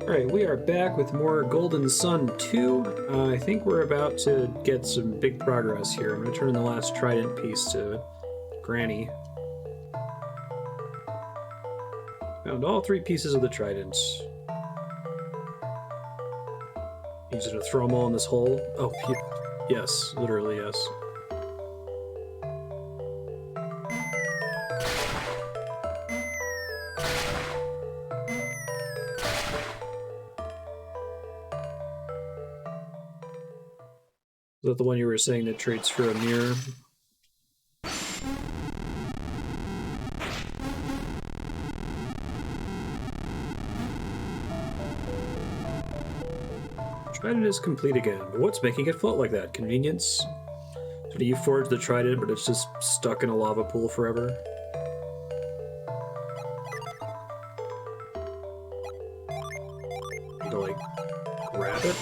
Alright, we are back with more Golden Sun 2. I think we're about to get some big progress here. I'm going to turn in the last trident piece to Granny. Found all 3 pieces of the trident. Use it to throw them all in this hole. Oh, yes, literally yes. Is that the one you were saying that trades for a mirror? Trident is complete again, but what's making it float like that? Convenience? So do you forge the trident, but it's just stuck in a lava pool forever? Need to, like, grab it?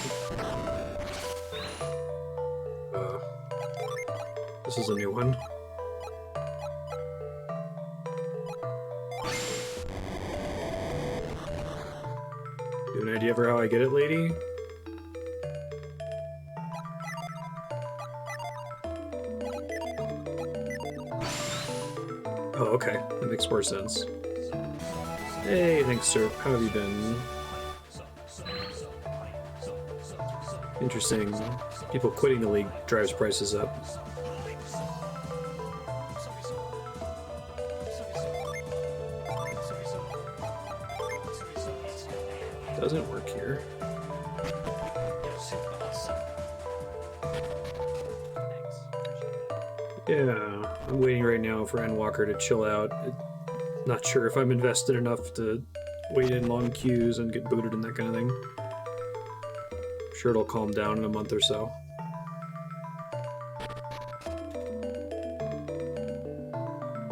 This is a new one. You have an idea for how I get it, lady? Oh, okay. That makes more sense. Hey, thanks, sir. How have you been? Interesting. People quitting the league drives prices up. Doesn't work here. Yeah, I'm waiting right now for Endwalker to chill out. Not sure if I'm invested enough to wait in long queues and get booted and that kind of thing. I'm sure it'll calm down in a month or so.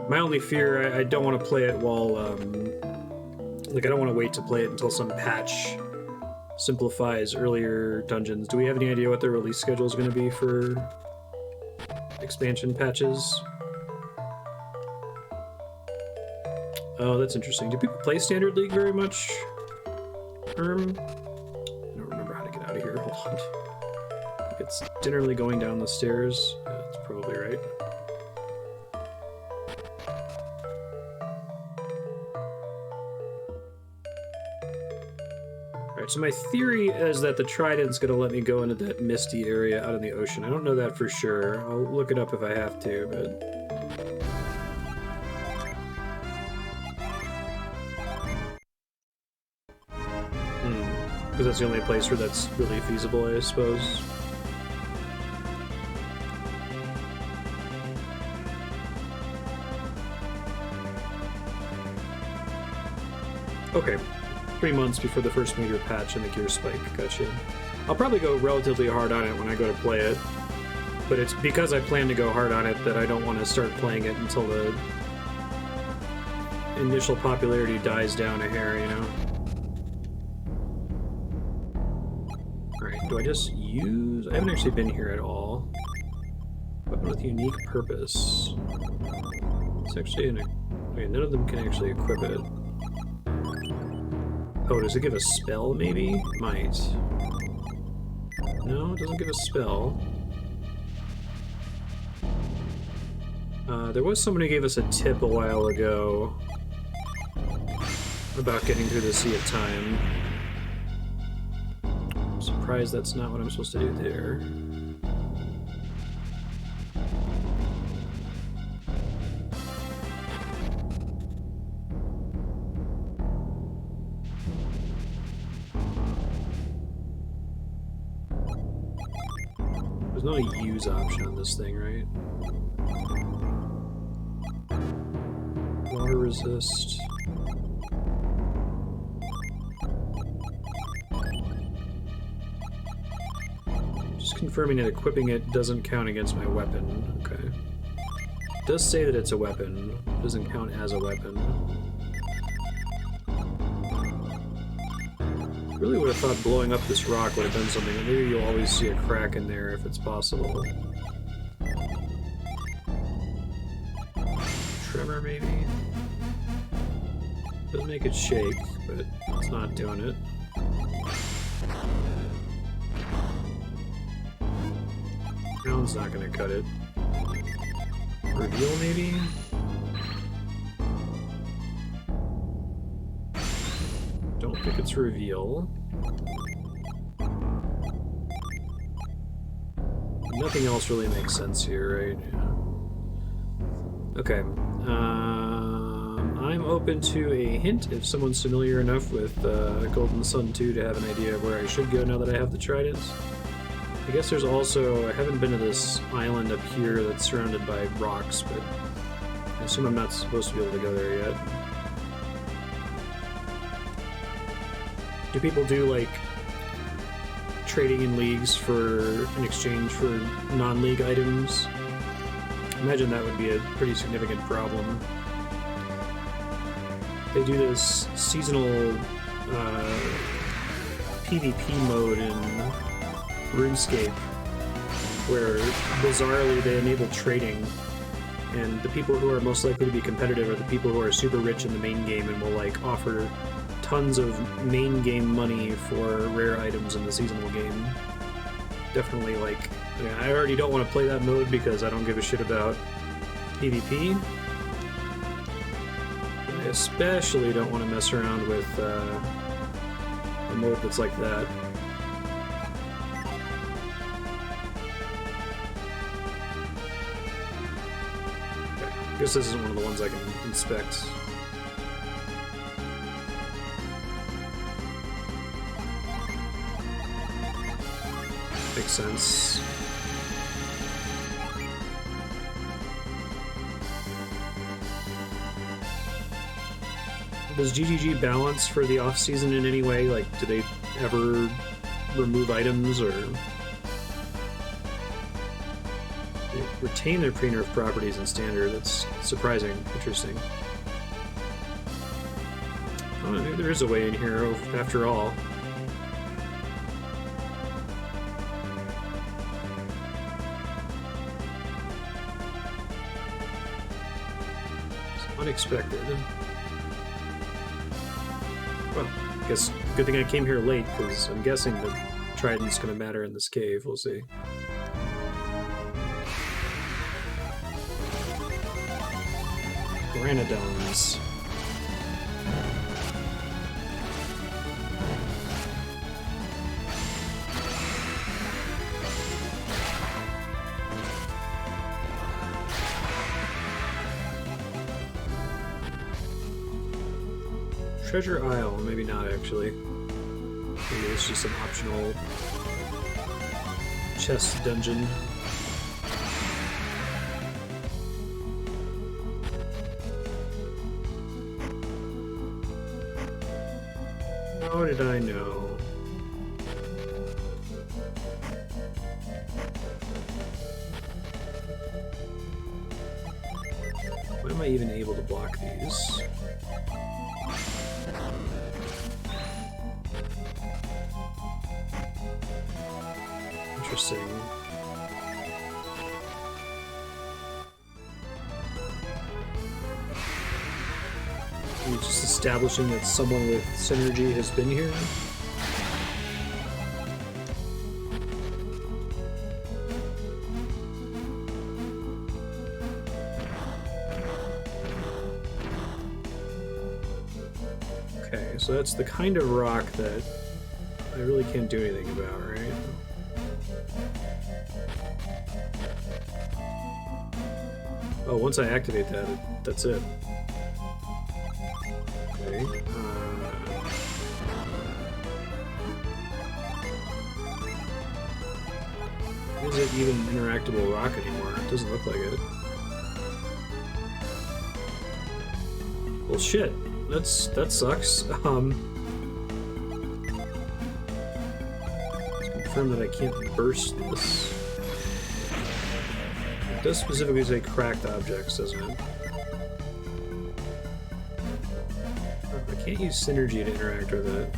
My only fear, I don't want to play it while, like, I don't want to wait to play it until some patch simplifies earlier dungeons. Do we have any idea what the release schedule is going to be for expansion patches? Oh, that's interesting. Do people play Standard League very much? I don't remember how to get out of here. Hold on. I think it's generally going down the stairs. Yeah, that's probably right. Alright, so my theory is that the trident's gonna let me go into that misty area out in the ocean. I don't know that for sure. I'll look it up if I have to, but... Because that's the only place where that's really feasible, I suppose. Okay. 3 months before the first major patch and the gear spike. Gotcha. I'll probably go relatively hard on it when I go to play it, but it's because I plan to go hard on it that I don't want to start playing it until the initial popularity dies down a hair, you know? Alright, do I just use... I haven't actually been here at all. Weapon with unique purpose. It's actually an... Okay, none of them can actually equip it. Oh, does it give a spell, maybe? Might. No, it doesn't give a spell. There was someone who gave us a tip a while ago about getting through the Sea of Time. I'm surprised that's not what I'm supposed to do there. There's not a use option on this thing, right? Water resist. Just confirming that equipping it doesn't count against my weapon. Okay. It does say that it's a weapon. It doesn't count as a weapon. Really would have thought blowing up this rock would have done something. Maybe you'll always see a crack in there if it's possible. Tremor, maybe? Doesn't make it shake, but it's not doing it. Ground's not gonna cut it. Reveal, maybe? Don't think it's reveal. Nothing else really makes sense here, right? Yeah. Okay. I'm open to a hint if someone's familiar enough with Golden Sun 2 to have an idea of where I should go now that I have the tridents. I guess there's also... I haven't been to this island up here that's surrounded by rocks, but I assume I'm not supposed to be able to go there yet. Do people do, like, trading in leagues in exchange for non-league items? I imagine that would be a pretty significant problem. They do this seasonal PvP mode in RuneScape where, bizarrely, they enable trading, and the people who are most likely to be competitive are the people who are super rich in the main game and will, like, offer tons of main game money for rare items in the seasonal game. Definitely, like, yeah, I already don't want to play that mode because I don't give a shit about PvP. I especially don't want to mess around with a mode that's like that. Okay. I guess this isn't one of the ones I can inspect. Makes sense. Does GGG balance for the off-season in any way? Like, do they ever remove items, or... They retain their pre-nerf properties in Standard? That's surprising. Interesting. Oh, maybe there is a way in here, after all. It's unexpected. Well, I guess good thing I came here late, because I'm guessing the trident's going to matter in this cave. We'll see. Granitons. Treasure Isle, maybe not actually. Maybe it's just an optional chest dungeon. How did I know? Why am I even able to block these? Interesting. Are you just establishing that someone with synergy has been here? Okay, so that's the kind of rock that I really can't do anything about, right? Oh, once I activate that, that's it. Okay. Is it even interactable rock anymore? It doesn't look like it. Well, shit. That sucks. Confirm that I can't burst this. It does specifically say cracked objects, doesn't it? I can't use synergy to interact with it.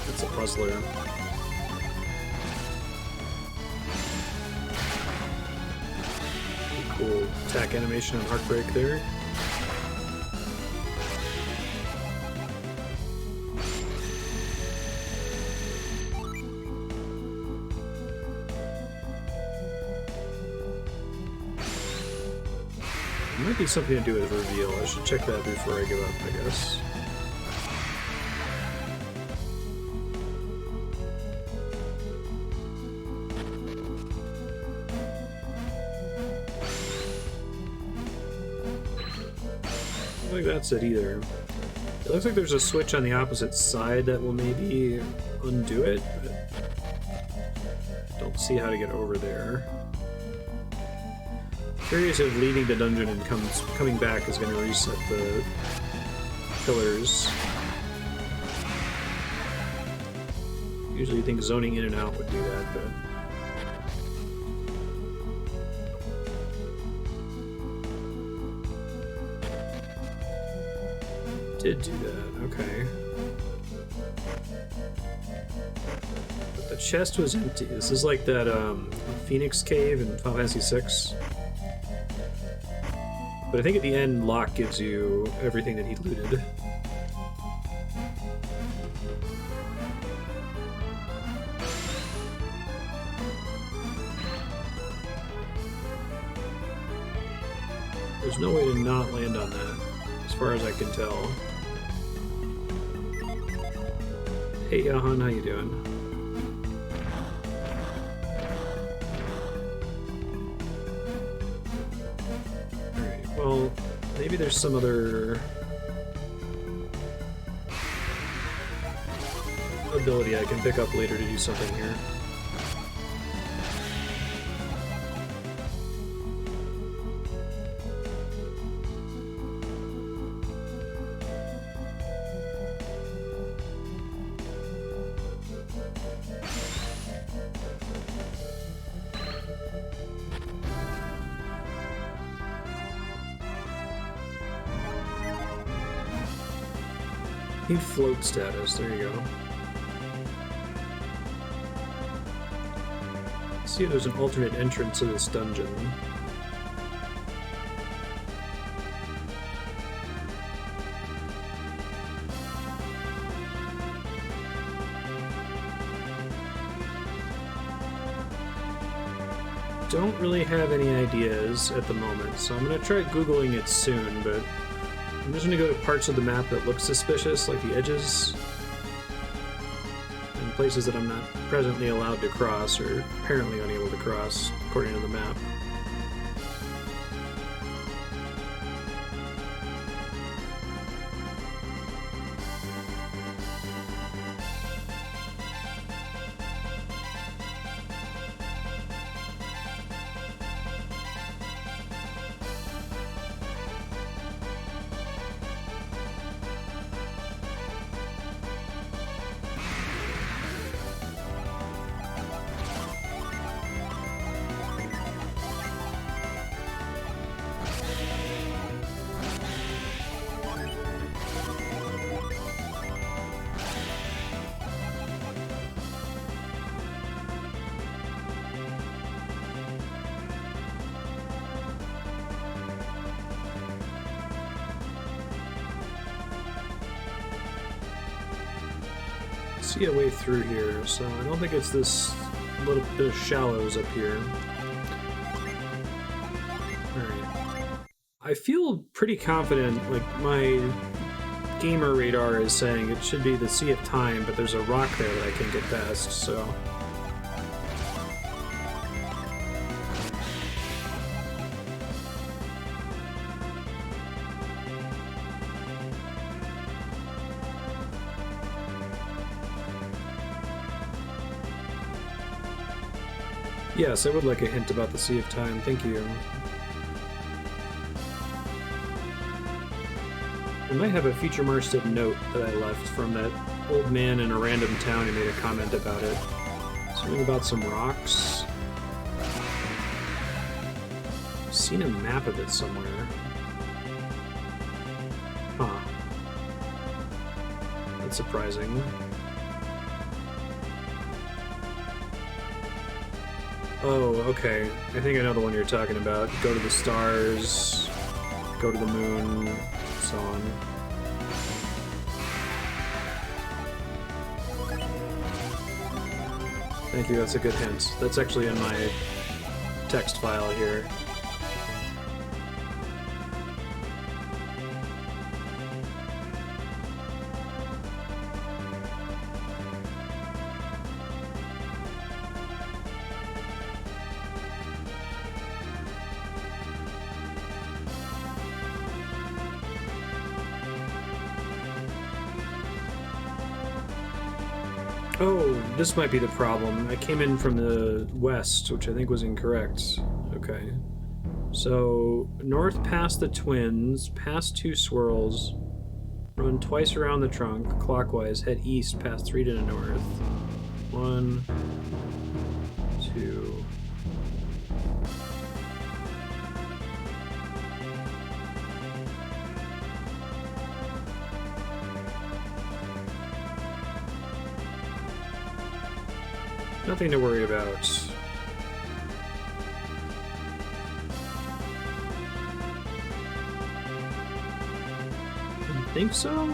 That's a puzzler. attack animation and Heartbreak there. Might be something to do with reveal. I should check that before I give up, I guess. I don't think that's it either. It looks like there's a switch on the opposite side that will maybe undo it, but I don't see how to get over there. Curious if leaving the dungeon and coming back is going to reset the pillars. Usually you think zoning in and out would do that, but... did do that, okay. But the chest was empty. This is like that Phoenix Cave in Final Fantasy VI. But I think at the end, Locke gives you everything that he looted. There's no way to not land on that, as far as I can tell. Hey, Yahan, how you doing? Well, maybe there's some other ability I can pick up later to do something here. Float status, there you go. Let's see if there's an alternate entrance to this dungeon. Don't really have any ideas at the moment, so I'm going to try Googling it soon, but I'm just going to go to parts of the map that look suspicious, like the edges, and places that I'm not presently allowed to cross, or apparently unable to cross, according to the map. See a way through here, so I don't think it's this little bit of shallows up here. Alright. I feel pretty confident, like my gamer radar is saying it should be the Sea of Time, but there's a rock there that I can get past, so... Yes, I would like a hint about the Sea of Time, thank you. I might have a future Marstead note that I left from that old man in a random town who made a comment about it. Something about some rocks. I've seen a map of it somewhere. Huh. That's surprising. Oh, okay. I think I know the one you're talking about. Go to the stars, go to the moon, so on. Thank you, that's a good hint. That's actually in my text file here. Oh, this might be the problem. I came in from the west, which I think was incorrect. Okay. So, north past the twins, past 2 swirls, run twice around the trunk, clockwise, head east past 3 to the north. 1, 2... Nothing to worry about. I think so?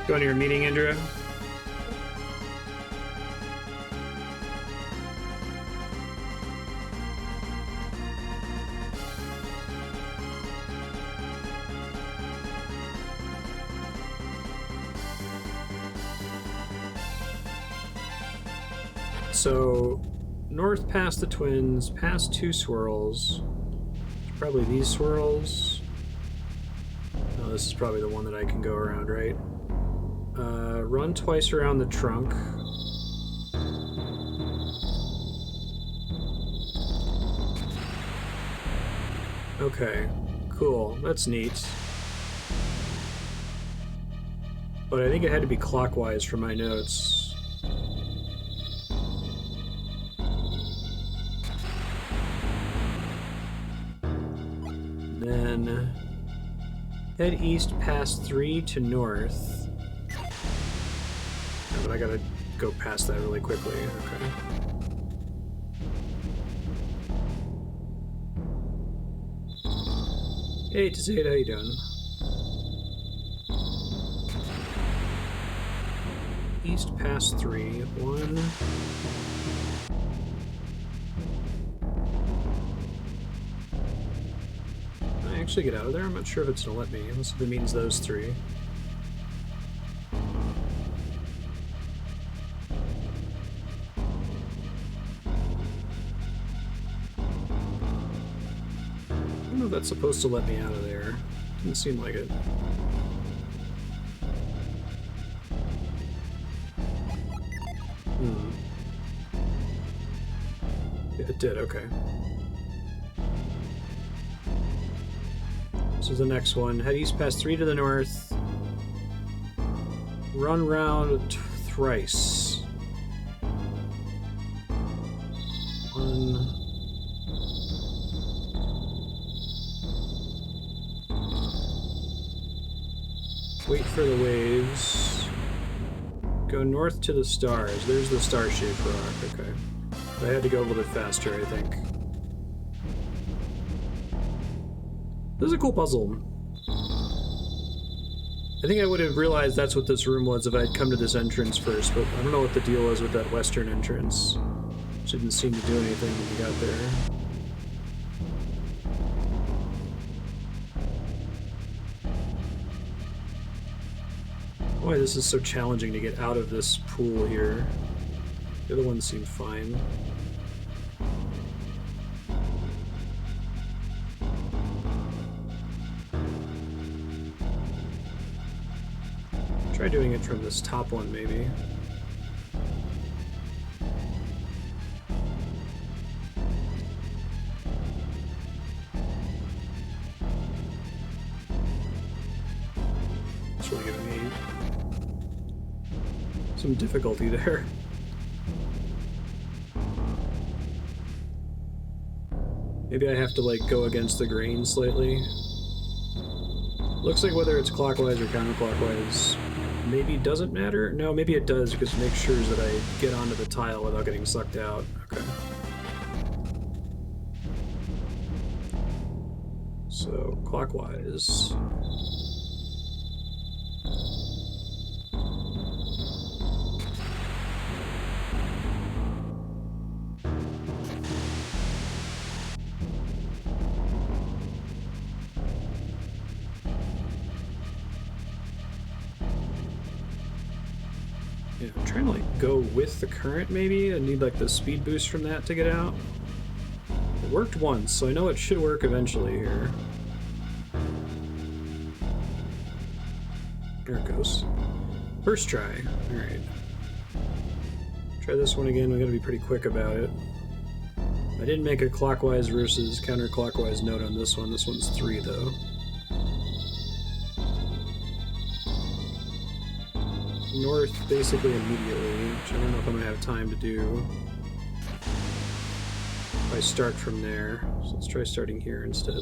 Going to your meeting, Indra? So, north past the twins, past 2 swirls. Probably these swirls. No, this is probably the one that I can go around, right? Run twice around the trunk. Okay, cool. That's neat. But I think it had to be clockwise for my notes. Then head east past 3 to north. Yeah, but I gotta go past that really quickly. Okay. Hey, Tazade, how you doing? East past 3. 1. Actually get out of there? I'm not sure if it's gonna let me, unless if it means those 3. I don't know if that's supposed to let me out of there. Didn't seem like it. Yeah, it did, okay. This is the next one. Head east past 3 to the north. Run round thrice. 1. Wait for the waves. Go north to the stars. There's the star-shaped rock, okay. I had to go a little bit faster, I think. This is a cool puzzle. I think I would have realized that's what this room was if I'd come to this entrance first, but I don't know what the deal was with that western entrance. It didn't seem to do anything when we got there. Why this is so challenging to get out of this pool here. The other ones seem fine. Try doing it from this top one, maybe. It's really giving me some difficulty there. Maybe I have to, like, go against the grain slightly. Looks like whether it's clockwise or counterclockwise maybe doesn't matter. No, maybe it does because it makes sure that I get onto the tile without getting sucked out. Okay. So, clockwise. Yeah, I'm trying to like go with the current maybe. I need like the speed boost from that to get out. It worked once, so I know it should work eventually here. There it goes. First try. Alright. Try this one again. We gotta be pretty quick about it. I didn't make a clockwise versus counterclockwise note on this one. This one's 3 though. North basically immediately, which I don't know if I'm gonna have time to do. If I start from there, so let's try starting here instead.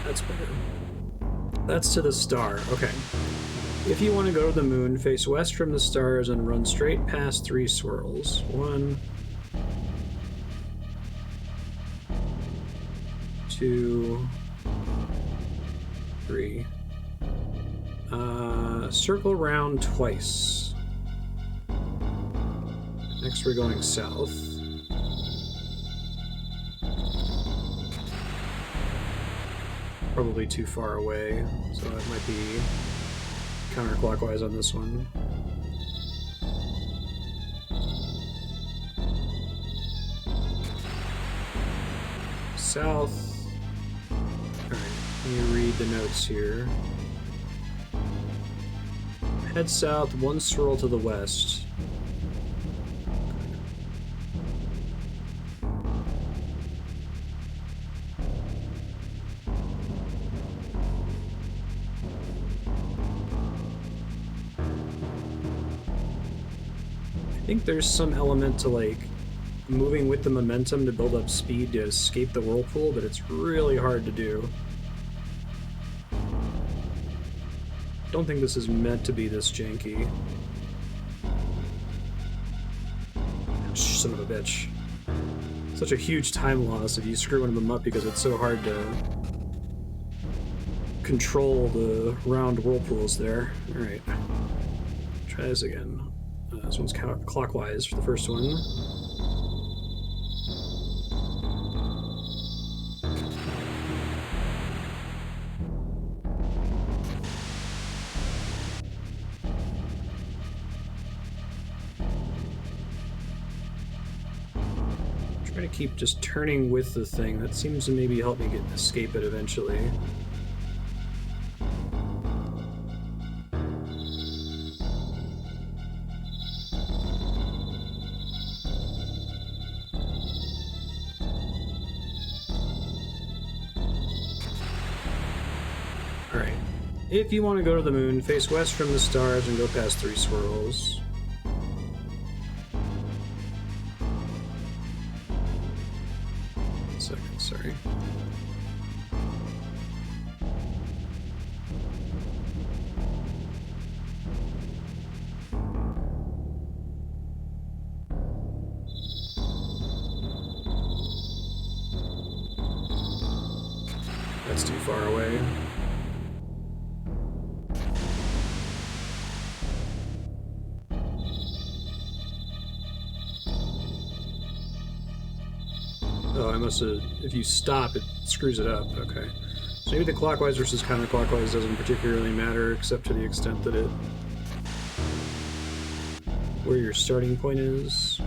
That's better. That's to the star, okay. If you want to go to the moon, face west from the stars and run straight past 3 swirls. 1, 2, 3. Circle around twice. Next we're going south. Probably too far away, so it might be counterclockwise on this one. South. Alright, let me read the notes here. Head south, 1 swirl to the west. I think there's some element to like moving with the momentum to build up speed to escape the whirlpool, but it's really hard to do. Don't think this is meant to be this janky. Son of a bitch. Such a huge time loss if you screw one of them up because it's so hard to control the round whirlpools there. Alright. Try this again. This one's clockwise for the first one. Try to keep just turning with the thing. That seems to maybe help me escape it eventually. If you want to go to the moon, face west from the stars and go past 3 swirls. Second, sorry. That's too far away. Oh, I must have... If you stop, it screws it up. Okay. So maybe the clockwise versus counterclockwise doesn't particularly matter, except to the extent that it... where your starting point is.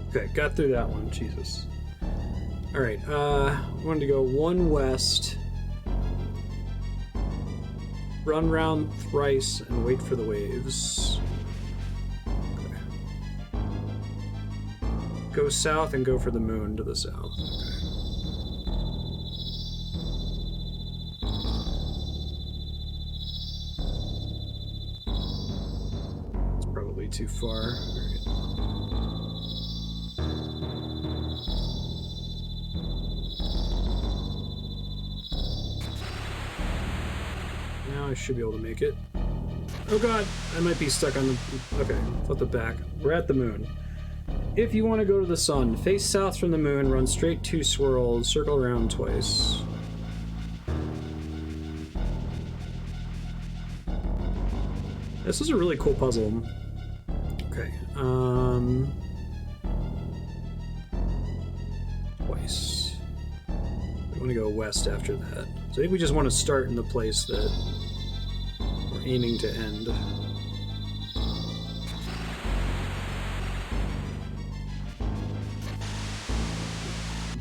Okay, got through that one. Jesus. Alright, I wanted to go 1 west... Run round thrice and wait for the waves. Okay. Go south and go for the moon to the south. Okay. too far. Alright. Now I should be able to make it. Oh god, I might be stuck on the... Okay, flip the back. We're at the moon. If you want to go to the sun, face south from the moon, run straight 2 swirls, circle around twice. This is a really cool puzzle. Okay, twice. We want to go west after that. So I think we just want to start in the place that we're aiming to end.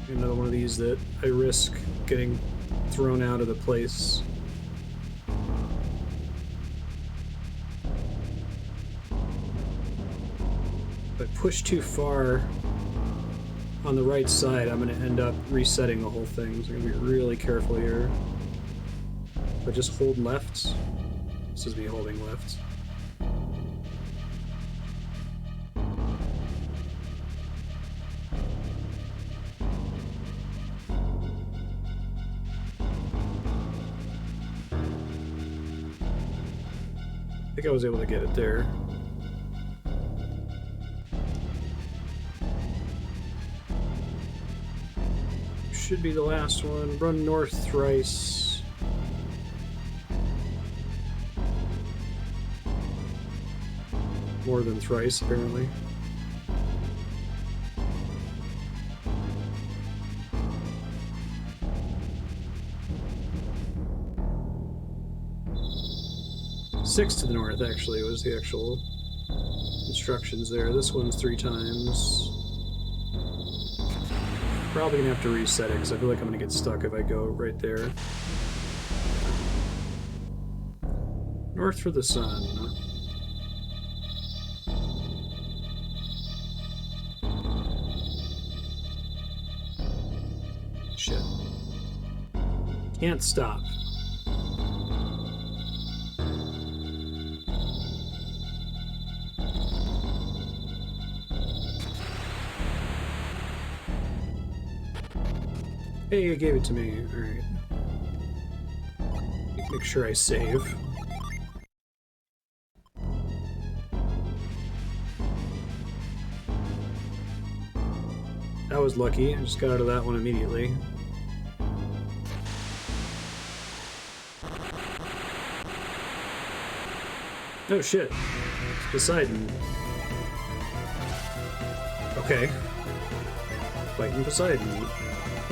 Another one of these that I risk getting thrown out of the place. If I push too far on the right side, I'm going to end up resetting the whole thing. So I'm going to be really careful here. If I just hold left, this is me holding left. I think I was able to get it there. Should be the last one. Run north thrice. More than thrice, apparently. Six to the north, actually, was the actual instructions there. This one's 3 times. Probably gonna have to reset it, because I feel like I'm gonna get stuck if I go right there. North for the sun. Shit. Can't stop. Hey, you gave it to me. Alright. Make sure I save. That was lucky. I just got out of that one immediately. Oh shit. It's Poseidon. Okay. Fighting Poseidon.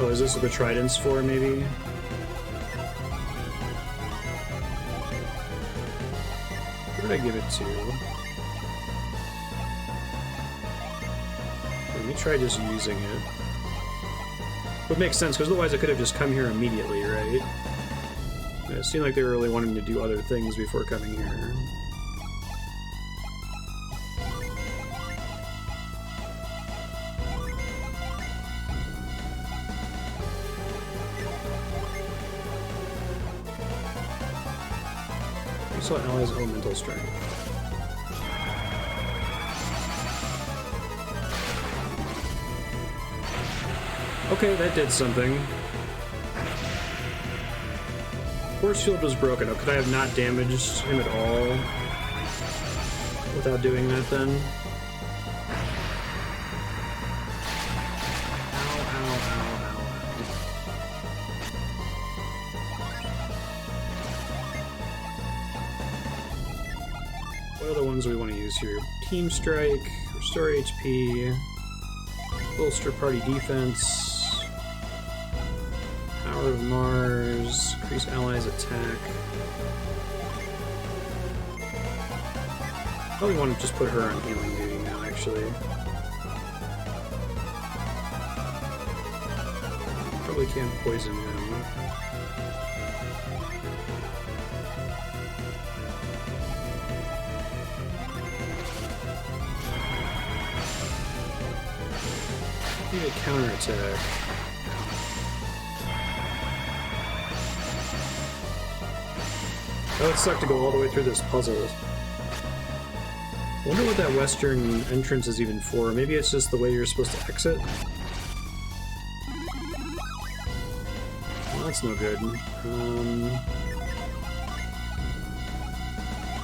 Oh, is this what the trident's for, maybe? Where did I give it to? Let me try just using it. Would make sense, because otherwise I could have just come here immediately, right? Yeah, it seemed like they were really wanting to do other things before coming here. Allies elemental strength. Okay, that did something. Force field was broken. Oh, could I have not damaged him at all without doing that then? We want to use here. Team Strike, restore HP, bolster party defense, Power of Mars, increase allies' attack. Probably want to just put her on healing duty now, actually. Probably can't poison him. Need a counterattack. That would suck to go all the way through this puzzle. I wonder what that western entrance is even for. Maybe it's just the way you're supposed to exit? Well, that's no good.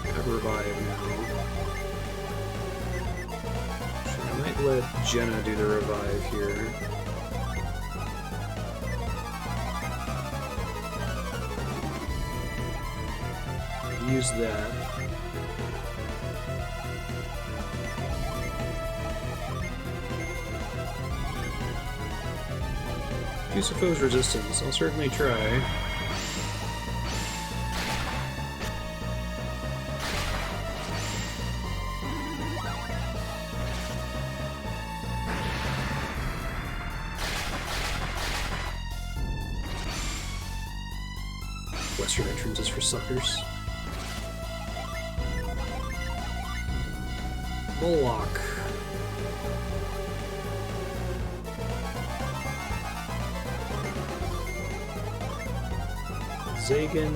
Have revive now. Actually, I might let Jenna do the revive here. Use that. Use a foe's resistance. I'll certainly try. Western entrance is for suckers. Moloch. Zagan.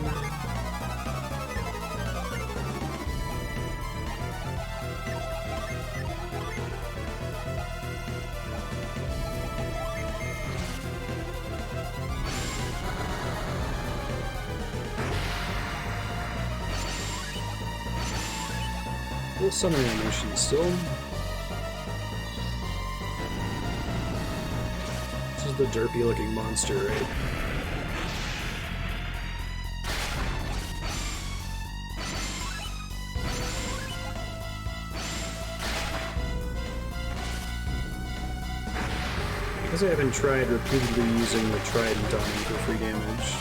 Little summon animation still. This is the derpy looking monster, right? Because I haven't tried repeatedly using the trident on him for free damage.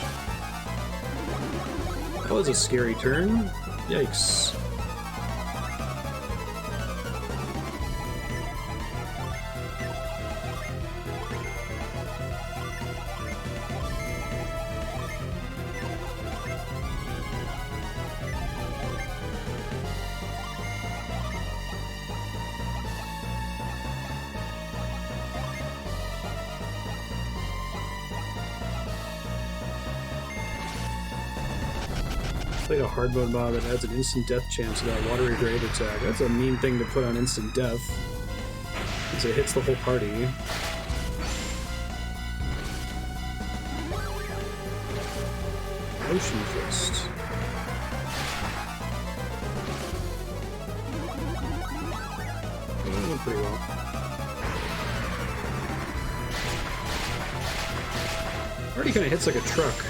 That was a scary turn. Yikes. Played a hard mode mob that adds an instant death chance to that watery grave attack. That's a mean thing to put on instant death, because it hits the whole party. Ocean Fist. That went pretty well. Already kind of hits like a truck.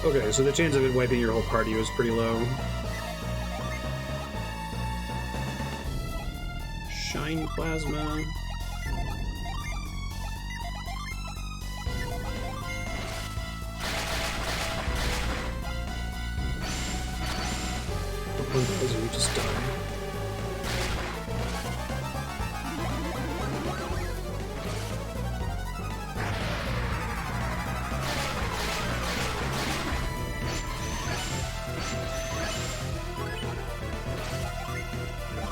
Okay, so the chance of it wiping your whole party was pretty low. Shine Plasma. We just die.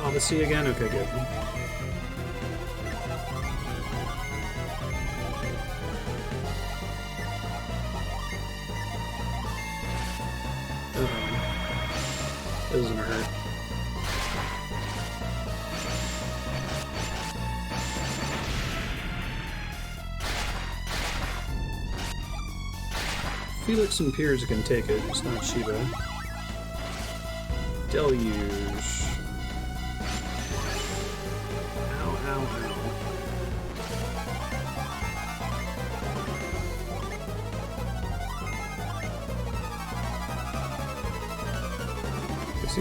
Odyssey again? Okay, good. That doesn't hurt. Felix and Piers can take it, it's not Shiva. Deluge.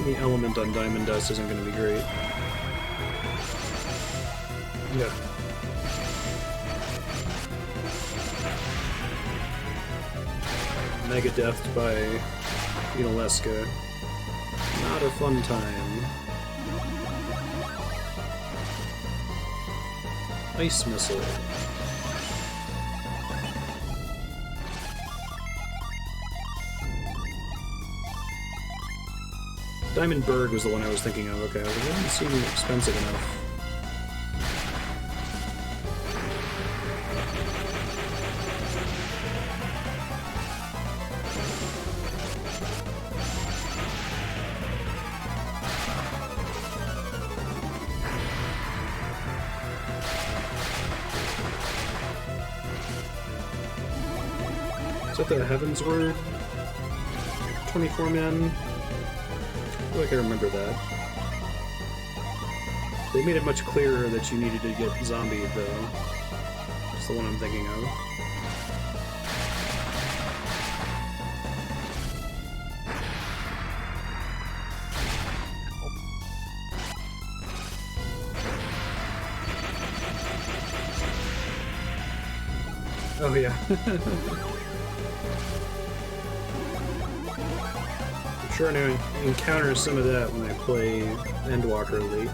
The element on Diamond Dust isn't going to be great. Yeah. Mega Death by Unaleska. Not a fun time. Ice Missile. Diamond Berg was the one I was thinking of. Okay, it didn't seem expensive enough. Is that the Heavens Word? 24 men? I feel like I remember that. They made it much clearer that you needed to get zombied, though. That's the one I'm thinking of. Oh, yeah. I'm sure I'm going to encounter some of that when I play Endwalker late.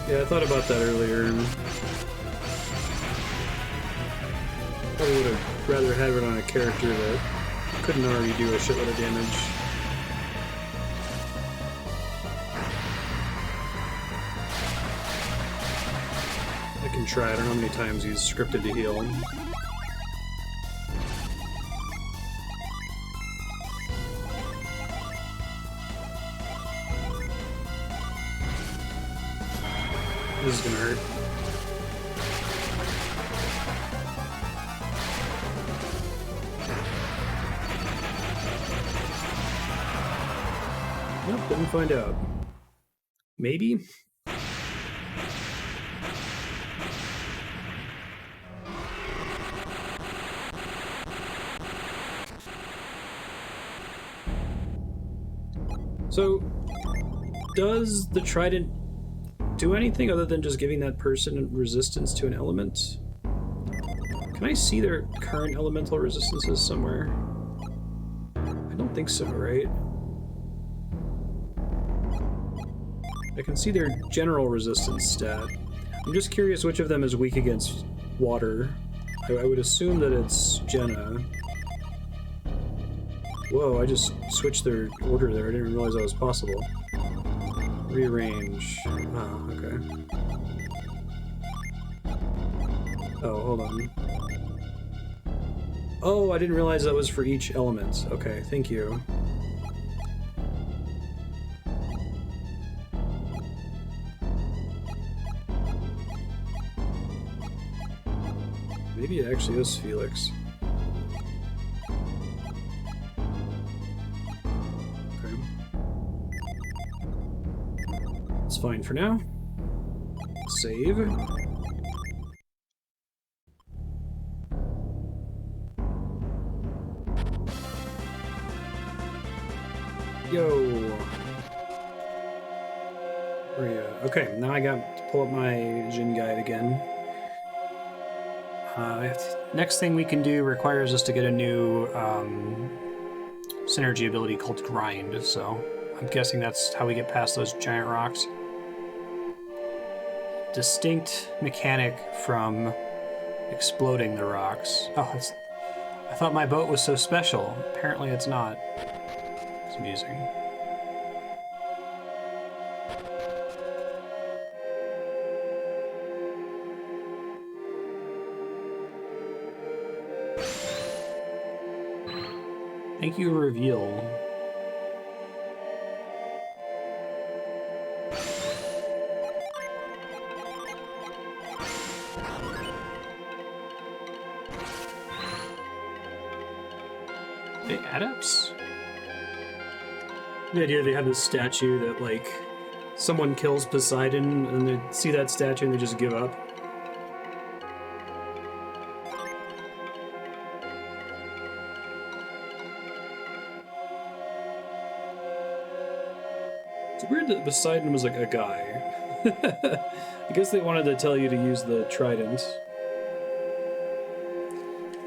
Yeah, I thought about that earlier. Probably would have rather had it on a character that couldn't already do a shitload of damage. I can try. I don't know how many times he's scripted to heal. This is gonna hurt. Nope, didn't find out. Maybe? So, does the trident do anything other than just giving that person resistance to an element? Can I see their current elemental resistances somewhere? I don't think so, right? I can see their general resistance stat. I'm just curious which of them is weak against water. I would assume that it's Jenna. Whoa, I just switched their order there. I didn't realize that was possible. Rearrange. Oh, okay. Oh, hold on. Oh, I didn't realize that was for each element. Okay, thank you. Maybe it actually is Felix. Okay. It's fine for now. Save. Yo. Where are you at? Okay, now I got to pull up my Jin guide again. Next thing we can do requires us to get a new synergy ability called Grind, so I'm guessing that's how we get past those giant rocks. Distinct mechanic from exploding the rocks. Oh, I thought my boat was so special. Apparently it's not. It's amusing. Thank you, reveal. Hey, adepts? The idea they have this statue that, like, someone kills Poseidon and they see that statue and they just give up. It's weird that Poseidon was like a guy. I guess they wanted to tell you to use the trident.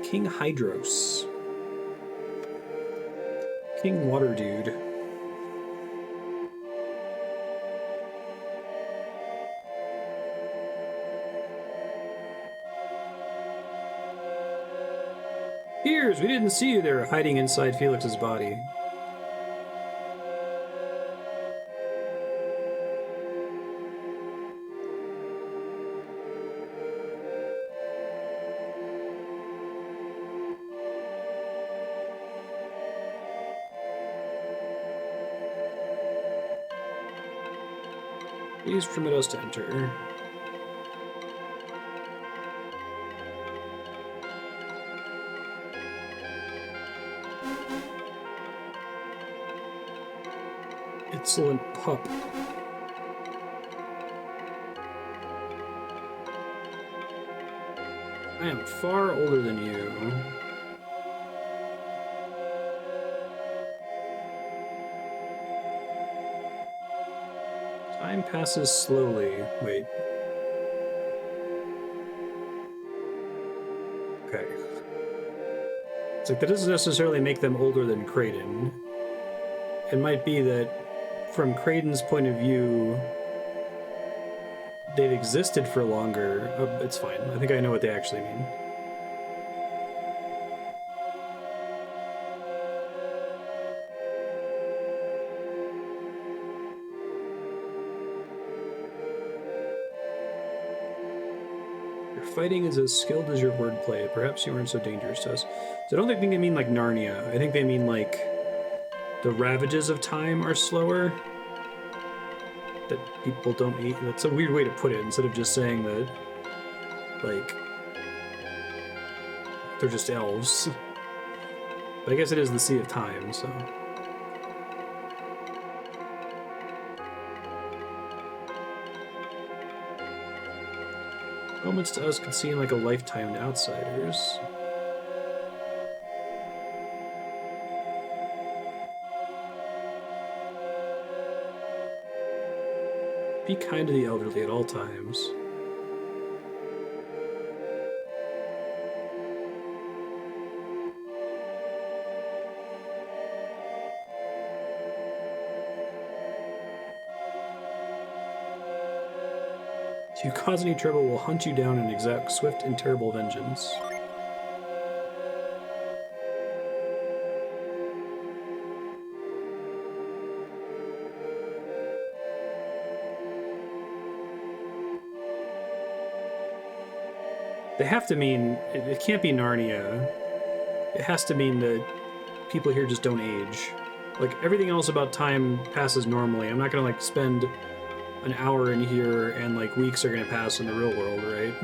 King Hydros. King Water Dude. Piers, we didn't see you there hiding inside Felix's body. Please permit us to enter. Excellent pup. I am far older than you. Time passes slowly. Wait. Okay. It's like that doesn't necessarily make them older than Kraden. It might be that from Kraden's point of view, they've existed for longer. Oh, it's fine. I think I know what they actually mean. Your fighting is as skilled as your wordplay. Perhaps you aren't so dangerous to us. So I don't think they mean like Narnia. I think they mean like the ravages of time are slower. That people don't eat. That's a weird way to put it, instead of just saying that, like, they're just elves. But I guess it is the Sea of Time, so. Moments to us could seem like a lifetime to outsiders. Be kind to the elderly at all times. If you cause any trouble, we'll hunt you down and exact swift and terrible vengeance. They have to mean, it can't be Narnia. It has to mean that people here just don't age. Like, everything else about time passes normally. I'm not gonna, like, spend an hour in here and, like, weeks are gonna pass in the real world, right?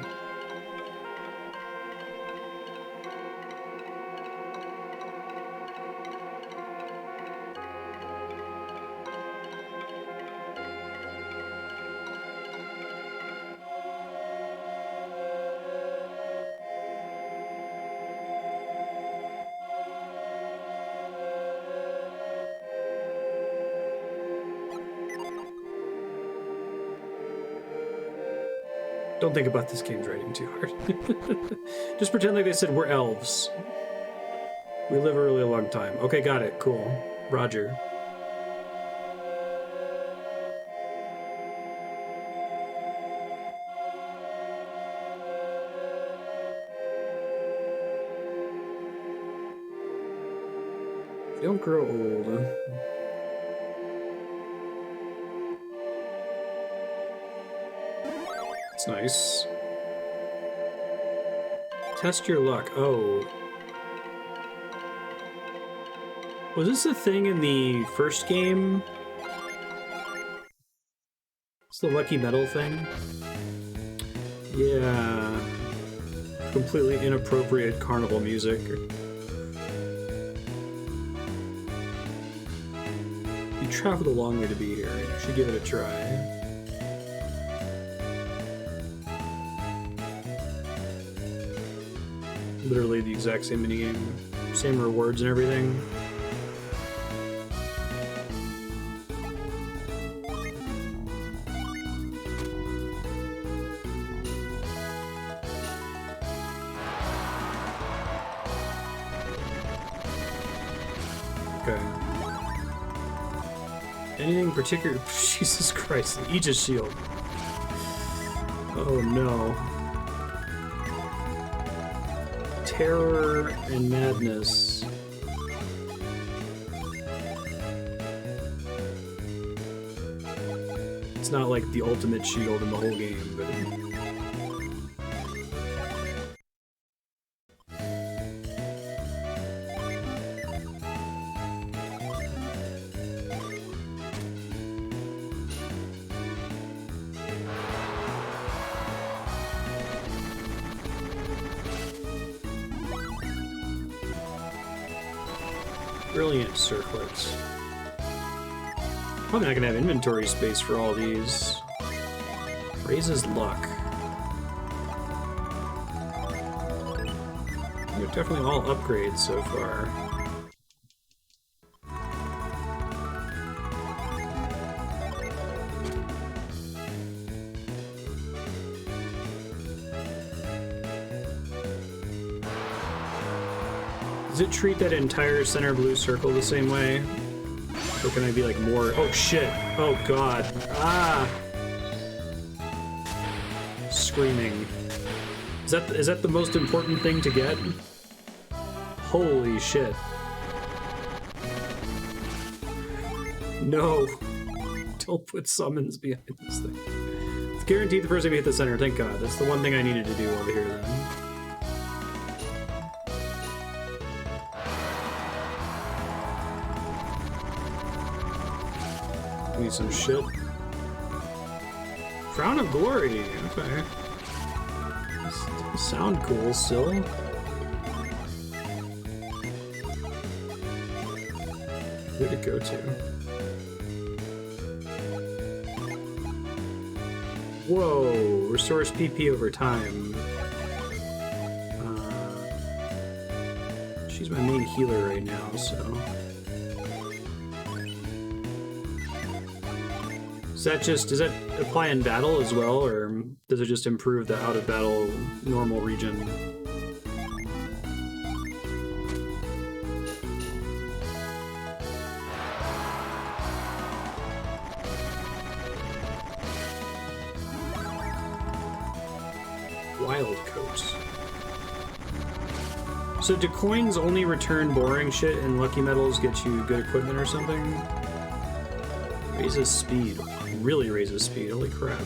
Don't think about this game's writing too hard. Just pretend like they said we're elves. We live a really long time. Okay, got it. Cool. Roger. They don't grow old. That's nice. Test your luck. Oh. Was this a thing in the first game? It's the lucky metal thing? Yeah. Completely inappropriate carnival music. You traveled a long way to be here. You should give it a try. Literally the exact same minigame, same rewards and everything. Okay. Anything particular? Jesus Christ, the Aegis shield. Oh no. Terror and madness. It's not like the ultimate shield in the whole game, but... Brilliant circlets. Probably not gonna have inventory space for all these. Raises luck. They're definitely all upgrades so far. Does it treat that entire center blue circle the same way? Or can I be like more? Oh shit! Oh god! Ah! Screaming. Is that the most important thing to get? Holy shit. No. Don't put summons behind this thing. It's guaranteed the first time you hit the center, thank god. That's the one thing I needed to do over here then. Need some shit. Crown of Glory, okay. Sound cool still. Who to go to? Whoa! Restores PP over time. She's my main healer right now, so. Does that apply in battle as well, or does it just improve the out of battle normal region? Wild coat. So do coins only return boring shit and lucky medals get you good equipment or something? Raises speed. Really raises speed, holy crap.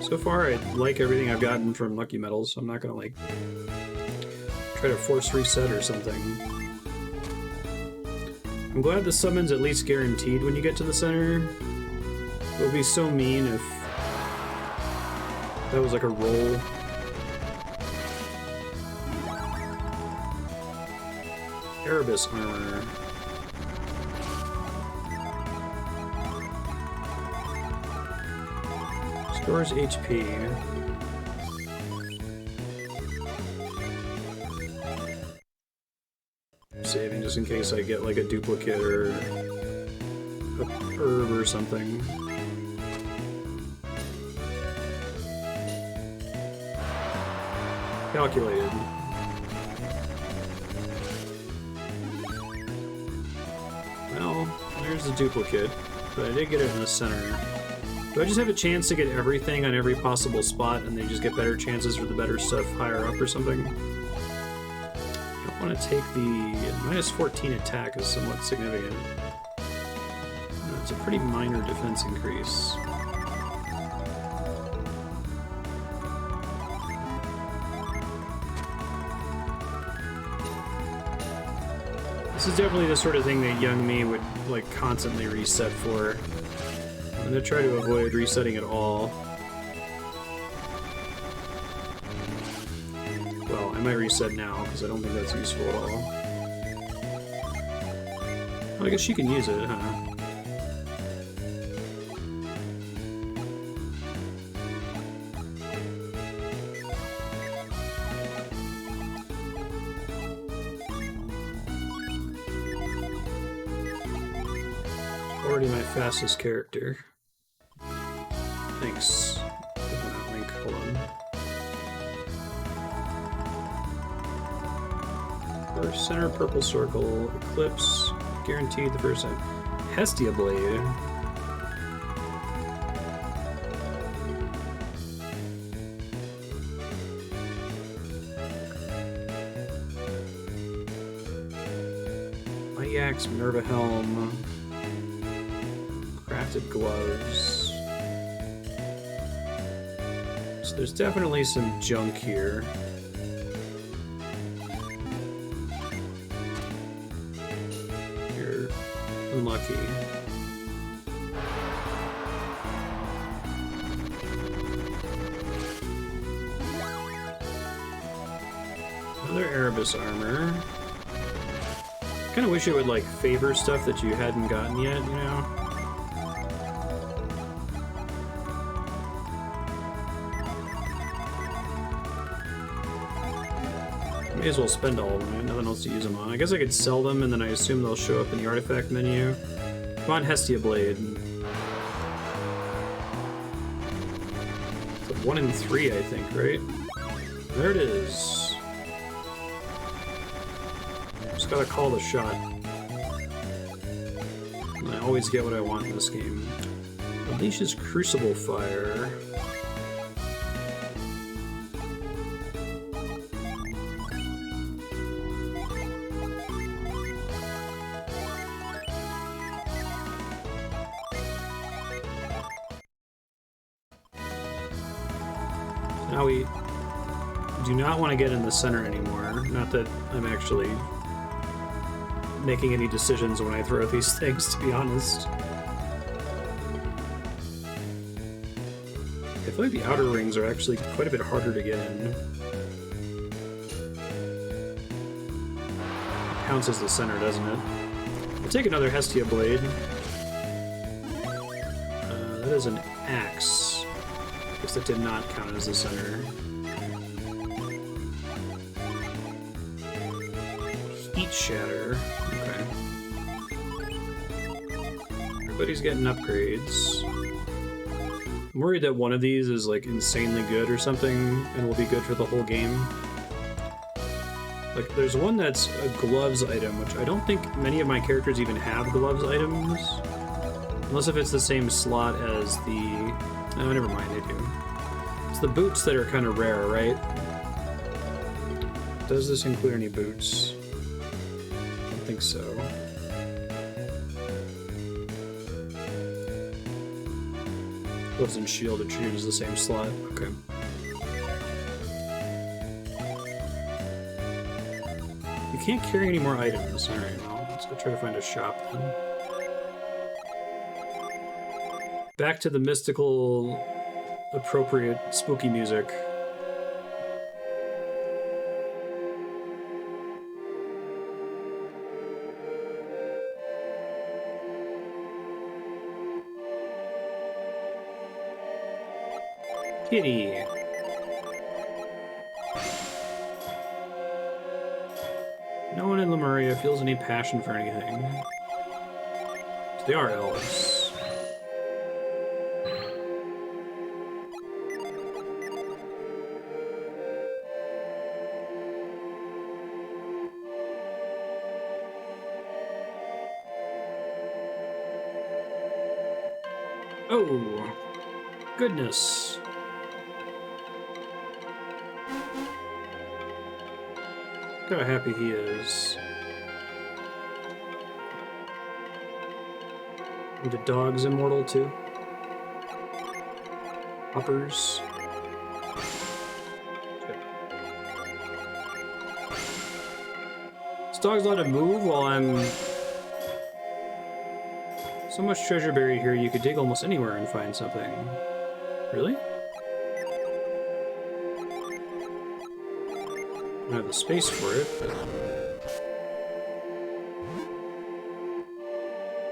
So far, I like everything I've gotten from Lucky Medals, so I'm not gonna, like, try to force reset or something. I'm glad the summon's at least guaranteed when you get to the center. It would be so mean if that was like a roll. Erebus armor. Stores HP. Saving just in case I get like a duplicate or a herb or something. Calculated. Well, there's the duplicate, but I did get it in the center. Do I just have a chance to get everything on every possible spot and they just get better chances for the better stuff higher up or something? I want to take the minus 14 attack is somewhat significant. It's a pretty minor defense increase. This is definitely the sort of thing that young me would like constantly reset for. I'm gonna try to avoid resetting at all. Well, I might reset now, because I don't think that's useful at all. Oh, I guess she can use it, huh? Already my fastest character. Thanks. Link, hold on. First center purple circle, eclipse, guaranteed the first time. Hestia blade. Mighty axe, Minerva helm, crafted gloves. So there's definitely some junk here. unlucky. Another Erebus armor. Kind of wish it would like favor stuff that you hadn't gotten yet, you know? May as well spend all of them, right? Nothing else to use them on. I guess I could sell them and then I assume they'll show up in the artifact menu. Come on, Hestia Blade. It's a 1 in 3, I think, right? There it is. Just gotta call the shot. And I always get what I want in this game. Unleashes Crucible Fire. Now we do not want to get in the center anymore. Not that I'm actually making any decisions when I throw these things, to be honest. I feel like the outer rings are actually quite a bit harder to get in. It counts as the center, doesn't it? I'll take another Hestia Blade. That is an axe. I guess that did not count as the center. Heat Shatter. Okay. Everybody's getting upgrades. I'm worried that one of these is like insanely good or something and will be good for the whole game. Like, there's one that's a gloves item, which I don't think many of my characters even have gloves items. Unless if it's the same slot as the... Oh, never mind, they do. It's the boots that are kind of rare, right? Does this include any boots? I don't think so. Gloves and shield and shoot is the same slot. Okay. You can't carry any more items. Alright, well, let's go try to find a shop then. Back to the mystical, appropriate, spooky music. Kitty. No one in Lemuria feels any passion for anything. They are elves. Oh, goodness. Look how happy he is. And the dog's immortal too. Hoppers. Okay. This dog's allowed to move while I'm... So much treasure buried here, you could dig almost anywhere and find something. Really? I don't have the space for it, but...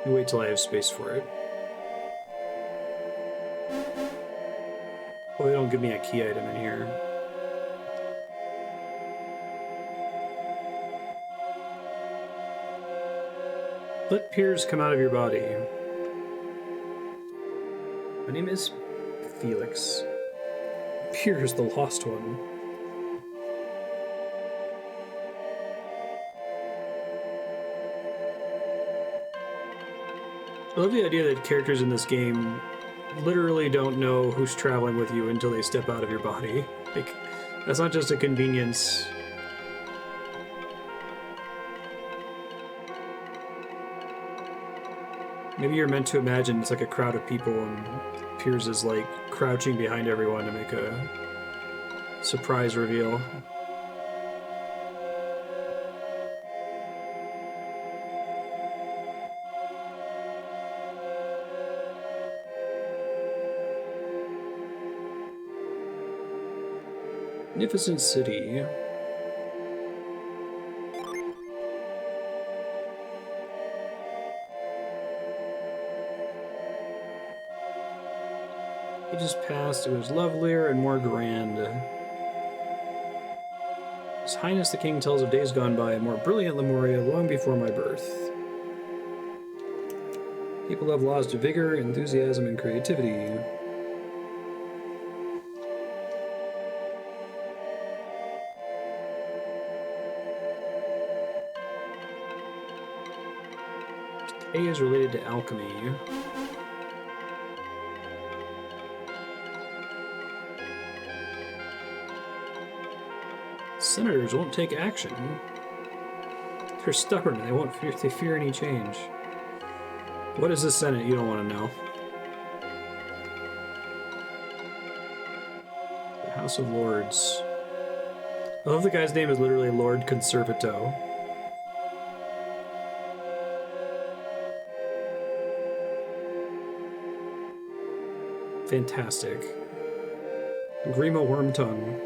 You wait till I have space for it. Oh, they don't give me a key item in here. Let Piers come out of your body. My name is Felix. Piers, the lost one. I love the idea that characters in this game literally don't know who's traveling with you until they step out of your body. Like, that's not just a convenience. Maybe you're meant to imagine it's like a crowd of people and Piers is like crouching behind everyone to make a surprise reveal. Magnificent city. Ages passed, it was lovelier and more grand. His Highness the King tells of days gone by, a more brilliant Lemuria long before my birth. People have lost vigor, enthusiasm, and creativity. A is related to alchemy. Senators won't take action. They're stubborn. They fear any change. What is the Senate? You don't want to know. The House of Lords. I love the guy's name is literally Lord Conservato. Fantastic. Grima Wormtongue.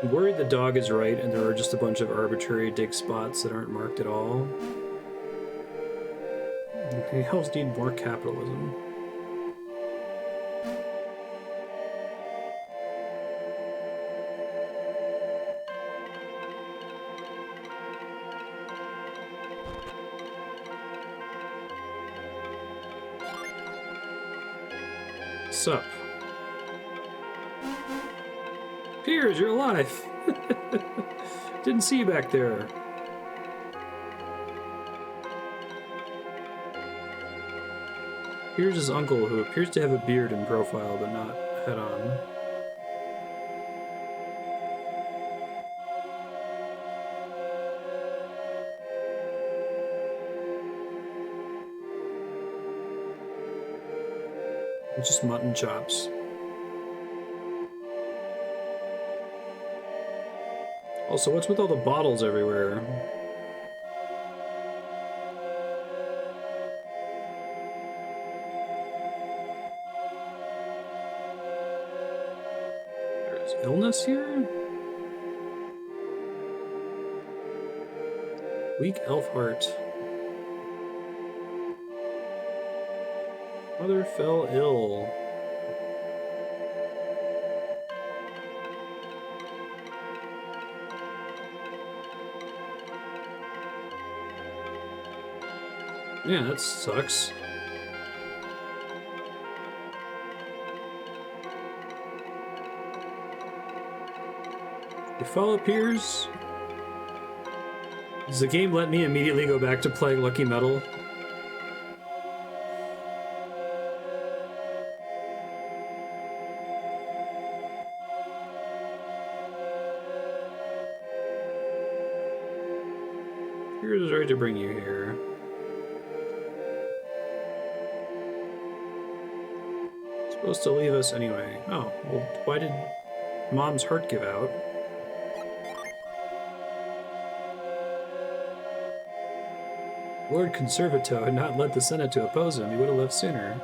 I'm worried the dog is right and there are just a bunch of arbitrary dig spots that aren't marked at all. The hells need more capitalism. Sup? Piers, you're alive! Didn't see you back there. Piers' uncle, who appears to have a beard in profile but not head on. It's just mutton chops. Also, what's with all the bottles everywhere? There's illness here? Weak elf heart. Mother fell ill. Yeah, that sucks. You follow Piers? Does the game let me immediately go back to playing Lucky Metal? Piers is right to bring you here. Supposed to leave us anyway. Oh, well, why did Mom's heart give out? Lord Conservato had not led the Senate to oppose him. He would have left sooner.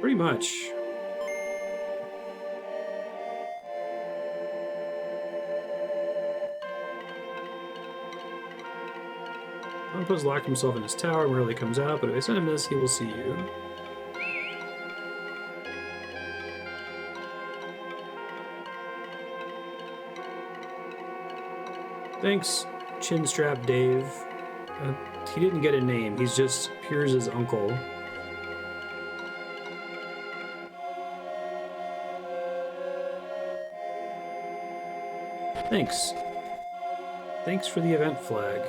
Pretty much. Olympus locked himself in his tower and rarely comes out, but if I send him this, he will see you. Thanks, Chinstrap Dave. He didn't get a name, he's just Piers' uncle. Thanks. Thanks for the event flag.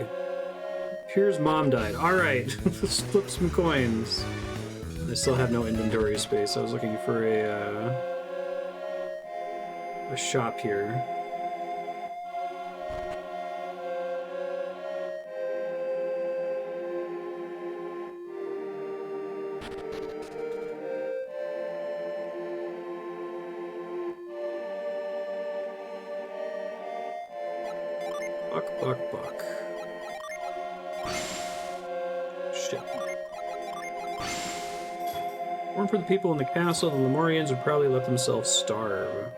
Piers' mom died. Alright, let's flip some coins. I still have no inventory space. I was looking for a shop here. Buck. Shit. Weren't for the people in the castle, the Lemurians would probably let themselves starve.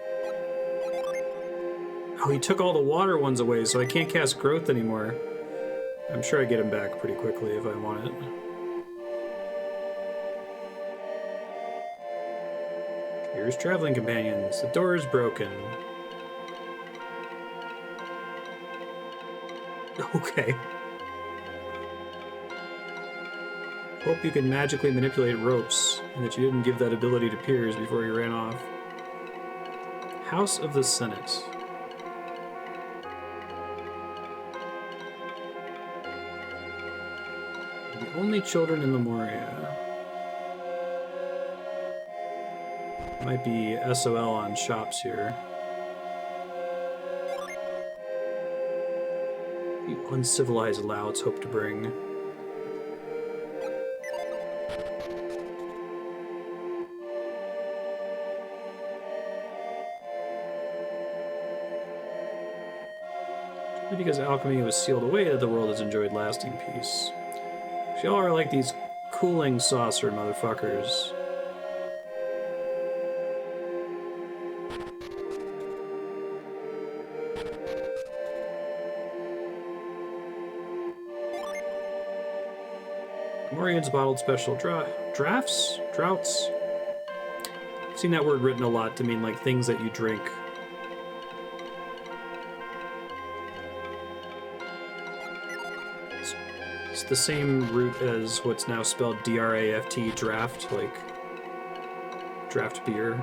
Oh, he took all the water ones away, so I can't cast growth anymore. I'm sure I get him back pretty quickly if I want it. Here's traveling companions. The door is broken. Okay. Hope you can magically manipulate ropes, and that you didn't give that ability to Piers before he ran off. House of the Senate. The only children in Lemuria. Might be SOL on shops here. The uncivilized louts hope to bring. Because alchemy was sealed away that the world has enjoyed lasting peace. Y'all are like these cooling saucer motherfuckers. Morian's bottled special drafts? Droughts? I've seen that word written a lot to mean like things that you drink. It's the same root as what's now spelled D-R-A-F-T, draft, like draft beer.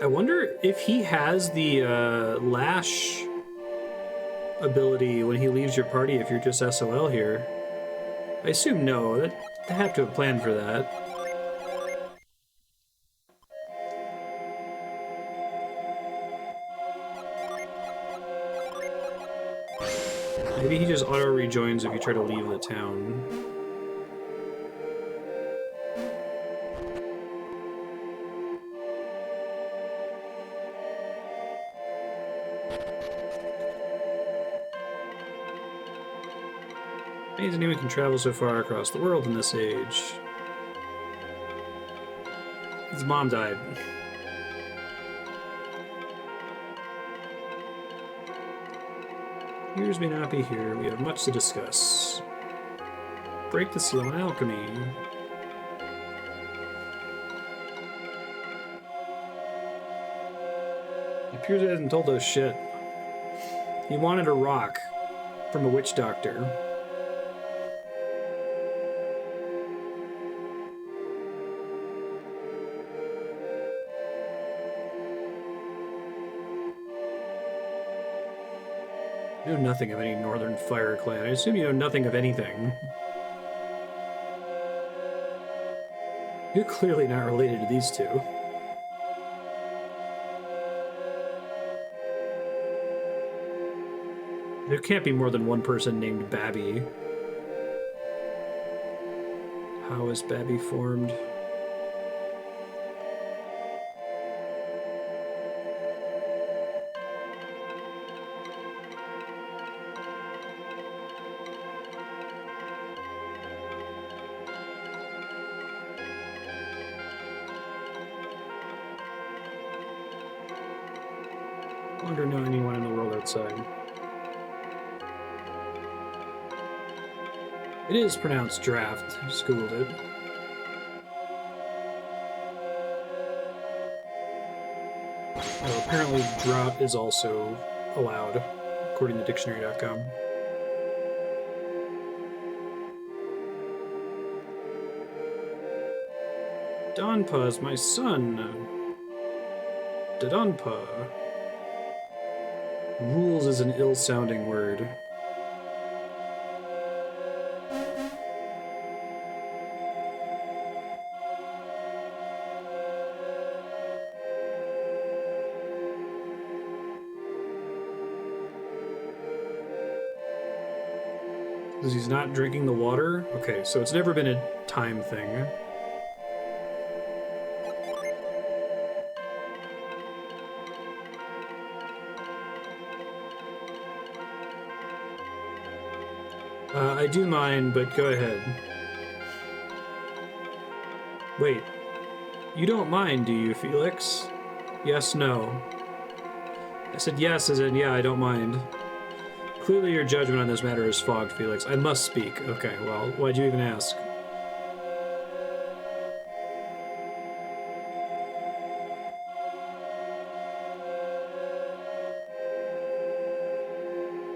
I wonder if he has the lash ability when he leaves your party if you're just SOL here. I assume no. They have to have planned for that. Maybe he just auto-rejoins if you try to leave the town. Amazing anyone can travel so far across the world in this age. His mom died. Piers may not be here. We have much to discuss. Break the seal on alchemy. Piers hasn't told us shit. He wanted a rock from a witch doctor. I know nothing of any Northern Fire Clan. I assume you know nothing of anything. You're clearly not related to these two. There can't be more than one person named Babby. How is Babby formed? I wonder know anyone in the world outside. It is pronounced draft. I just googled it. Oh, apparently drought is also allowed, according to dictionary.com. Donpa is my son. Dodonpa. Rules is an ill-sounding word. Because he's not drinking the water? Okay, so it's never been a time thing. I do mind, but go ahead. Wait. You don't mind, do you, Felix? Yes, no. I said yes as in, yeah, I don't mind. Clearly your judgment on this matter is fogged, Felix. I must speak. Okay, well, why'd you even ask?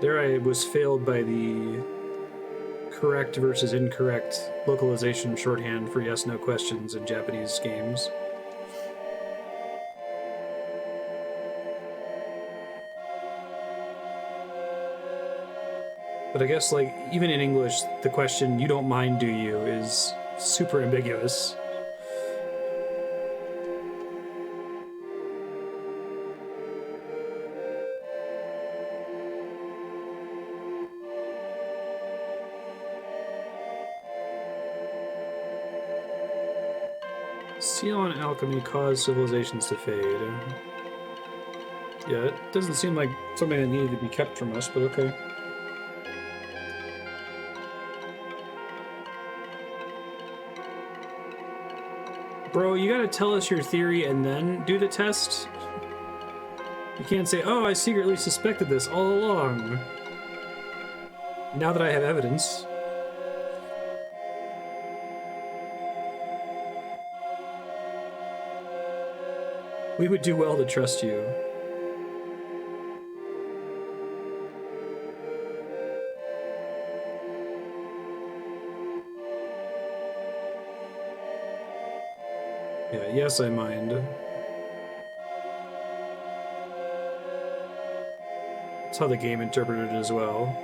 There I was failed by the correct versus incorrect localization shorthand for yes-no questions in Japanese games. But I guess, like, even in English, the question, you don't mind, do you, is super ambiguous. Steel and alchemy cause civilizations to fade. Yeah, it doesn't seem like something that needed to be kept from us, but okay. Bro, you gotta tell us your theory and then do the test? You can't say, oh, I secretly suspected this all along. Now that I have evidence. We would do well to trust you. Yeah, yes, I mind. That's how the game interpreted it as well.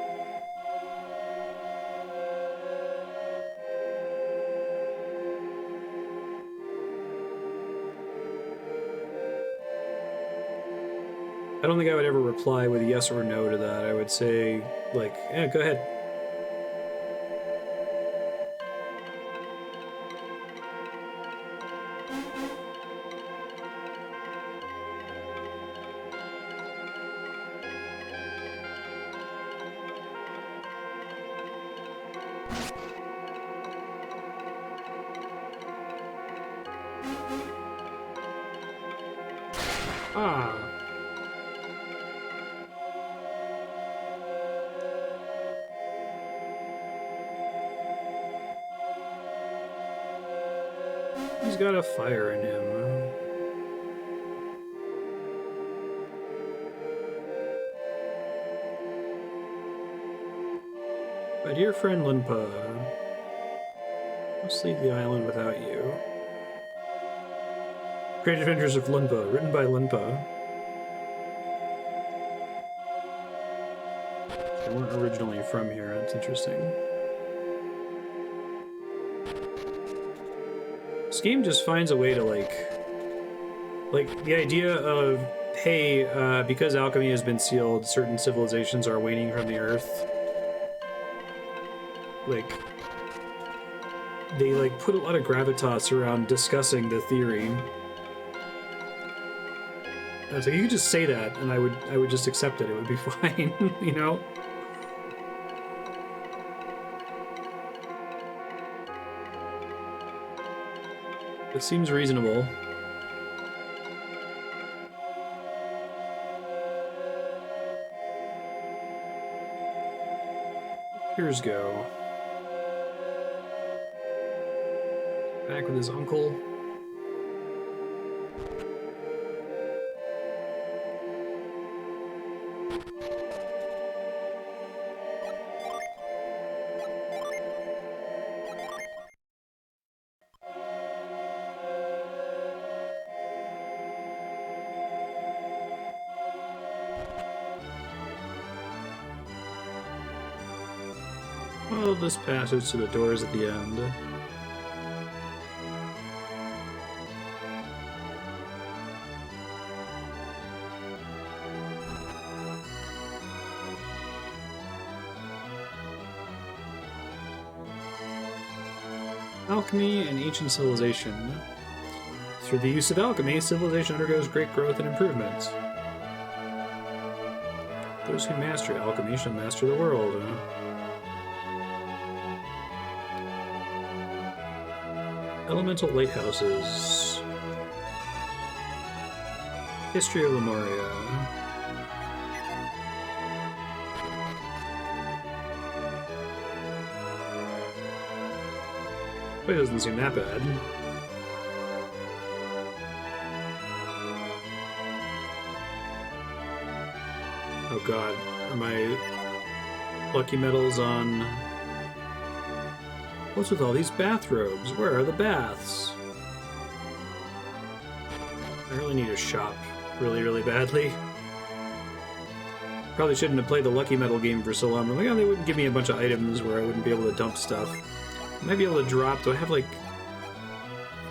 I don't think I would ever reply with yes or no to that. I would say, like, yeah, go ahead. Ah. He's got a fire in him. My dear friend Linpa, let's leave the island without you. Great Adventures of Linpa, written by Linpa. They weren't originally from here, that's interesting. This game just finds a way to, like the idea of, hey, because alchemy has been sealed, certain civilizations are waning from the earth. Like, they, like, put a lot of gravitas around discussing the theory. I was like, you could just say that, and I would just accept it. It would be fine, you know? It seems reasonable. Here's go. Back with his uncle. Follow this passage to the doors at the end. Alchemy and ancient civilization. Through the use of alchemy, civilization undergoes great growth and improvement. Those who master alchemy shall master the world. Elemental lighthouses. History of Lemuria. It doesn't seem that bad. Oh god, are my lucky medals on... What's with all these bathrobes? Where are the baths? I really need to shop really, really badly. Probably shouldn't have played the lucky medal game for so long. Like, oh, they wouldn't give me a bunch of items where I wouldn't be able to dump stuff. I might be able to drop... Do I have, like...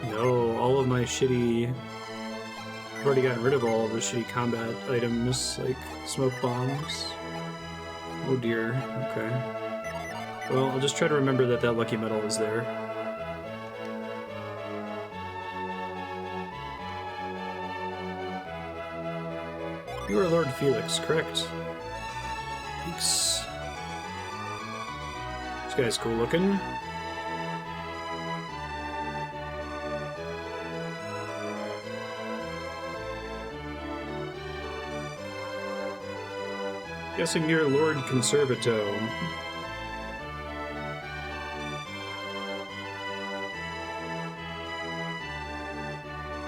No, all of my shitty... I've already gotten rid of all of the shitty combat items, like smoke bombs. Oh dear, okay. Well, I'll just try to remember that that lucky medal is there. You are Lord Felix, correct? Thanks. This guy's cool looking. Guessing you're Lord Conservato.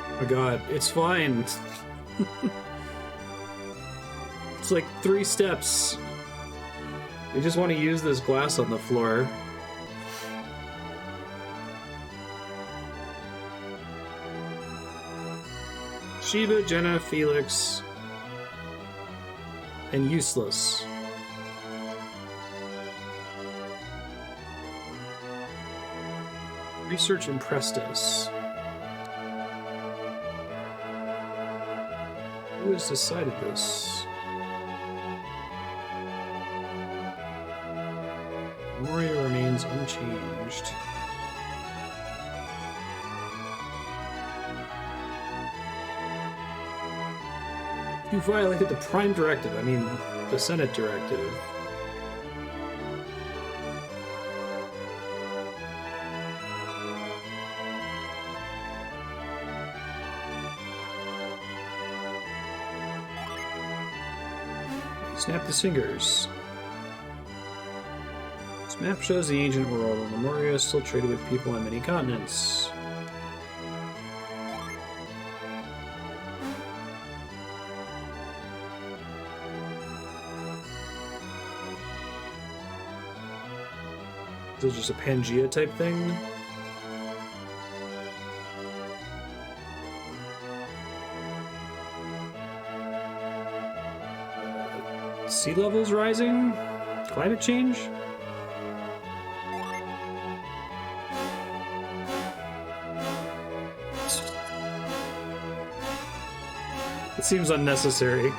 Oh my god, it's fine. It's like 3 steps. We just want to use this glass on the floor. Sheba, Jenna, Felix, and useless. Research impressed us. Who has decided this? Memoria remains unchanged. You violated the Prime Directive, I mean, the Senate Directive. Snap the fingers. This map shows the ancient world, and Lemuria is still traded with people on many continents. Is it just a Pangea type thing? Sea levels rising? Climate change? It seems unnecessary.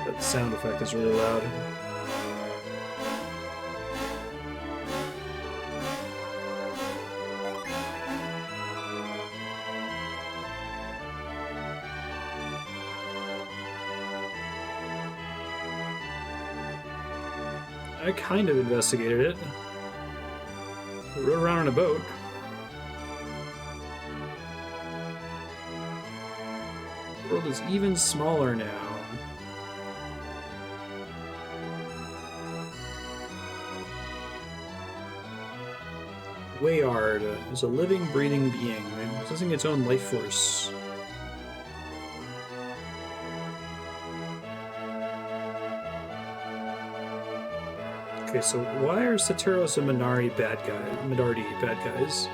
That sound effect is really loud. I kind of investigated it. I rode around in a boat. The world is even smaller now. Wayard is a living, breathing being, possessing its own life force. Okay, so why are Sateros and Minardi bad guys?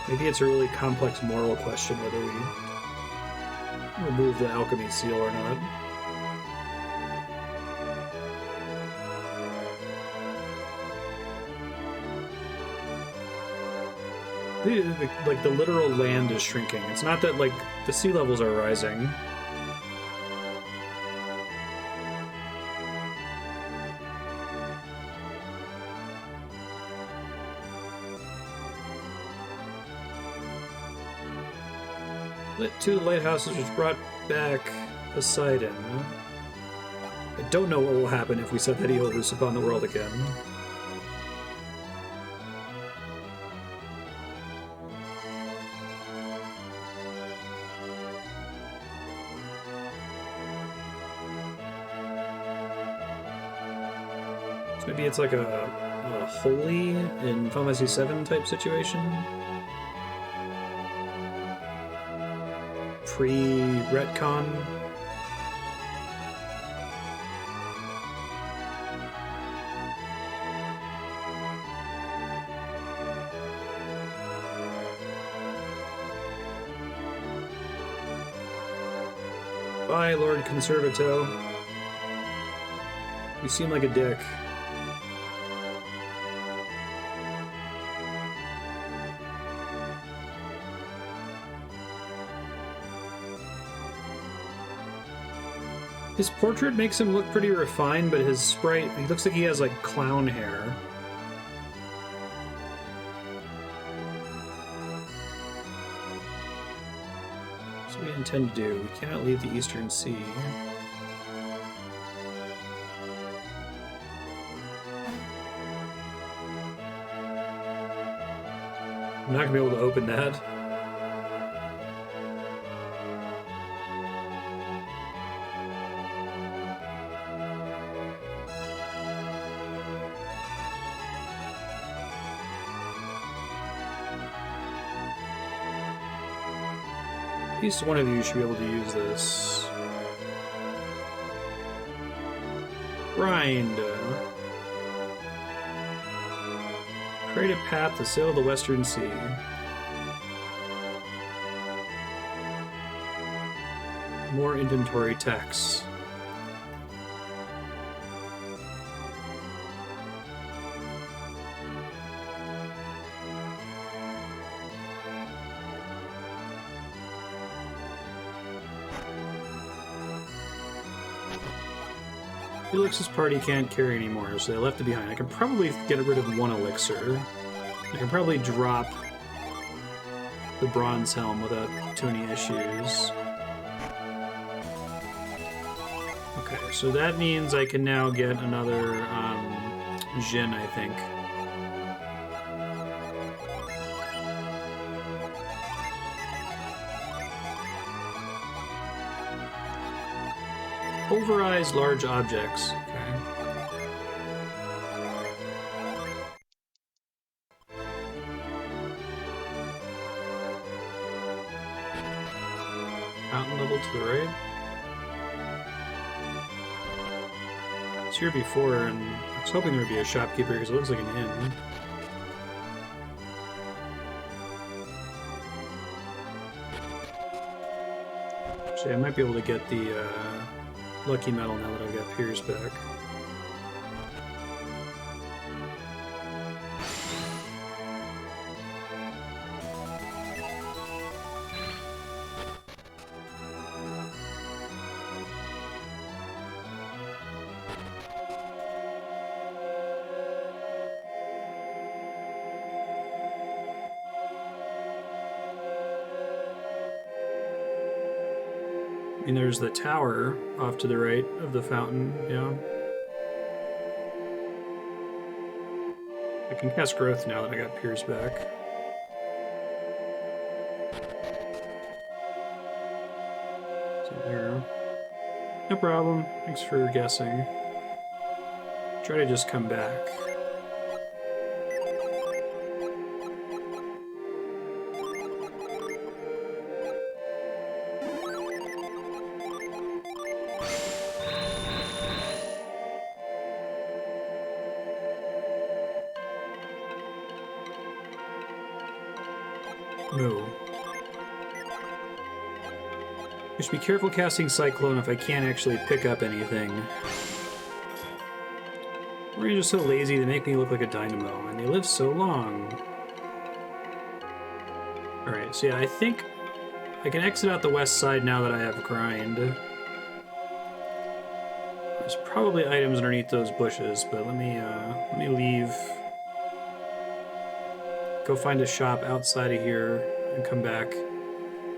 Maybe it's a really complex moral question whether we remove the alchemy seal or not. Like, the literal land is shrinking. It's not that, like, the sea levels are rising. Lit 2 lighthouses which brought back Poseidon. I don't know what will happen if we set that eel loose upon the world again. So maybe it's like a holy in Final Fantasy VII type situation? Pre-retcon? Bye, Lord Conservato. You seem like a dick. His portrait makes him look pretty refined, but his sprite, he looks like he has, like, clown hair. That's what we intend to do. We cannot leave the Eastern Sea. I'm not gonna be able to open that. At least one of you should be able to use this. Grind. Create a path to sail the Western Sea. More inventory tax. Felix's party can't carry anymore, so they left it behind. I can probably get rid of one elixir. I can probably drop the bronze helm without too many issues. Okay, so that means I can now get another Jin, I think. Pulverize large objects. Okay. Fountain level to the right. I was here before, and I was hoping there would be a shopkeeper because it looks like an inn. Actually, I might be able to get the lucky medal now that I've got Piers back. And there's the tower off to the right of the fountain, yeah. I can cast growth now that I got Piers back. So there. No problem. Thanks for guessing. Try to just come back. I should be careful casting Cyclone if I can't actually pick up anything. Or you're just so lazy they make me look like a dynamo, and they live so long. Alright, so yeah, I think I can exit out the west side now that I have Grind. There's probably items underneath those bushes, but let me leave. Go find a shop outside of here and come back.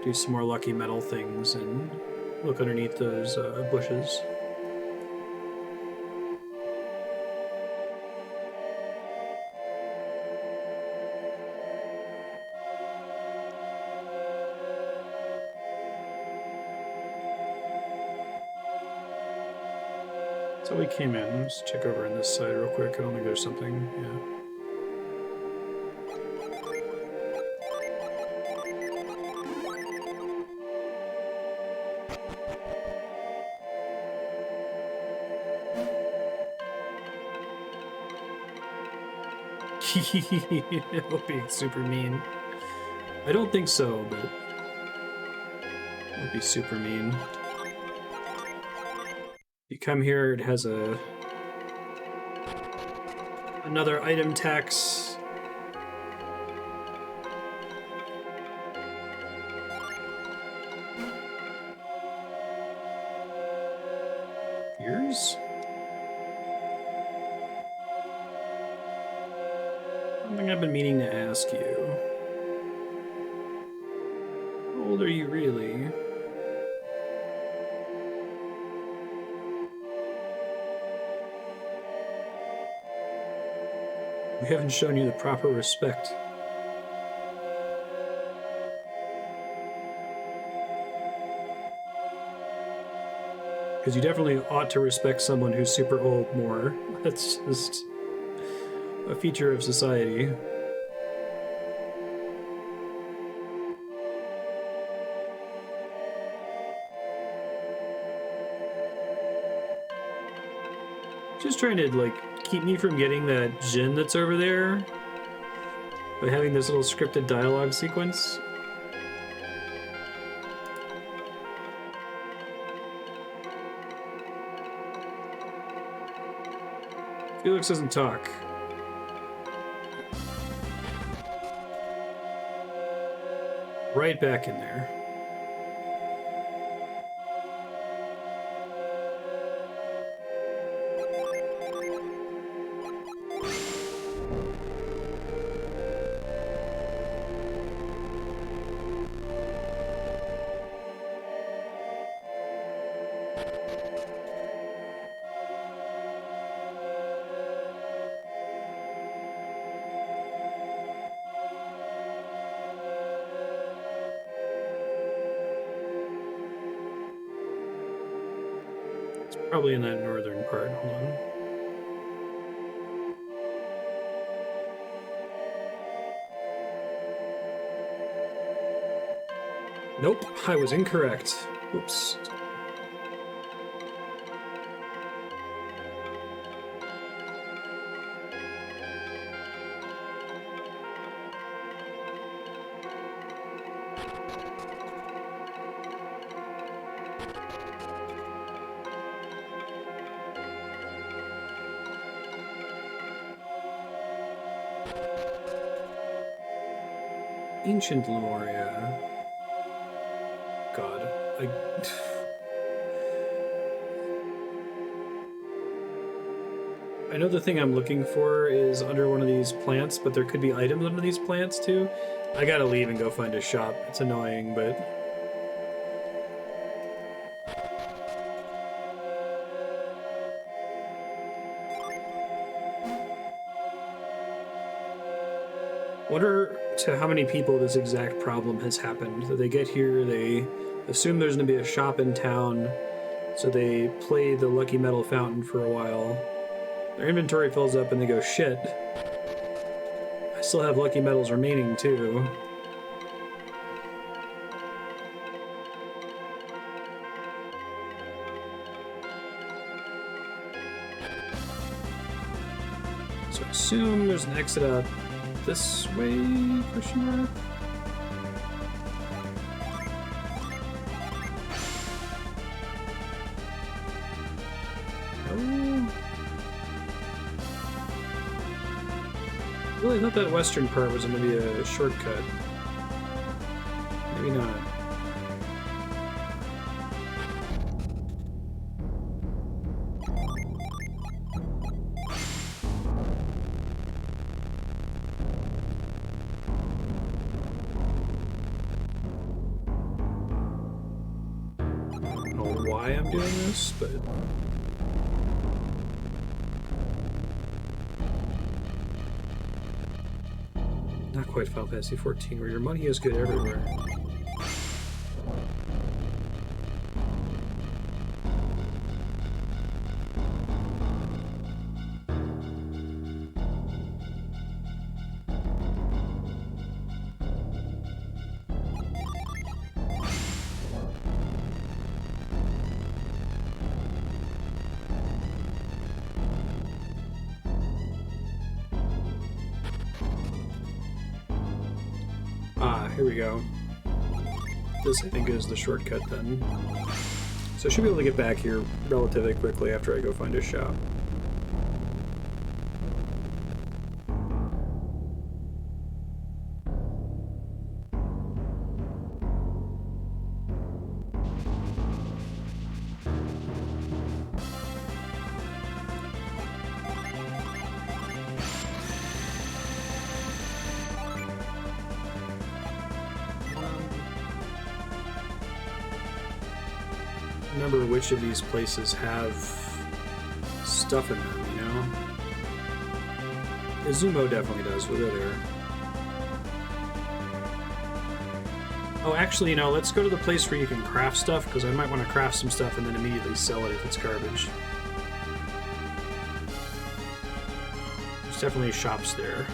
Do some more lucky metal things and look underneath those bushes. So we came in. Let's check over on this side real quick. I don't think there's something. Yeah. It'll be super mean. I don't think so, but it'll be super mean. You come here, it has another item tax. Yours? Something I've been meaning to ask you. How old are you really? We haven't shown you the proper respect. Because you definitely ought to respect someone who's super old more. That's just a feature of society. Just trying to, like, keep me from getting that Jin that's over there by having this little scripted dialogue sequence. Felix doesn't talk. Right back in there. Probably in that northern part. Hold on. Nope, I was incorrect. Oops. Ancient Lemuria. God, I know the thing I'm looking for is under one of these plants, but there could be items under these plants too. I gotta leave and go find a shop. It's annoying, but... Wonder to how many people this exact problem has happened. That they get here, they assume there's going to be a shop in town, so they play the Lucky Metal Fountain for a while. Their inventory fills up and they go, shit, I still have Lucky Metals remaining too. So I assume there's an exit out this way, question mark? Really, I thought that western part was going to be a shortcut. Maybe not. I don't know why I'm doing this, but... Not quite Final Fantasy 14, where your money is good everywhere. Here we go. This, I think, is the shortcut then. So I should be able to get back here relatively quickly after I go find a shop. Remember which of these places have stuff in them, you know? Izumo definitely does. We'll go there. Oh, actually, you know, let's go to the place where you can craft stuff, because I might want to craft some stuff and then immediately sell it if it's garbage. There's definitely shops there.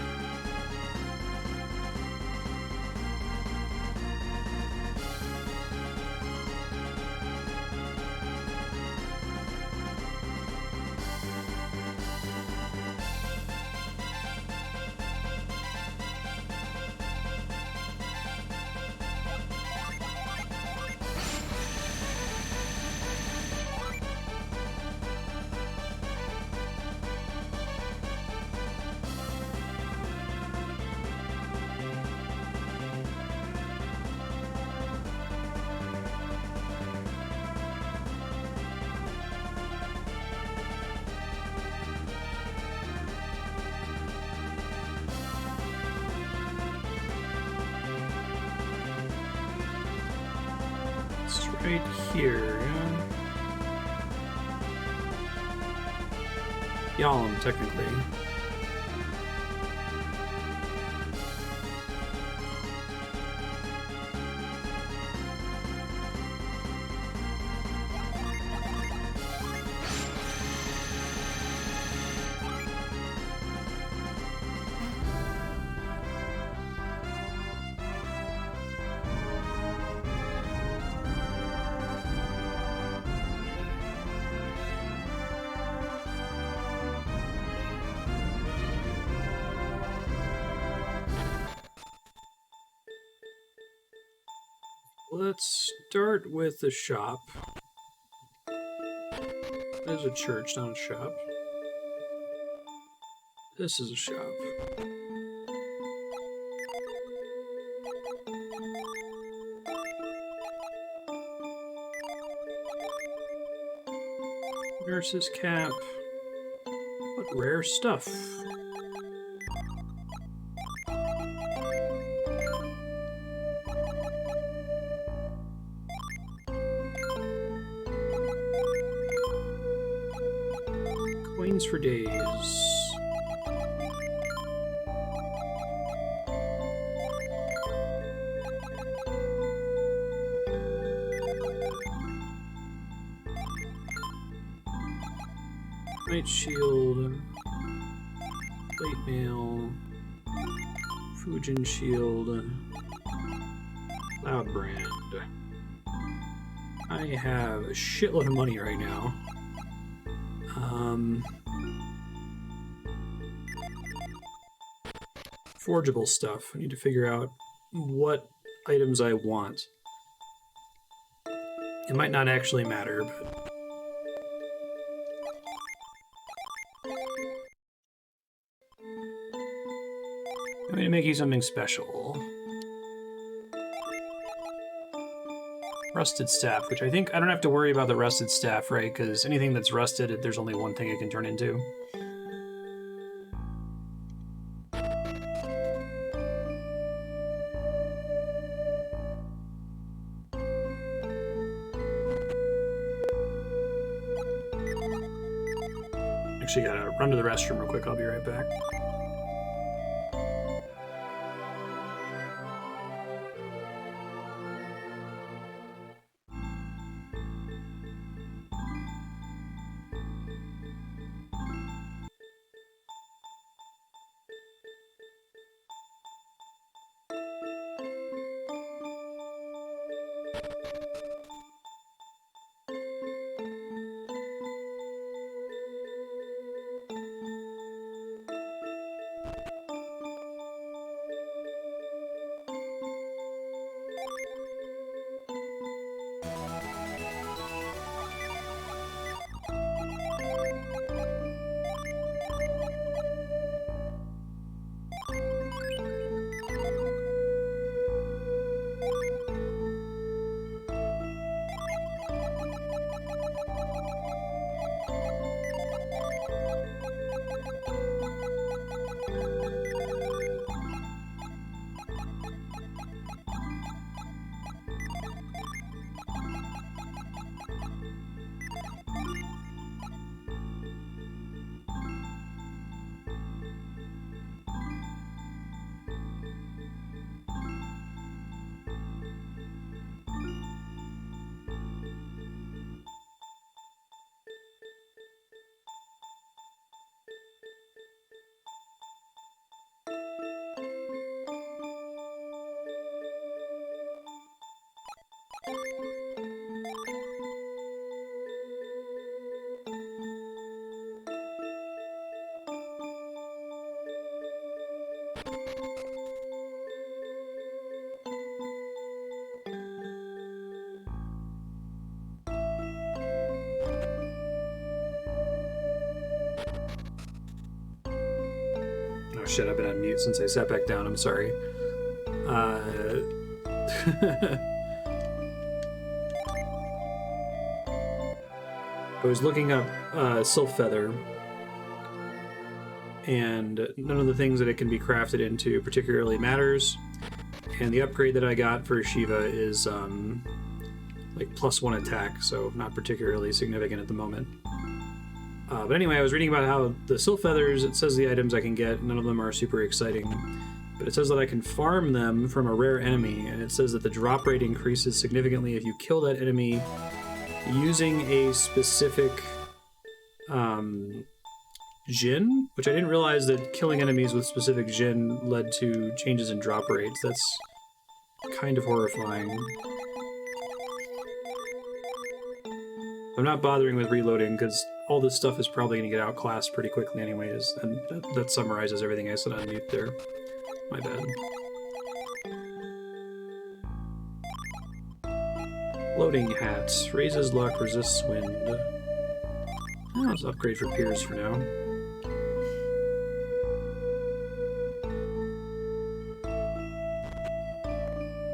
Right here, yeah. Yalom, technically. Let's start with the shop. There's a church, not a shop. This is a shop. Nurse's cap. What rare stuff. Coins for days. Night shield, plate mail, Fujin shield, cloud brand. I have a shitload of money right now. Forgeable stuff. I need to figure out what items I want. It might not actually matter, but... I'm going to make you something special. Rusted staff, which I think I don't have to worry about the rusted staff, right? Because anything that's rusted, there's only one thing it can turn into. Actually, gotta run to the restroom real quick. I'll be right back. Shit, I've been on mute since I sat back down. I'm sorry. I was looking up Sylph Feather, and none of the things that it can be crafted into particularly matters. And the upgrade that I got for Shiva is like +1 attack, so not particularly significant at the moment. But anyway, I was reading about how the Sylph Feathers, it says the items I can get, none of them are super exciting, but it says that I can farm them from a rare enemy, and it says that the drop rate increases significantly if you kill that enemy using a specific Jin, which I didn't realize that killing enemies with specific Jin led to changes in drop rates. That's kind of horrifying. I'm not bothering with reloading because all this stuff is probably going to get outclassed pretty quickly anyways, and that summarizes everything I said on mute there. My bad. Loading hats. Raises luck, resists wind. Oh, let's upgrade for Piers for now.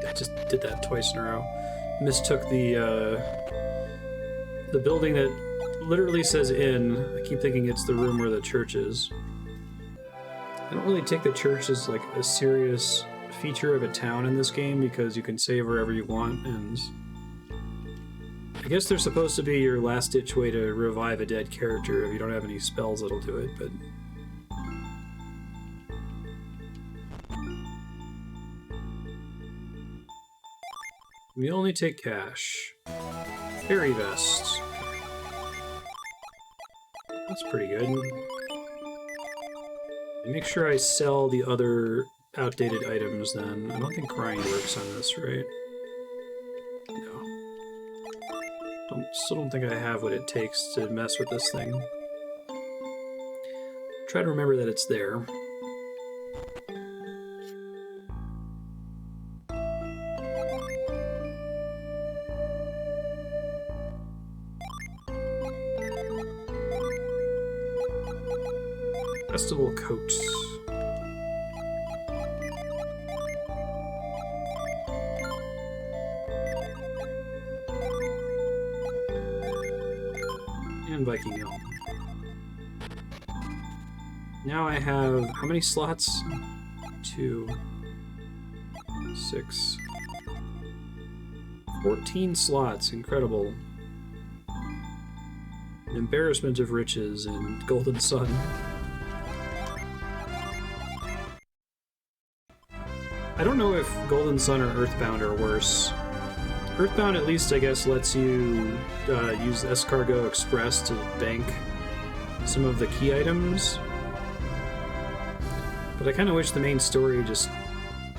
I just did that twice in a row. Mistook the building that literally says inn. I keep thinking it's the room where the church is. I don't really take the church as like a serious feature of a town in this game because you can save wherever you want, and I guess they're supposed to be your last-ditch way to revive a dead character if you don't have any spells that'll do it, but we only take cash. Fairy vest. That's pretty good. And make sure I sell the other outdated items then. I don't think grind works on this, right? No. Still don't think I have what it takes to mess with this thing. Try to remember that it's there. Festival coat. Viking Helm. Now I have how many slots? 2, 6, 14 slots. Incredible. An embarrassment of riches and Golden Sun. I don't know if Golden Sun or Earthbound are worse. Earthbound at least, I guess, lets you use Escargot Express to bank some of the key items. But I kind of wish the main story just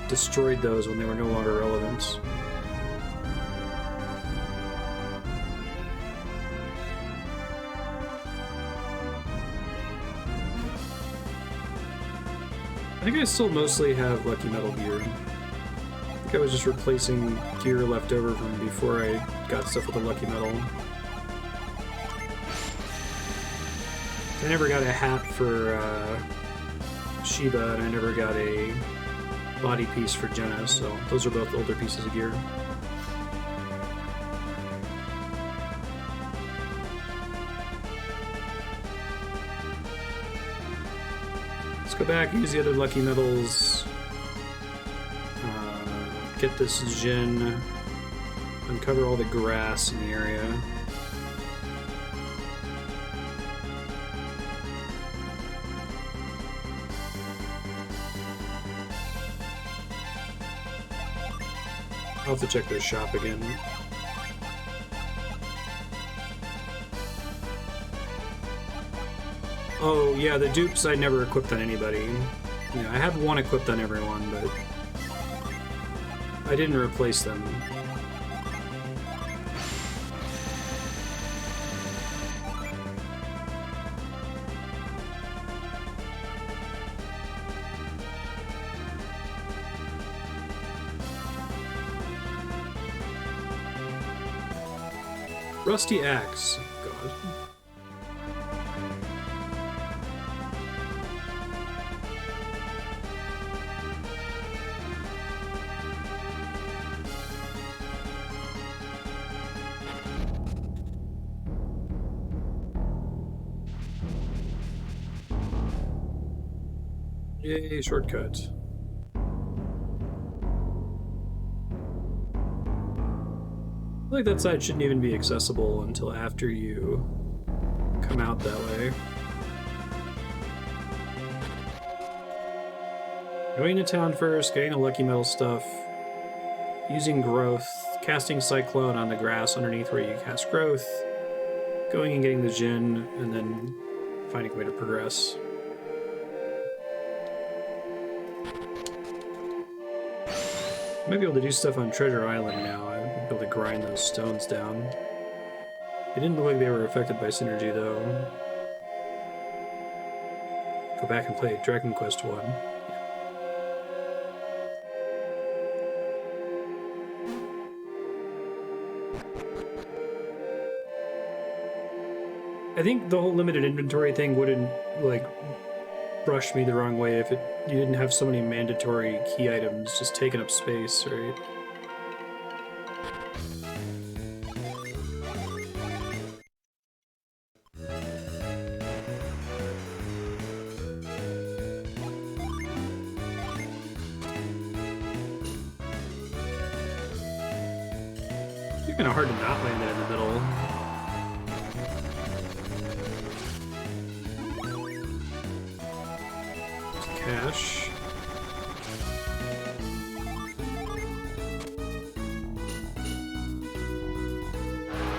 destroyed those when they were no longer relevant. I think I still mostly have Lucky Metal gear. I think I was just replacing gear left over from before I got stuff with the Lucky Metal. I never got a hat for Sheba, and I never got a body piece for Jenna, so those are both older pieces of gear. Let's go back, use the other Lucky Metals, get this Jin, uncover all the grass in the area. I'll have to check their shop again. Oh, yeah, the dupes I never equipped on anybody. Yeah, I had one equipped on everyone, but I didn't replace them. Rusty axe. God. Yay, shortcut. I feel like that side shouldn't even be accessible until after you come out that way. Going to town first, getting the Lucky Metal stuff, using Growth, casting Cyclone on the grass underneath where you cast Growth, going and getting the Jin, and then finding a way to progress. I might be able to do stuff on Treasure Island now. I'd be able to grind those stones down. It didn't look like they were affected by synergy, though. Go back and play Dragon Quest 1. I think the whole limited inventory thing wouldn't, like, brush me the wrong way if you didn't have so many mandatory key items just taking up space, right? It's kind of hard to not land it in the middle. Cash.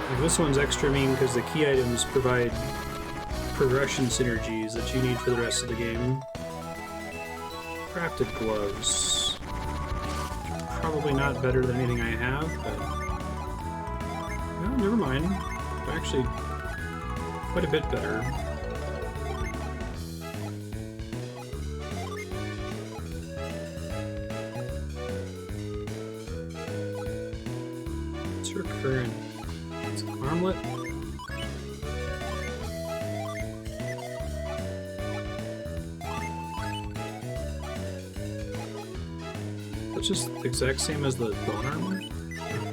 Like this one's extra mean because the key items provide progression synergies that you need for the rest of the game. Crafted gloves. Probably not better than anything I have, but... No, never mind. They're actually quite a bit better. Current armlet. That's just the exact same as the bone armor?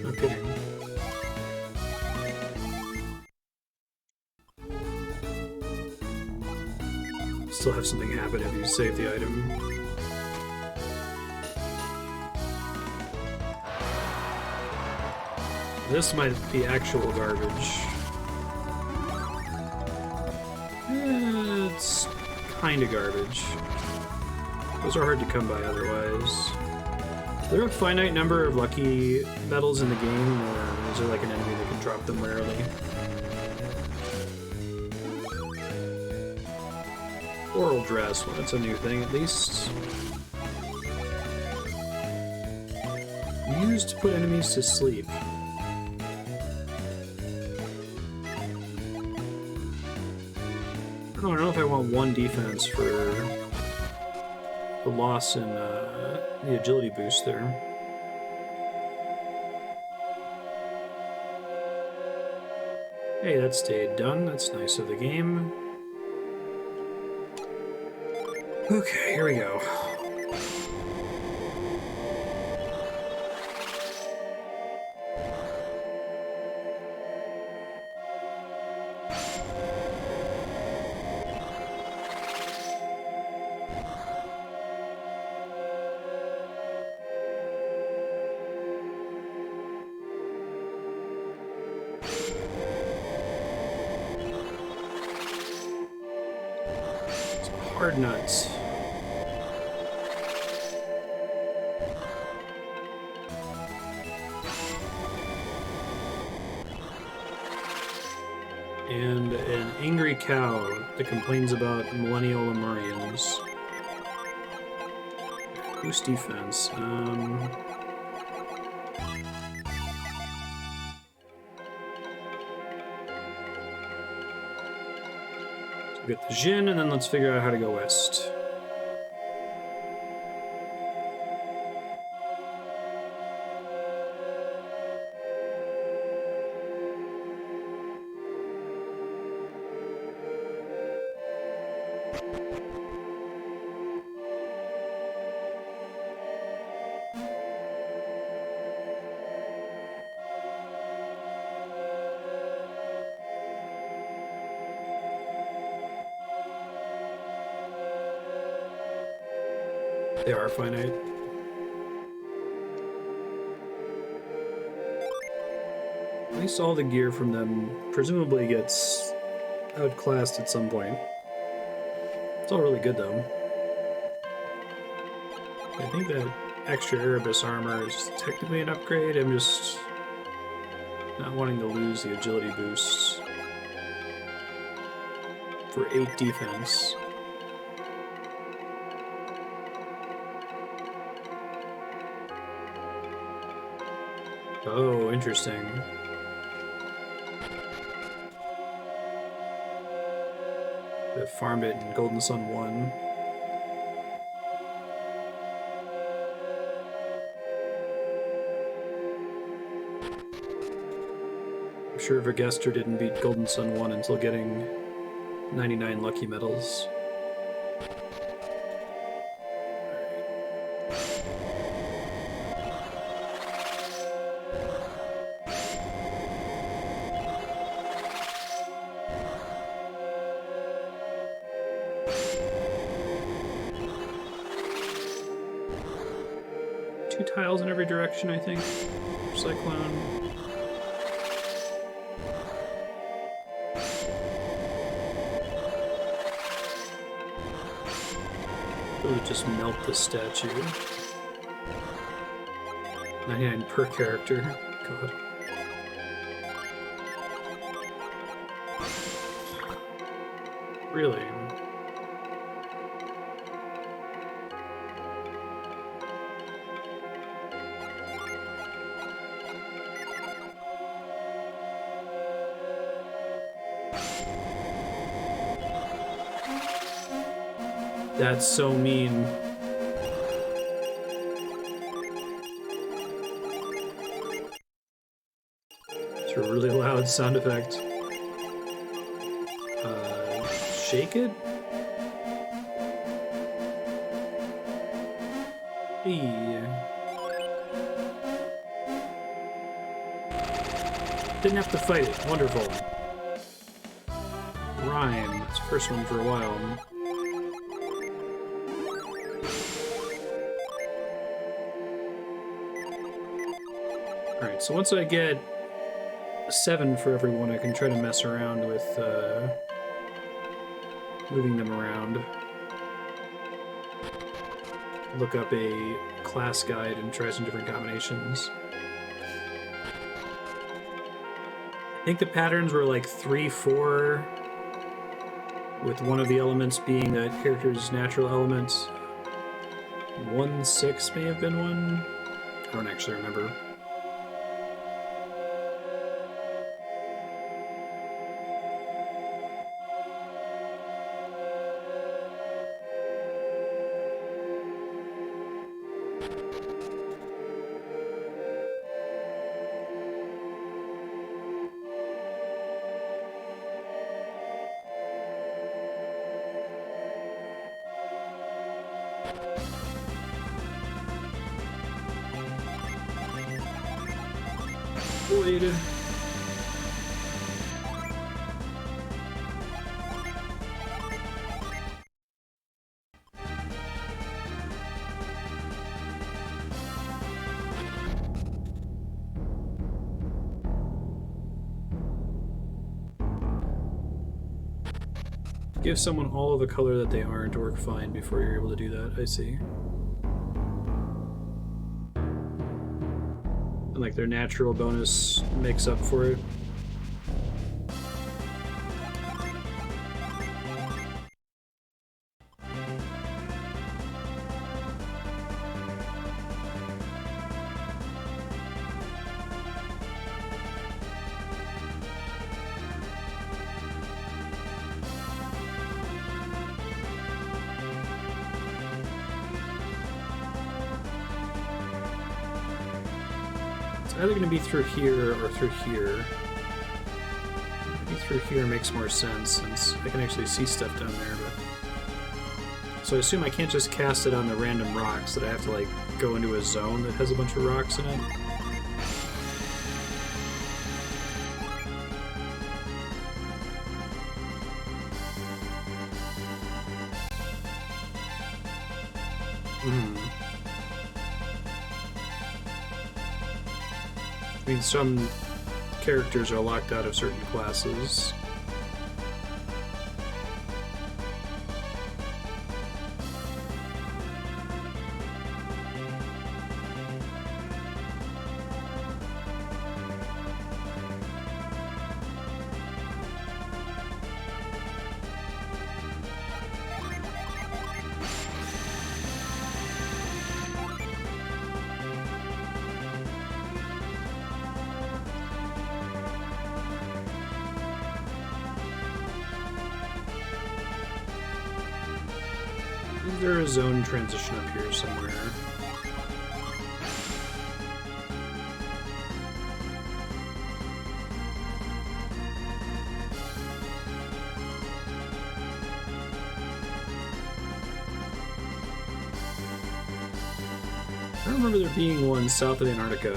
No kidding. still have something happen if you save the item. This might be actual garbage. It's kinda garbage. Those are hard to come by otherwise. Is there a finite number of lucky medals in the game, or is there like an enemy that can drop them rarely? Floral dress, well, that's a new thing at least. Used to put enemies to sleep. I don't know if I want 1 defense for the loss in the agility boost there. Hey, that stayed done. That's nice of the game. Okay, here we go. Hard nuts. And an angry cow that complains about millennial Lemurians. Boost defense. Get the Jin, and then let's figure out how to go west. They are finite. At least all the gear from them presumably gets outclassed at some point. It's all really good though. I think that extra Erebus armor is technically an upgrade. I'm just not wanting to lose the agility boosts for 8 defense. Oh, interesting. I farmed it in Golden Sun 1. I'm sure Vergester didn't beat Golden Sun 1 until getting 99 lucky medals. 2 tiles in every direction, I think. Cyclone. It would just melt the statue. 99 per character. God. Really? That's so mean. It's a really loud sound effect. Shake it? Hey. Didn't have to fight it. Wonderful. Rhyme. It's the first one for a while. Alright, so once I get 7 for everyone, I can try to mess around with moving them around. Look up a class guide and try some different combinations. I think the patterns were like 3-4, with one of the elements being that character's natural element. 1-6 may have been one. I don't actually remember. Void. Give someone all of the color that they are to work fine before you're able to do that, I see. And like their natural bonus makes up for it. Either going to be through here or through here. Maybe through here makes more sense since I can actually see stuff down there. But so I assume I can't just cast it on the random rocks, that I have to like go into a zone that has a bunch of rocks in it. I mean, some characters are locked out of certain classes. Is there a zone transition up here somewhere? I don't remember there being one south of Antarctica.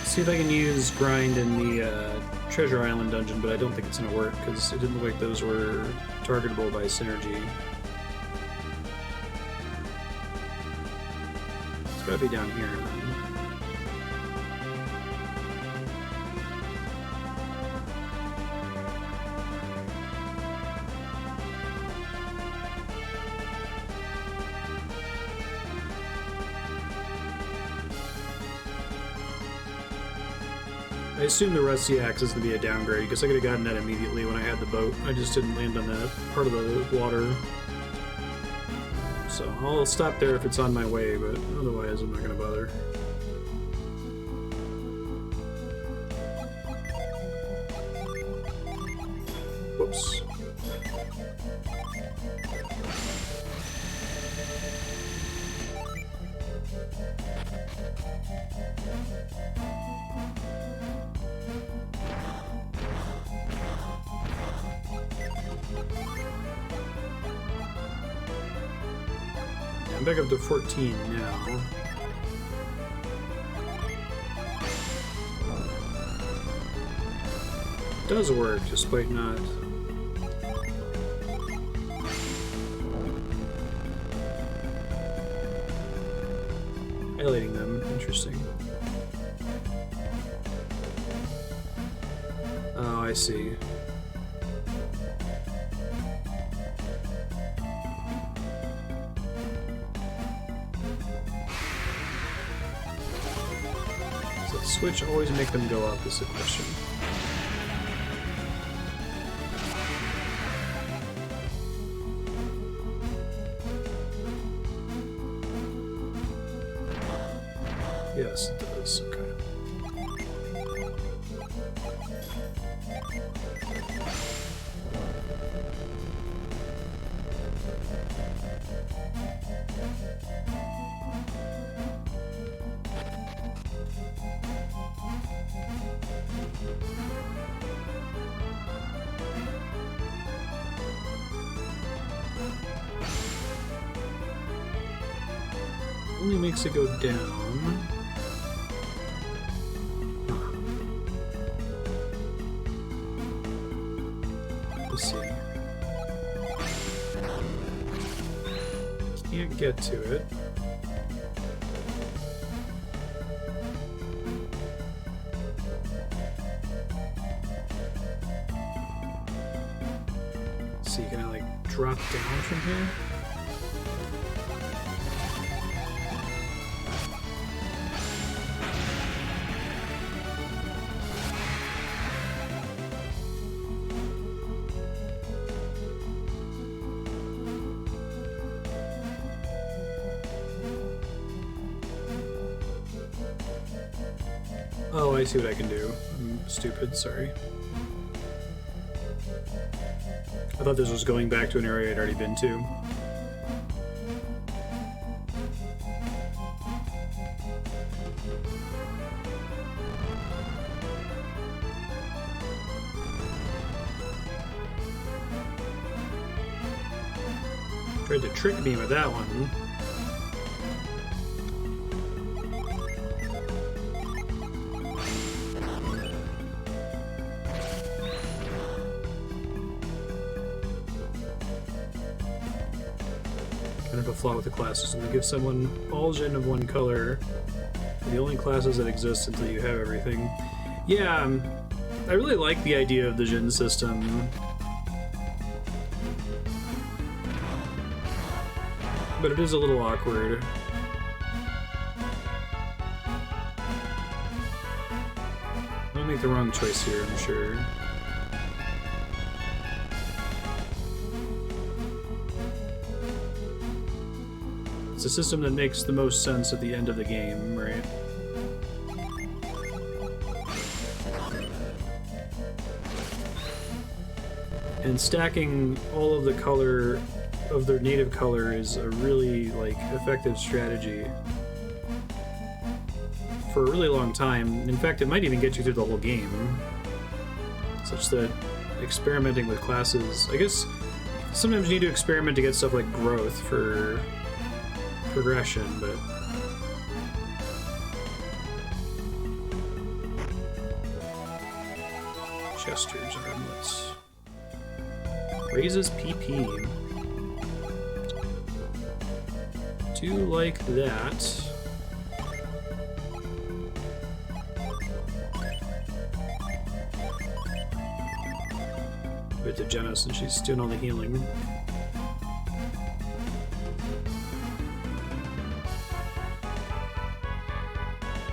See if I can use grind in the Treasure Island dungeon, but I don't think it's going to work because it didn't look like those were targetable by synergy. It's got to be down here then. I assume the Rusty Axe is going to be a downgrade, because I could have gotten that immediately when I had the boat. I just didn't land on that part of the water. So I'll stop there if it's on my way, but otherwise I'm not going to bother. Whoops. I'm back up to 14 now. does work, despite not. Highlighting them, interesting. Oh, I see. Does that switch always make them go up is the question. Yes, it does. Okay. Only makes it go down. Let's see. Can't get to it. Let's see, can I like drop down from here? Oh, I see what I can do. I'm stupid, sorry. I thought this was going back to an area I'd already been to. Tried to trick me with that one. Kind of a flaw with the classes. And they give someone all gen of one color. They're the only classes that exist until you have everything. Yeah, I really like the idea of the gen system. But it is a little awkward. I'll make the wrong choice here, I'm sure. It's a system that makes the most sense at the end of the game, right? And stacking all of the color of their native color is a really like effective strategy for a really long time. In fact, it might even get you through the whole game, such that experimenting with classes, I guess sometimes you need to experiment to get stuff like growth for progression, but Chester's armlets raises PP. Do like that. Bit to Jenna since she's doing all the healing.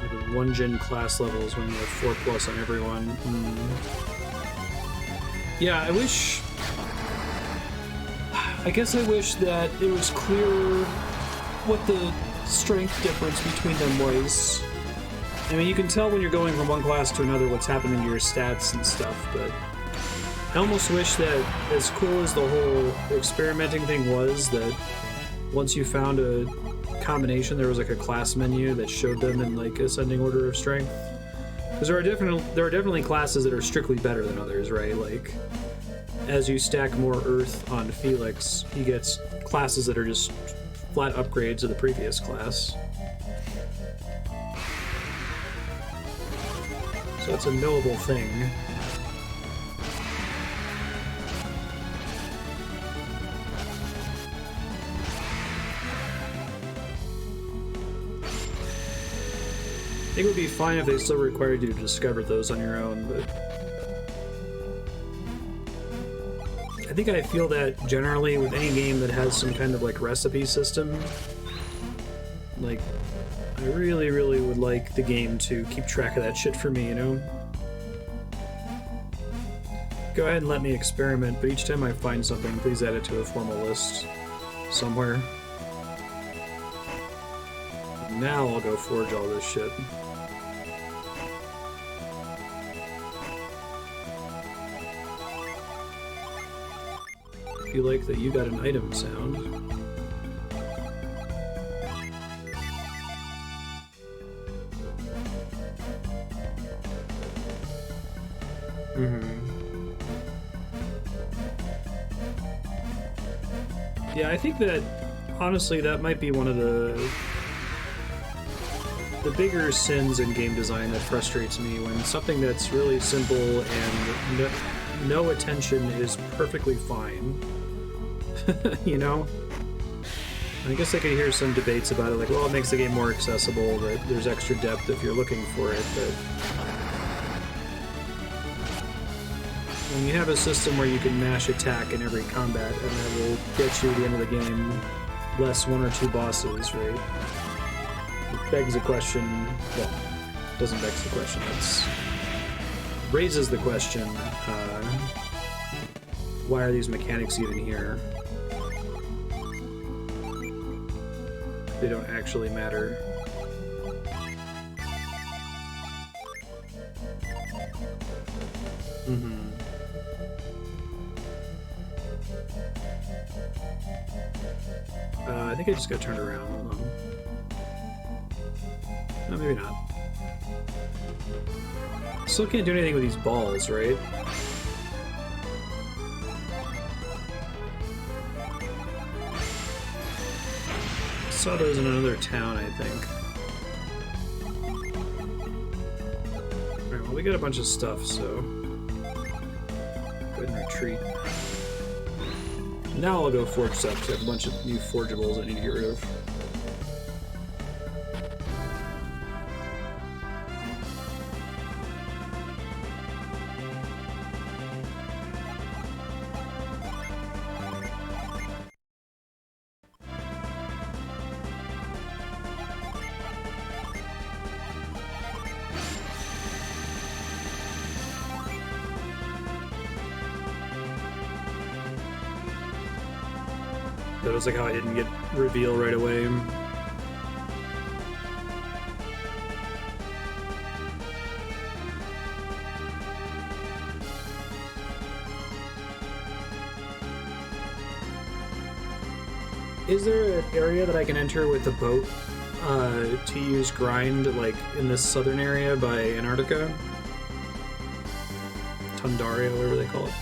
Maybe 1 gen class levels when you have 4+ on everyone. Yeah, I guess I wish that it was clear what the strength difference between them was. I mean, you can tell when you're going from one class to another what's happening to your stats and stuff, but I almost wish that, as cool as the whole experimenting thing was, that once you found a combination, there was like a class menu that showed them in like ascending order of strength. Because there are definitely classes that are strictly better than others, right? Like, as you stack more Earth on Felix, he gets classes that are just flat upgrades of the previous class. So that's a knowable thing. think it would be fine if they still required you to discover those on your own, but I think I feel that generally with any game that has some kind of like recipe system, like I really, really would like the game to keep track of that shit for me, you know? Go ahead and let me experiment, but each time I find something, please add it to a formal list somewhere. Now I'll go forge all this shit. You like that you got an item sound. Yeah, I think that honestly that might be one of the bigger sins in game design that frustrates me, when something that's really simple and no attention is perfectly fine. You know? I guess I could hear some debates about it, like, well, it makes the game more accessible, that there's extra depth if you're looking for it, but when you have a system where you can mash attack in every combat, and that will get you at the end of the game less one or two bosses, right? It begs the question, well, it doesn't beg the question, it raises the question, why are these mechanics even here? They don't actually matter. I think I just got turned around. Hold on. No, maybe not. Still can't do anything with these balls, right? Saw those in another town, I think. Alright, well, we got a bunch of stuff, so go ahead and retreat. Now I'll go forge stuff, because I have a bunch of new forgeables I need to get rid of. That was like how I didn't get reveal right away. Is there an area that I can enter with a boat to use grind, like in this southern area by Antarctica? Tundaria, whatever they call it.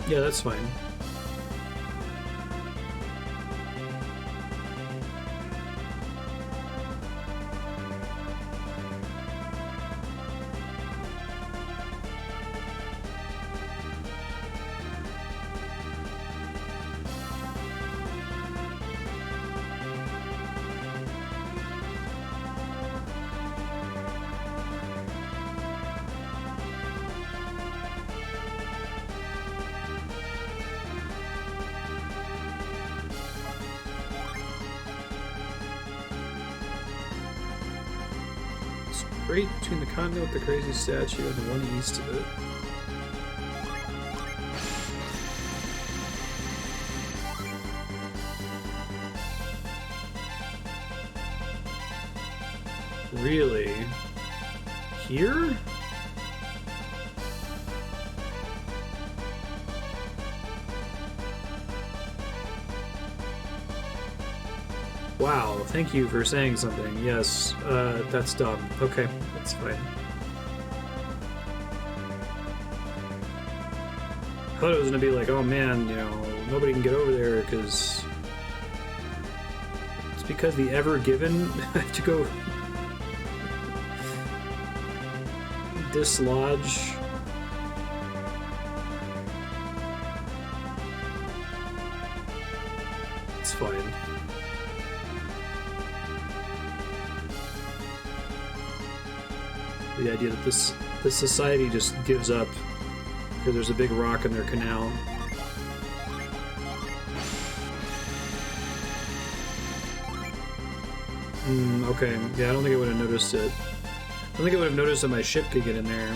Yeah, that's fine. Right between the continent with the crazy statue and the one east of it. Really? Here? Wow, thank you for saying something. Yes, that's dumb. Okay, that's fine. I thought it was gonna be like, oh man, you know, nobody can get over there because it's because the Ever Given have to go. dislodge. It's fine. The idea that this society just gives up because there's a big rock in their canal. Okay. Yeah, I don't think I would have noticed it. I don't think I would have noticed that my ship could get in there.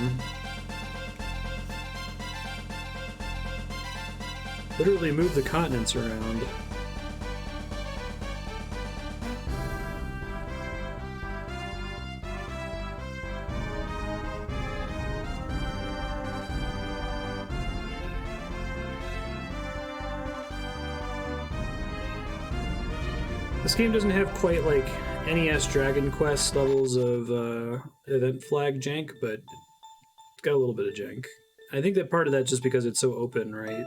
Literally move the continents around. This game doesn't have quite like NES Dragon Quest levels of event flag jank, but it's got a little bit of jank. I think that part of that's just because it's so open, right?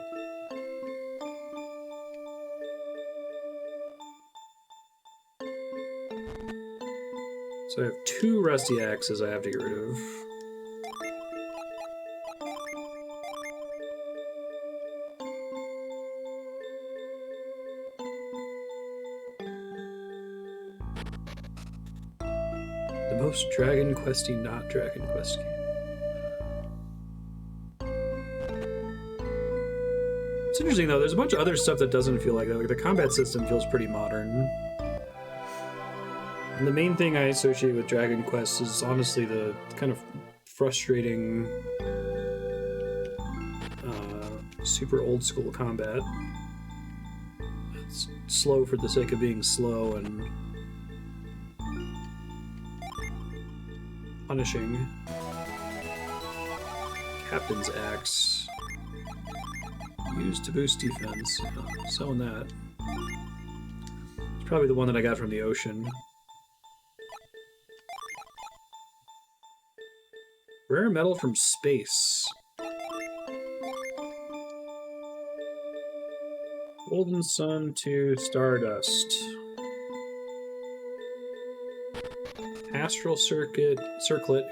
So I have 2 rusty axes I have to get rid of. Most Dragon Questy, not Dragon Quest game. It's interesting though, there's a bunch of other stuff that doesn't feel like that. Like the combat system feels pretty modern. And the main thing I associate with Dragon Quest is honestly the kind of frustrating, super old school combat. It's slow for the sake of being slow and punishing. Captain's Axe. Used to boost defense. Selling that. It's probably the one that I got from the ocean. Rare metal from space. Golden Sun to Stardust. Astral Circuit,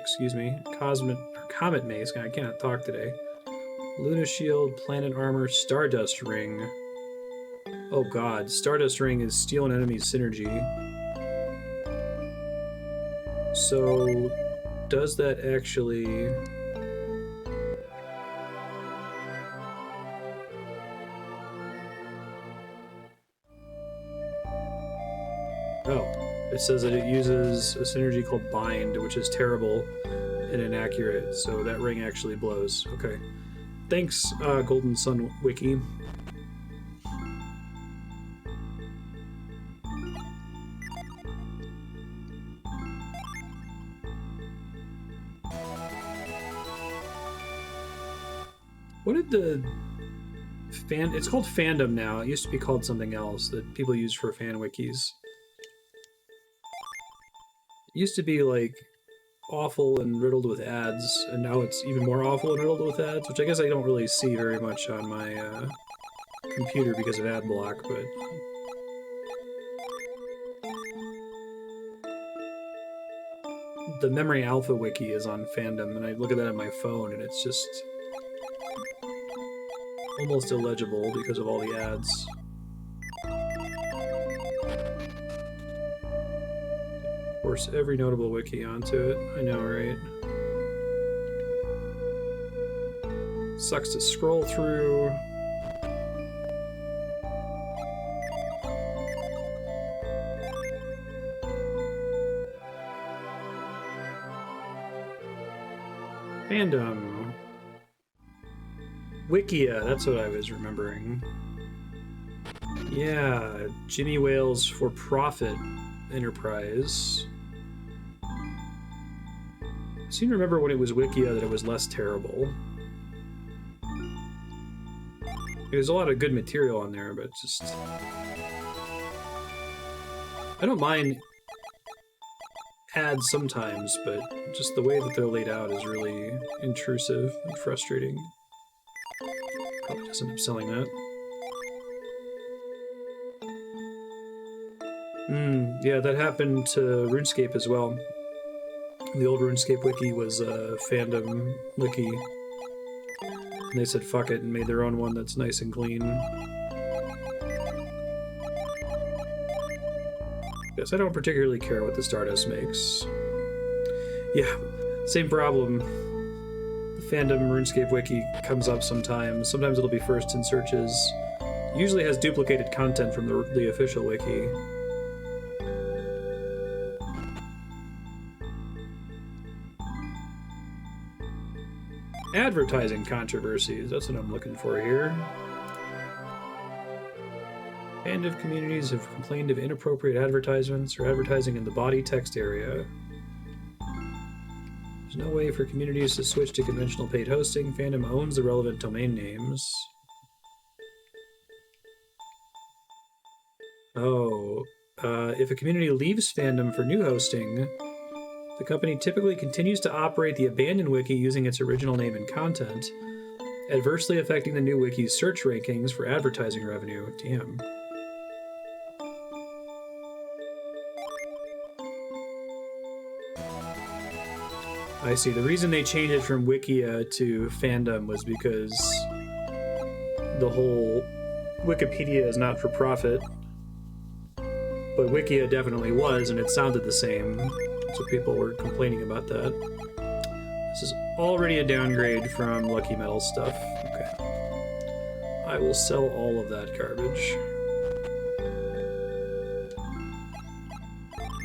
excuse me. Comet Maze. I can't talk today. Luna Shield, Planet Armor, Stardust Ring. Oh god, Stardust Ring is steal an enemy's synergy. So, does that actually... Oh, it says that it uses a synergy called Bind, which is terrible and inaccurate, so that ring actually blows. Okay. Thanks, Golden Sun Wiki. What did the fan... It's called fandom now. It used to be called something else that people use for fan wikis. It used to be, like, awful and riddled with ads, and now it's even more awful and riddled with ads, which I guess I don't really see very much on my computer because of ad block, but... The Memory Alpha wiki is on fandom, and I look at that on my phone, and it's just... almost illegible because of all the ads. Force every notable wiki onto it. I know, right? Sucks to scroll through. Fandom. Wikia, that's what I was remembering. Yeah, Jimmy Whale's for-profit enterprise. I seem to remember when it was Wikia that it was less terrible. There's a lot of good material on there, but just... I don't mind ads sometimes, but just the way that they're laid out is really intrusive and frustrating. Probably just end up selling that. Yeah, that happened to RuneScape as well. The old RuneScape wiki was a fandom wiki. And they said fuck it and made their own one that's nice and clean. Yes, I don't particularly care what the Stardust makes. Yeah, same problem. The fandom RuneScape wiki comes up sometimes. Sometimes it'll be first in searches. Usually has duplicated content from the official wiki. Advertising controversies, that's what I'm looking for here. Fandom communities have complained of inappropriate advertisements or advertising in the body text area. There's no way for communities to switch to conventional paid hosting. Fandom owns the relevant domain names. Oh, if a community leaves fandom for new hosting, the company typically continues to operate the abandoned wiki using its original name and content, adversely affecting the new wiki's search rankings for advertising revenue. Damn. I see. The reason they changed it from Wikia to fandom was because the whole Wikipedia is not for profit, but Wikia definitely was, and it sounded the same. So people were complaining about that. This is already a downgrade from Lucky Metal stuff. Okay. I will sell all of that garbage.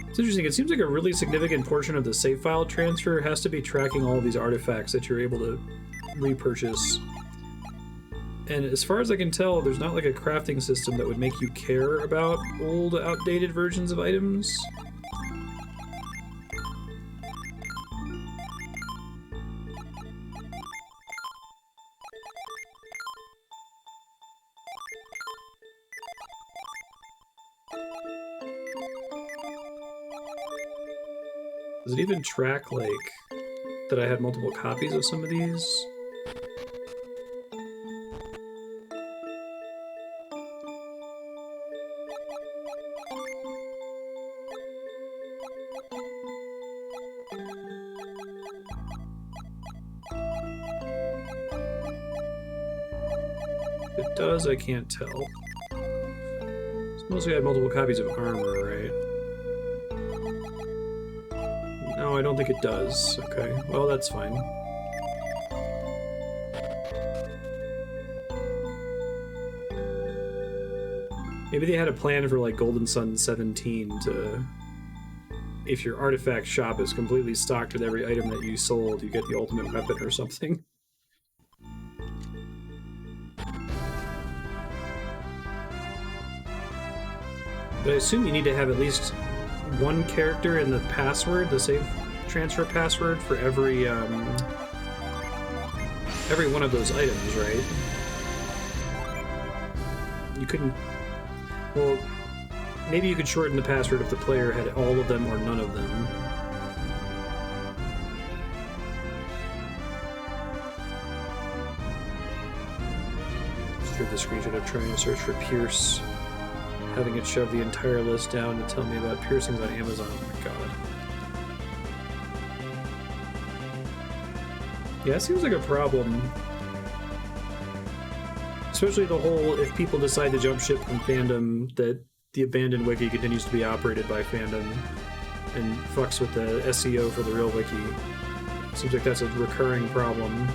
It's interesting, it seems like a really significant portion of the save file transfer has to be tracking all of these artifacts that you're able to repurchase. And as far as I can tell, there's not like a crafting system that would make you care about old, outdated versions of items. Does it even track, like, that I had multiple copies of some of these? If it does, I can't tell. Suppose we had multiple copies of armor, right? No, I don't think it does. Okay, well, that's fine. Maybe they had a plan for, like, Golden Sun 17 to... If your artifact shop is completely stocked with every item that you sold, you get the ultimate weapon or something. But I assume you need to have at least one character in the password, the save transfer password, for every one of those items, right? You couldn't... Well, maybe you could shorten the password if the player had all of them or none of them. Just drew the screenshot of trying to search for Pierce, having it shove the entire list down to tell me about piercings on Amazon. Oh my god. Yeah, it seems like a problem. Especially the whole, if people decide to jump ship from fandom, that the abandoned wiki continues to be operated by fandom and fucks with the SEO for the real wiki. Seems like that's a recurring problem.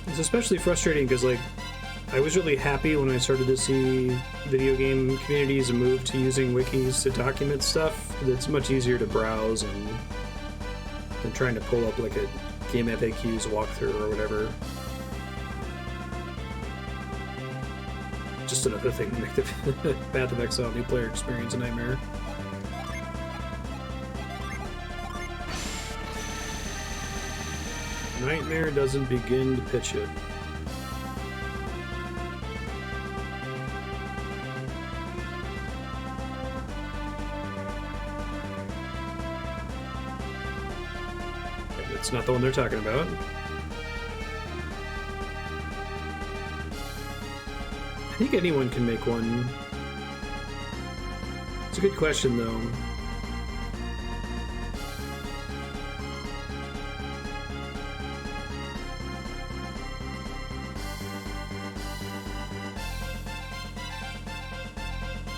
It's especially frustrating because, like, I was really happy when I started to see video game communities move to using wikis to document stuff. It's much easier to browse than trying to pull up, like, a game FAQs walkthrough or whatever. Just another thing to make the Path of Exile new player experience a nightmare. Nightmare doesn't begin to pitch it. It's not the one they're talking about. I think anyone can make one. It's a good question, though.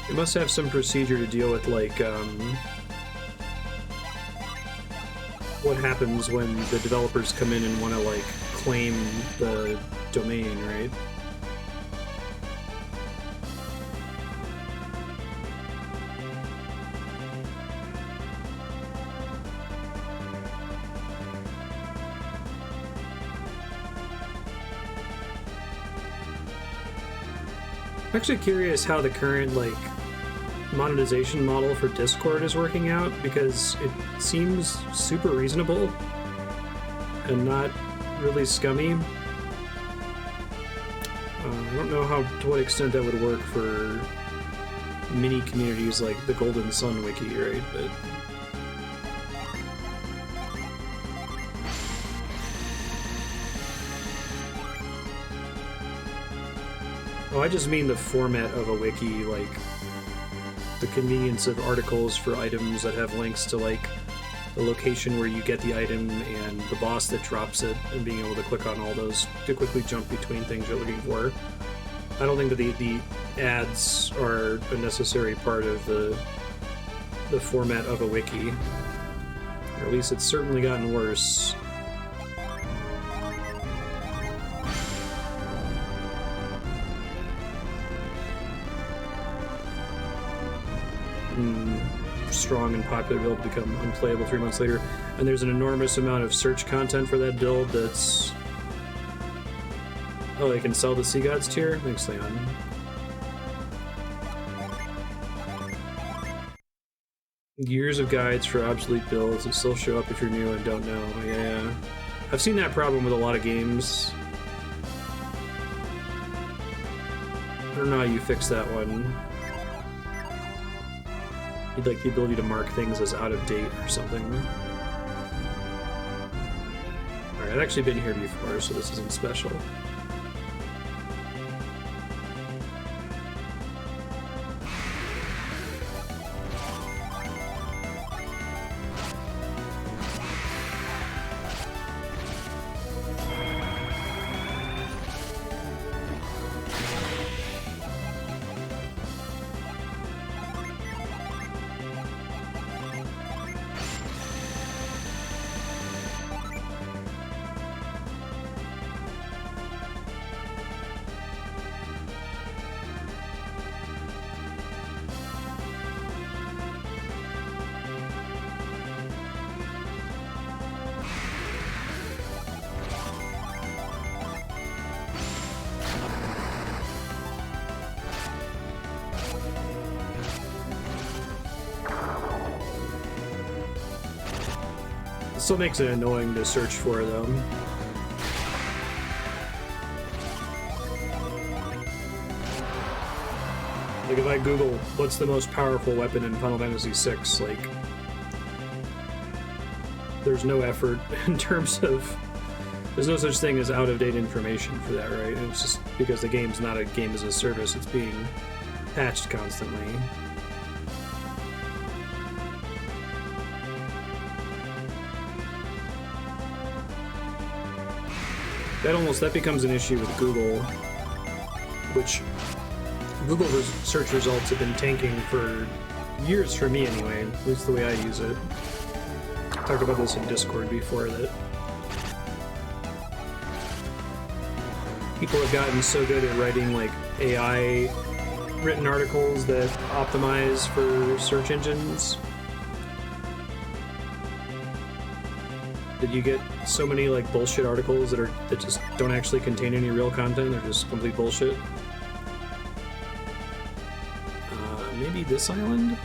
It must have some procedure to deal with, like, what happens when the developers come in and want to, like, claim the domain, right? I'm actually curious how the current, like, monetization model for Discord is working out, because it seems super reasonable and not really scummy. I don't know to what extent that would work for mini communities like the Golden Sun Wiki, right? But oh, I just mean the format of a wiki, like the convenience of articles for items that have links to, like, the location where you get the item and the boss that drops it, and being able to click on all those to quickly jump between things you're looking for. I don't think that the ads are a necessary part of the format of a wiki. Or at least it's certainly gotten worse. Strong and popular build become unplayable 3 months later, and there's an enormous amount of search content for that build that's... Oh, they can sell the Sea Gods tier? Thanks, Leon. Years of guides for obsolete builds that still show up if you're new and don't know. Yeah. I've seen that problem with a lot of games. I don't know how you fix that one. You'd like the ability to mark things as out of date or something. Alright, I've actually been here before, so this isn't special. Still makes it annoying to search for them. Like, if I Google what's the most powerful weapon in Final Fantasy VI, like, there's no effort in terms of... There's no such thing as out-of-date information for that, right? And it's just because the game's not a game as a service, it's being patched constantly. That becomes an issue with Google, which Google search results have been tanking for years for me anyway, at least the way I use it. I talked about this in Discord before, that people have gotten so good at writing, like, AI written articles that optimize for search engines that you get so many, like, bullshit articles that just don't actually contain any real content. They're just complete bullshit. Maybe this island?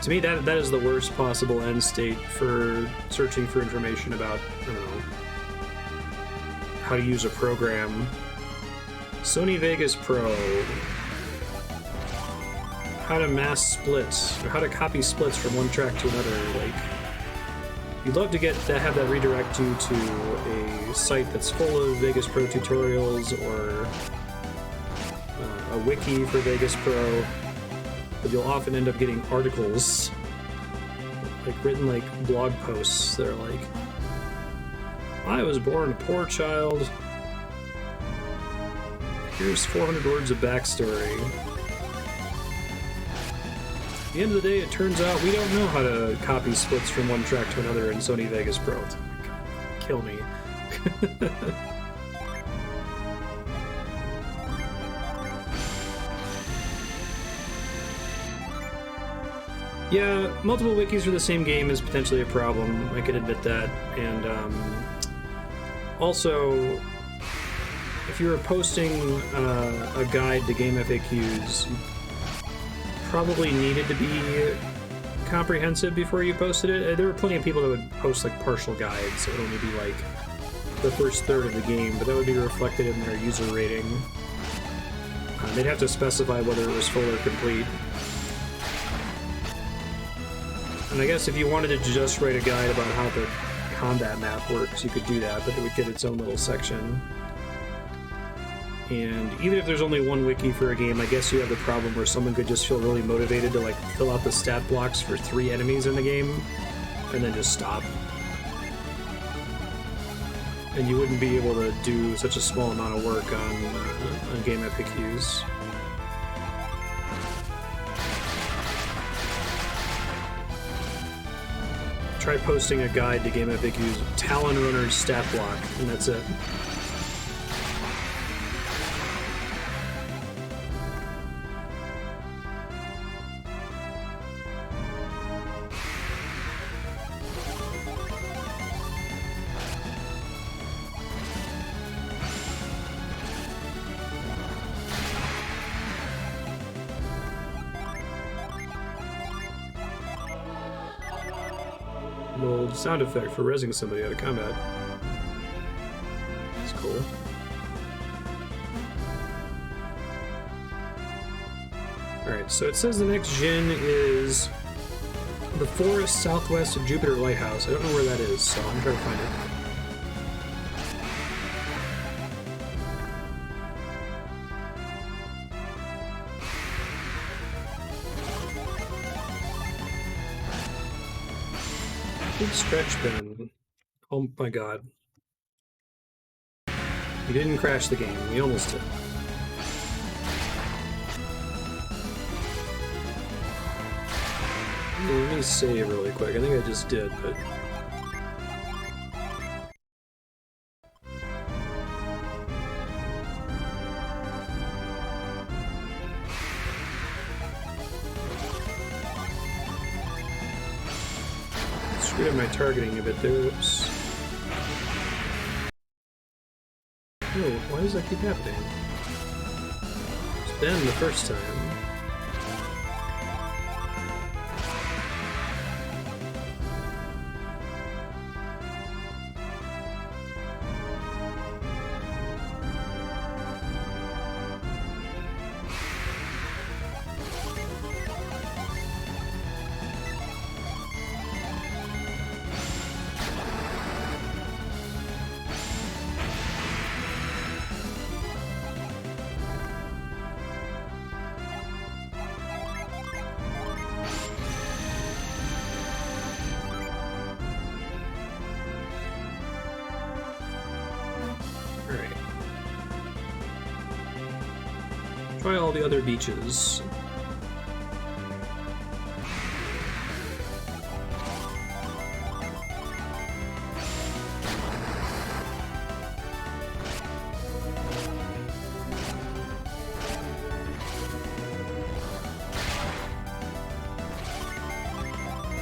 To me, that is the worst possible end state for searching for information about, I don't know, how to use a program. Sony Vegas Pro. How to mass splits, or how to copy splits from one track to another. Like, you'd love to have that redirect you to a site that's full of Vegas Pro tutorials or a wiki for Vegas Pro, but you'll often end up getting articles, like written like blog posts that are like, I was born a poor child. Here's 400 words of backstory. At the end of the day, it turns out we don't know how to copy splits from one track to another in Sony Vegas Pro. Kill me. Yeah, multiple wikis for the same game is potentially a problem. I can admit that. And also, if you were posting a guide to game FAQs, you probably needed to be comprehensive before you posted it. There were plenty of people that would post like partial guides, so it would only be like the first third of the game, but that would be reflected in their user rating. They'd have to specify whether it was full or complete. And I guess if you wanted to just write a guide about how the combat map works, you could do that, but it would get its own little section. And even if there's only one wiki for a game, I guess you have the problem where someone could just feel really motivated to like fill out the stat blocks for 3 enemies in the game, and then just stop. And you wouldn't be able to do such a small amount of work on game FAQs. Try posting a guide to game FAQs, Talon Runner's stat block, and that's it. Little sound effect for rezzing somebody out of combat. It's cool. Alright, so it says the next Jin is the forest southwest of Jupiter Lighthouse. I don't know where that is, so I'm trying to find it. Big stretch bin. Oh my god. We didn't crash the game. We almost did. Let me save really quick. I think I just did, but... Screwed up my targeting a bit there. Oops. Oh, why does that keep happening? It's been the first time. Try all the other beaches.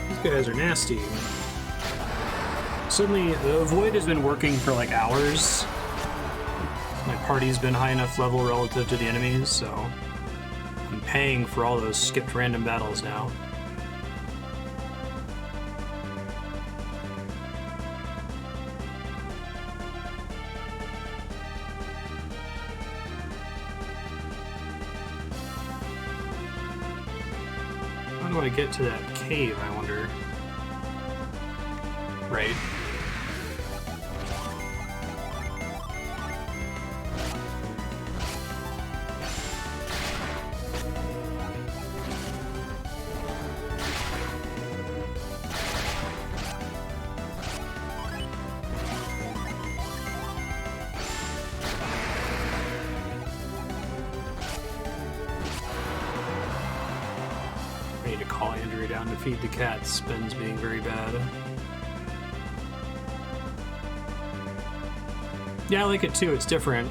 These guys are nasty. Suddenly, the Void has been working for like hours. My party's been high enough level relative to the enemies, so I'm paying for all those skipped random battles now. do I get to that cave, I wonder? Right. I need to call Andrew down to feed the cats. Ben's being very bad. Yeah, I like it too. It's different.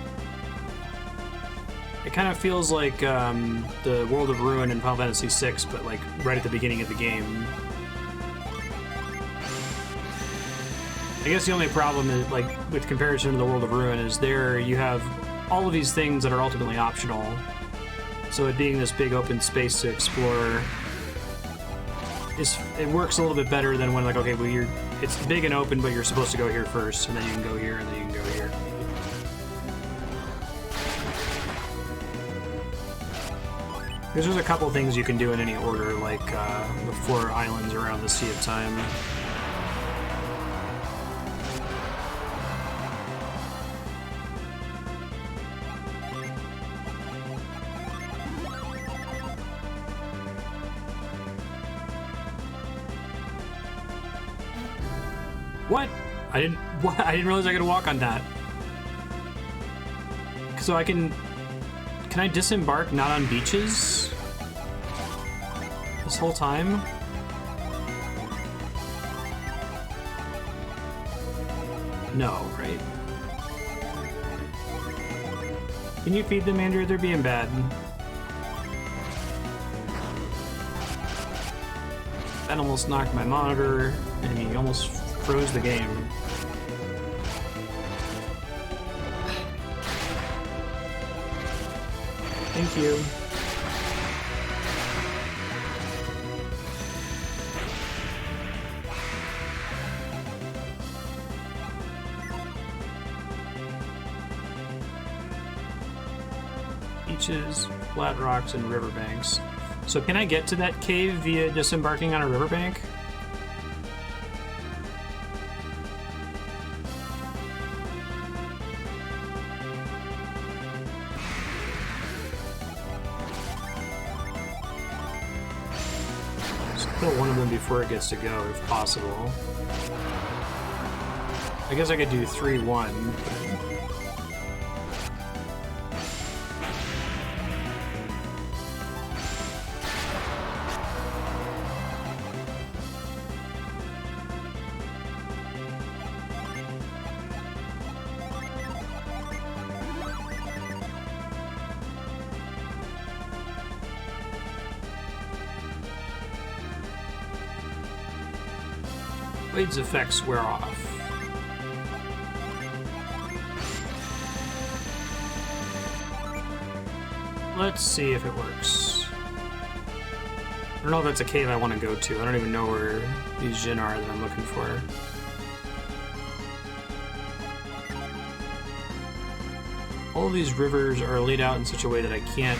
It kind of feels like the World of Ruin in Final Fantasy VI, but like right at the beginning of the game. I guess the only problem is, like, with comparison to the World of Ruin is there you have all of these things that are ultimately optional. So it being this big open space to explore, it works a little bit better than when, like, okay, well, it's big and open, but you're supposed to go here first, and then you can go here, and then you can go here. Because there's a couple things you can do in any order, like the 4 islands around the Sea of Time. What? I didn't realize I could walk on that. So I can I disembark not on beaches? This whole time? No, right? Can you feed them, Andrew? They're being bad. That almost knocked my monitor, and he almost froze the game. Thank you. Beaches, flat rocks, and riverbanks. So can I get to that cave via disembarking on a riverbank? Kill one of them before it gets to go, if possible. I guess I could do 3-1. Blade's effects wear off. Let's see if it works. I don't know if that's a cave I want to go to. I don't even know where these Jinn are that I'm looking for. All of these rivers are laid out in such a way that I can't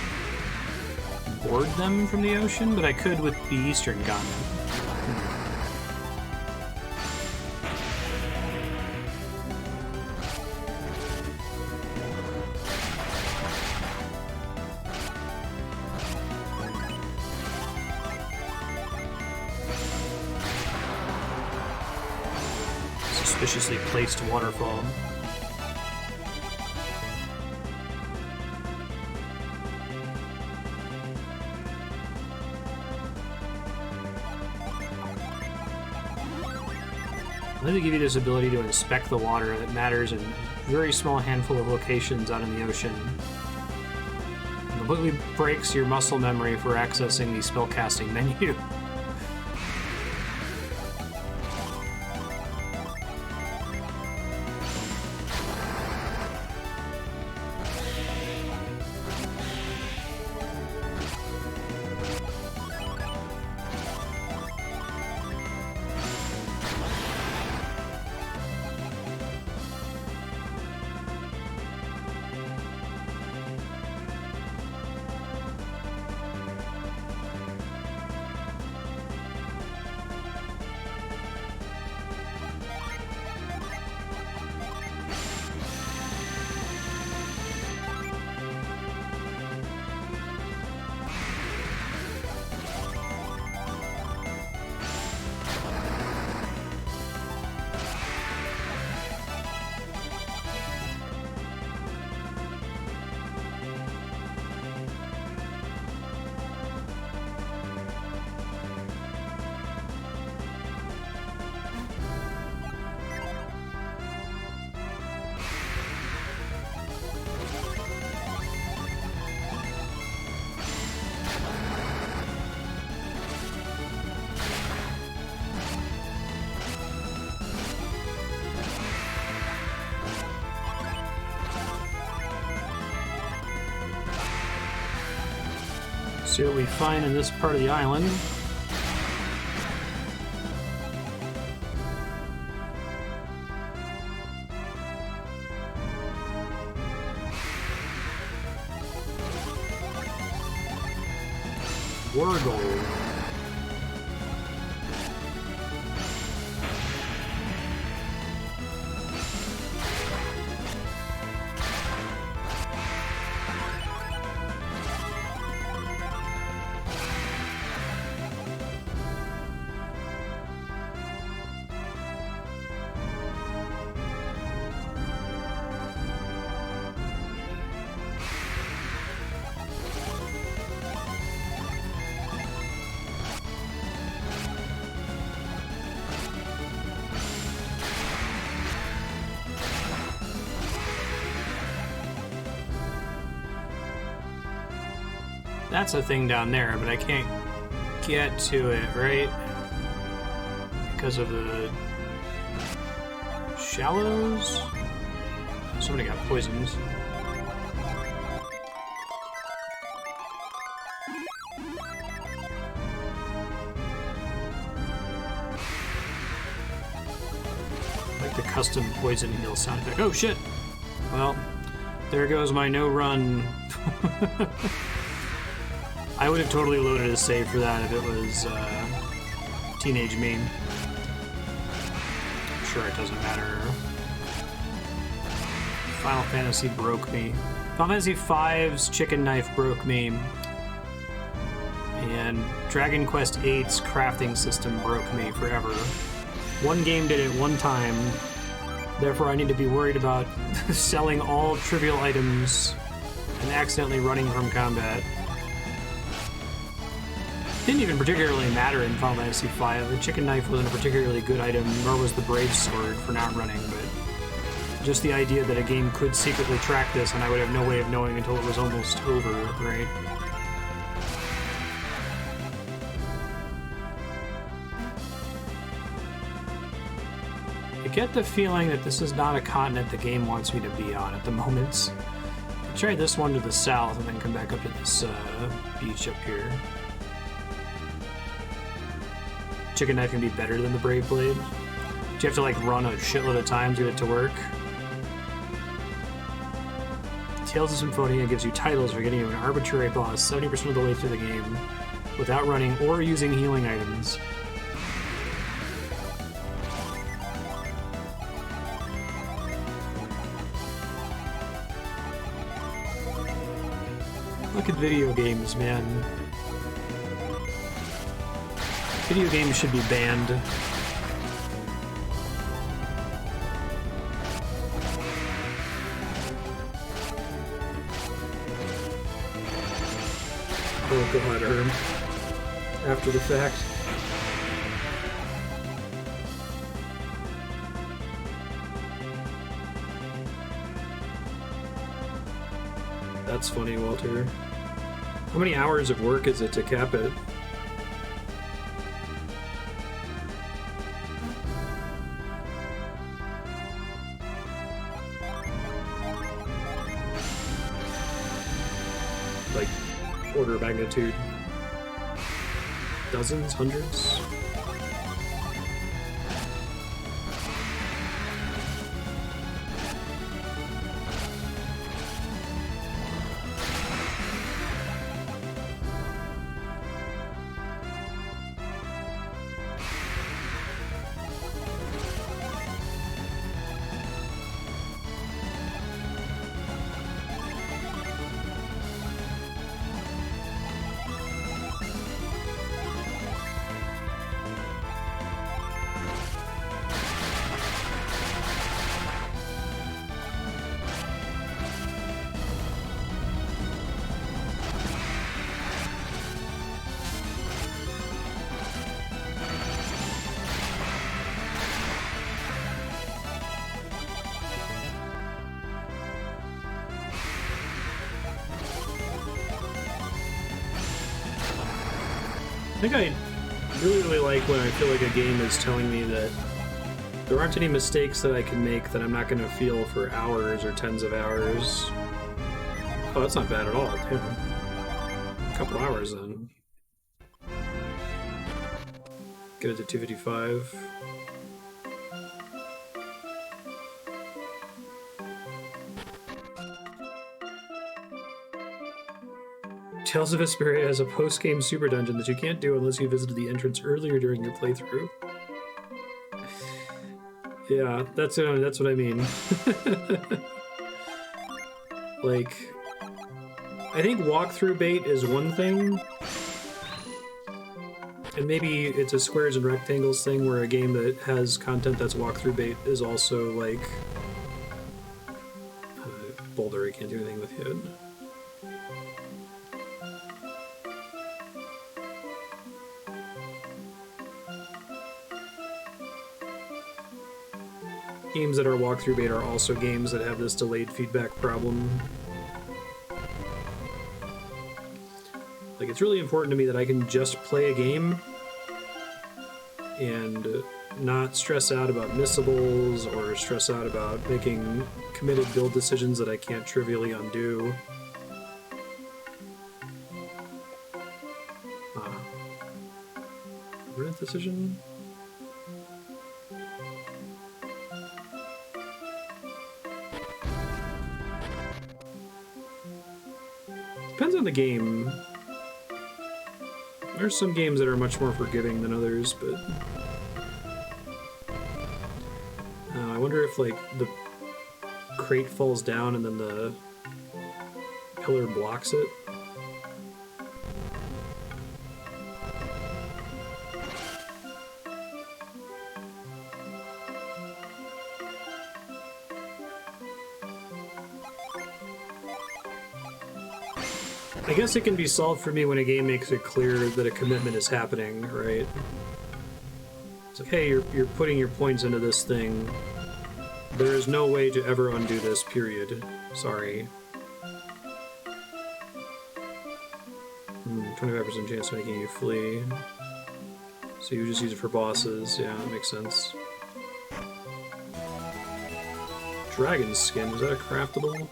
board them from the ocean, but I could with the Eastern Continent. Suspiciously placed waterfall. I think they give you this ability to inspect the water that matters in a very small handful of locations out in the ocean. It completely breaks your muscle memory for accessing the spellcasting menu. See what we find in this part of the island. Wargle. That's a thing down there, but I can't get to it, right? Because of the shallows? Somebody got poisoned. I like the custom poison heal sound effect. Oh shit! Well, there goes my no run. I would have totally loaded a save for that if it was teenage me. I'm sure it doesn't matter. Final Fantasy broke me. Final Fantasy V's chicken knife broke me. And Dragon Quest VIII's crafting system broke me forever. One game did it one time. Therefore, I need to be worried about selling all trivial items and accidentally running from combat. Didn't even particularly matter in Final Fantasy V. The chicken knife wasn't a particularly good item, nor was the brave sword for not running, but just the idea that a game could secretly track this and I would have no way of knowing until it was almost over, right? I get the feeling that this is not a continent the game wants me to be on at the moment. I'll try this one to the south and then come back up to this beach up here. Chicken knife can be better than the brave blade. Do you have to like run a shitload of times to get it to work? Tales of Symphonia gives you titles for getting you an arbitrary boss 70% of the way through the game without running or using healing items. Look at video games, man. Video games should be banned. Oh god, Herm. After the fact. That's funny, Walter. How many hours of work is it to cap it? Like, order of magnitude. Dozens? Hundreds? I think I really like when I feel like a game is telling me that there aren't any mistakes that I can make that I'm not going to feel for hours or tens of hours. Oh, that's not bad at all, too. A couple hours then. Get it to 255. Tales of Vesperia has a post-game super dungeon that you can't do unless you visited the entrance earlier during your playthrough. Yeah, that's what I mean. Like, I think walkthrough bait is one thing, and maybe it's a squares and rectangles thing where a game that has content that's walkthrough bait is also like Boulder. I can't do anything with it. Games that are walkthrough bait are also games that have this delayed feedback problem. Like, it's really important to me that I can just play a game and not stress out about missables or stress out about making committed build decisions that I can't trivially undo. Granite decision? Depends on the game. There's some games that are much more forgiving than others, but I wonder if like the crate falls down and then the pillar blocks it. I guess it can be solved for me when a game makes it clear that a commitment is happening, right? It's like, hey, you're putting your points into this thing. There is no way to ever undo this, period. Sorry. 25% chance of making you flee. So you just use it for bosses. Yeah, that makes sense. Dragon skin, is that a craftable?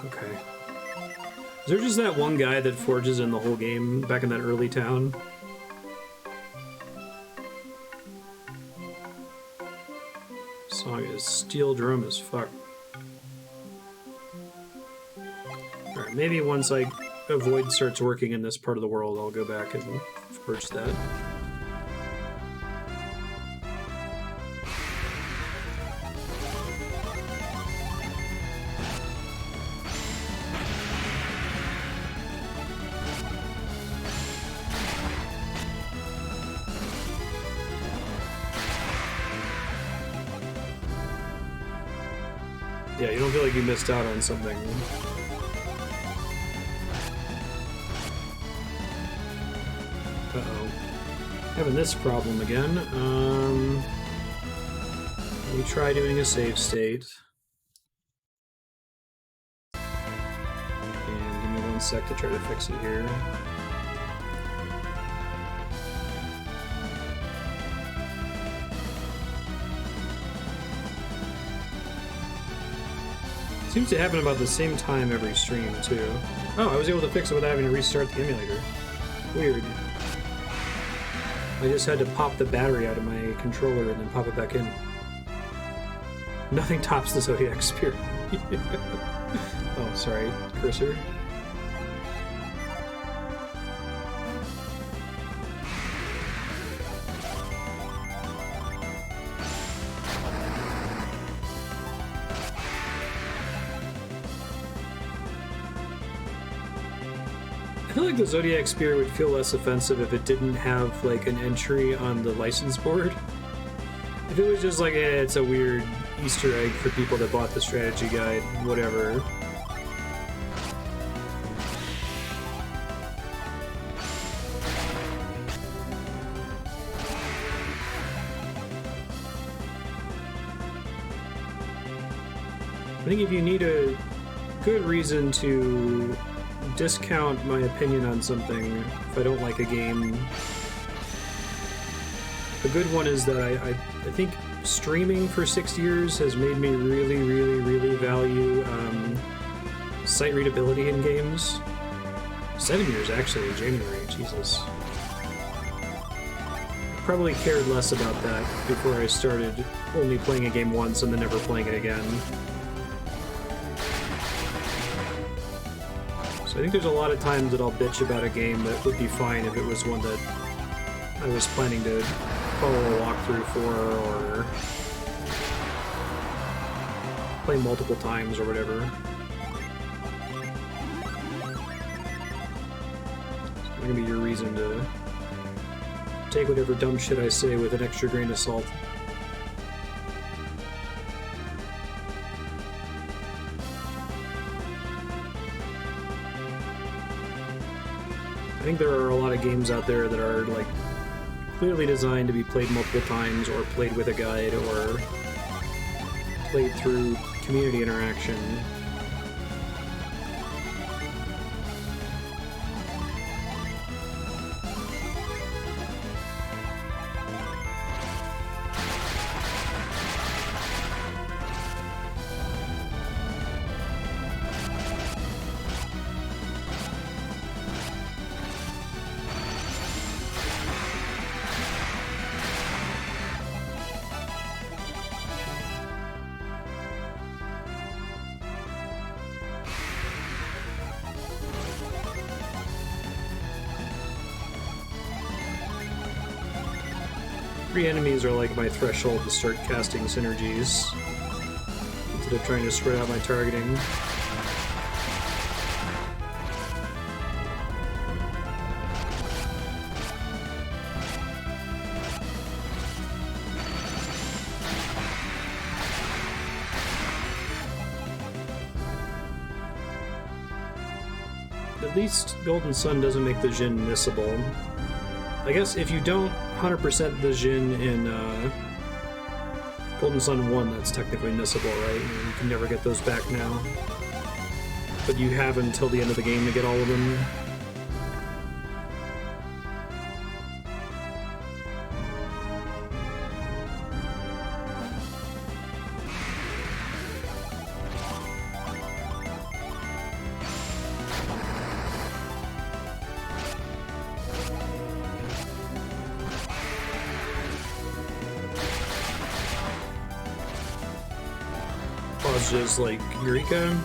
Okay. Is there just that one guy that forges in the whole game back in that early town? Song is steel drum as fuck. Alright, maybe once I avoid starts working in this part of the world, I'll go back and forge that. Yeah, you don't feel like you missed out on something. Uh-oh. Having this problem again. Let me try doing a save state. And give me 1 sec to try to fix it here. Seems to happen about the same time every stream, too. Oh, I was able to fix it without having to restart the emulator. Weird. I just had to pop the battery out of my controller and then pop it back in. Nothing tops the Zodiac Spear. Oh, sorry, cursor. I feel like the Zodiac Spear would feel less offensive if it didn't have, like, an entry on the license board. If it was just like, it's a weird Easter egg for people that bought the strategy guide, whatever. I think if you need a good reason to discount my opinion on something if I don't like a game, a good one is that I think streaming for 6 years has made me really value Sight readability in games? 7 years, actually, in January. Jesus. Probably cared less about that before I started only playing a game once and then never playing it again. So I think there's a lot of times that I'll bitch about a game that would be fine if it was one that I was planning to follow a walkthrough for or play multiple times or whatever. It's not gonna be your reason to take whatever dumb shit I say with an extra grain of salt. I think there are a lot of games out there that are like clearly designed to be played multiple times or played with a guide or played through community interaction. Three enemies are like my threshold to start casting synergies, instead of trying to spread out my targeting. At least Golden Sun doesn't make the Jin missable. I guess if you don't 100% the Jin in Golden Sun 1, that's technically missable, right? You can never get those back now. But you have until the end of the game to get all of them. Just like Eureka.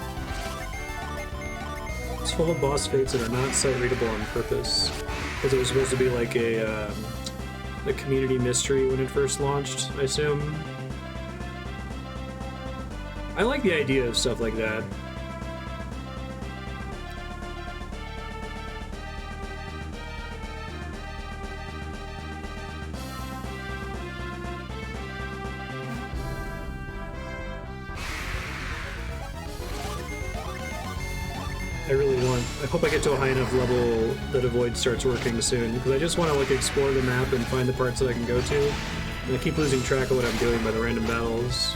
It's full of boss fates that are not sight readable on purpose, because it was supposed to be like a community mystery when it first launched, I assume. I like the idea of stuff like that. I hope I get to a high enough level that Avoid starts working soon, because I just want to like explore the map and find the parts that I can go to. And I keep losing track of what I'm doing by the random battles.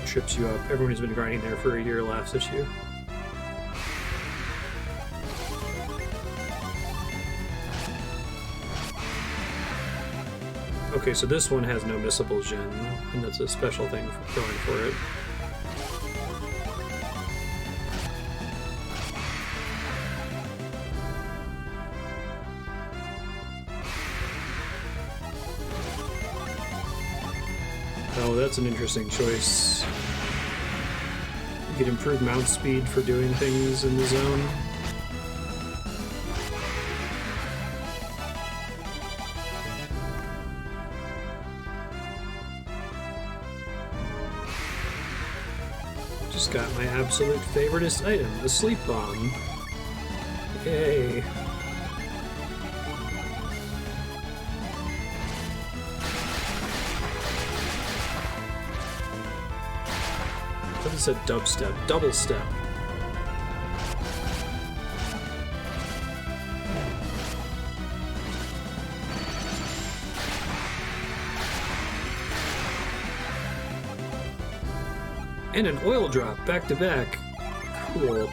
Trips you up. Everyone who's been grinding there for a year laughs at you. Okay, so this one has no missable Jin, and that's a special thing for going for it. Oh, that's an interesting choice. You could improve mount speed for doing things in the zone. Just got my absolute favoriteest item, the sleep bomb. Yay. What is a dubstep? Double step. And an oil drop back to back. Cool.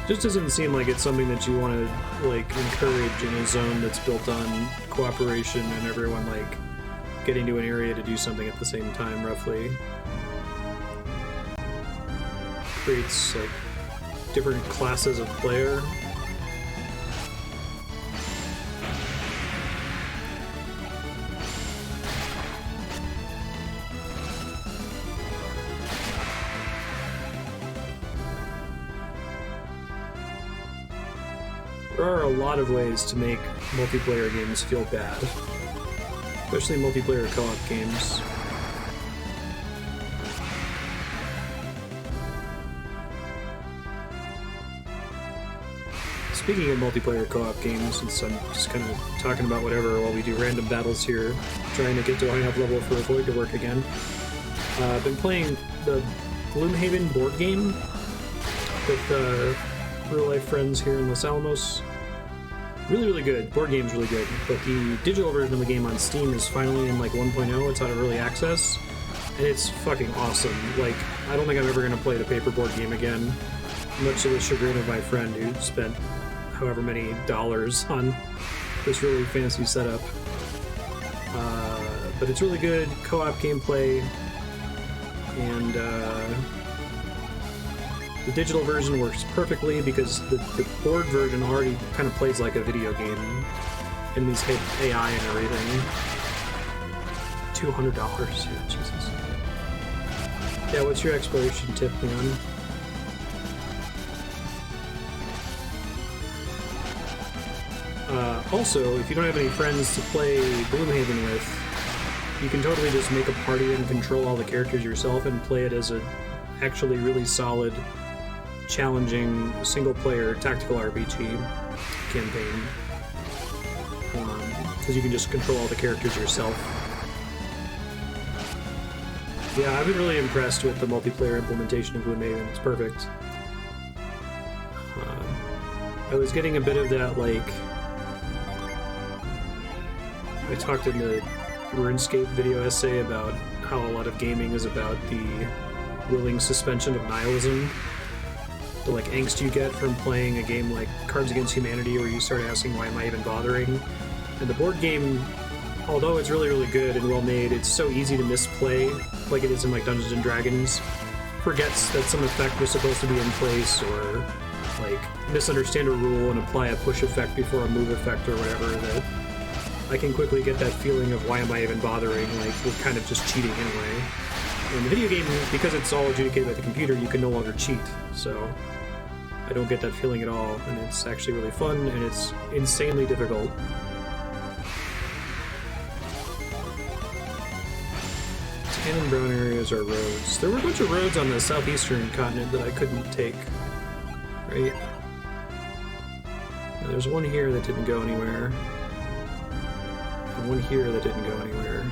Just doesn't seem like it's something that you want to like encourage in a zone that's built on cooperation and everyone like getting to an area to do something at the same time, roughly. Creates like different classes of player. There are a lot of ways to make multiplayer games feel bad, especially multiplayer co-op games. Speaking of multiplayer co-op games, since I'm just kind of talking about whatever while we do random battles here, trying to get to a high enough level for Void to work again. I've been playing the Gloomhaven board game with real-life friends here in Los Alamos. Really, really good. Board game's really good, but the digital version of the game on Steam is finally in like 1.0. It's out of early access, and it's fucking awesome. Like, I don't think I'm ever going to play the paperboard game again, much to the chagrin of my friend who spent however many dollars on this really fancy setup. But it's really good co-op gameplay, and the digital version works perfectly because the board version already kind of plays like a video game in these AI and everything. $200, yeah, Jesus. Yeah, what's your exploration tip, Leon? Also, if you don't have any friends to play Gloomhaven with, you can totally just make a party and control all the characters yourself and play it as a actually really solid, challenging single-player tactical RPG campaign. Because you can just control all the characters yourself. Yeah, I've been really impressed with the multiplayer implementation of Gloomhaven. It's perfect. I was getting a bit of that, like... I talked in the RuneScape video essay about how a lot of gaming is about the willing suspension of nihilism. The like angst you get from playing a game like Cards Against Humanity where you start asking, why am I even bothering? And the board game, although it's really, really good and well made, it's so easy to misplay, like it is in like Dungeons and Dragons. Forgets that some effect was supposed to be in place, or like misunderstand a rule and apply a push effect before a move effect or whatever, that I can quickly get that feeling of why am I even bothering, like we're kind of just cheating anyway. In the video game, because it's all adjudicated by the computer, you can no longer cheat, so I don't get that feeling at all, and it's actually really fun, and it's insanely difficult. Tan and brown areas are roads. There were a bunch of roads on the southeastern continent that I couldn't take, right? And there's one here that didn't go anywhere, and one here that didn't go anywhere.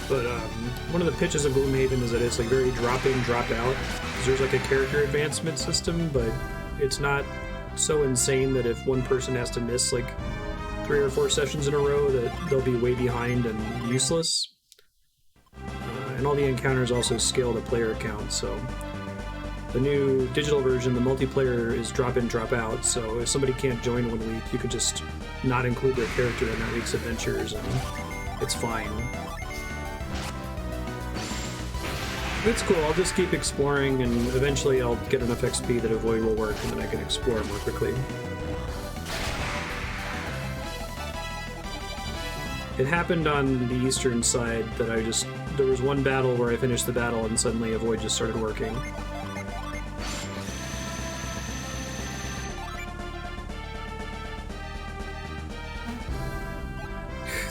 But one of the pitches of Gloomhaven is that it's like very drop in, drop out. There's like a character advancement system, but it's not so insane that if one person has to miss like 3 or 4 sessions in a row, that they'll be way behind and useless. And all the encounters also scale the player count, so the new digital version, the multiplayer is drop in, drop out, so if somebody can't join one week, you could just not include their character in that week's adventures, and it's fine. It's cool, I'll just keep exploring, and eventually I'll get enough XP that a void will work, and then I can explore more quickly. It happened on the eastern side that there was one battle where I finished the battle and suddenly a void just started working.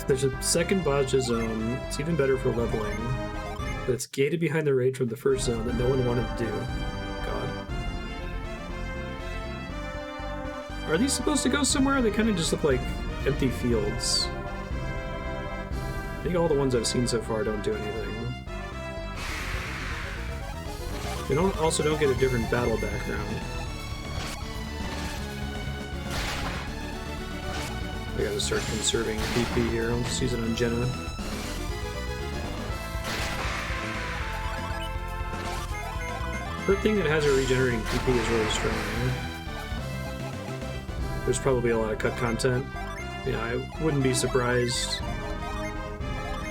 There's a second Bajja zone. It's even better for leveling. But it's gated behind the raid from the first zone that no one wanted to do. God. Are these supposed to go somewhere? They kind of just look like empty fields. I think all the ones I've seen so far don't do anything. They also don't get a different battle background. I gotta start conserving PP here. I'll just use it on Jenna. Her thing that has her regenerating PP is really strong. There's probably a lot of cut content. Yeah, I wouldn't be surprised.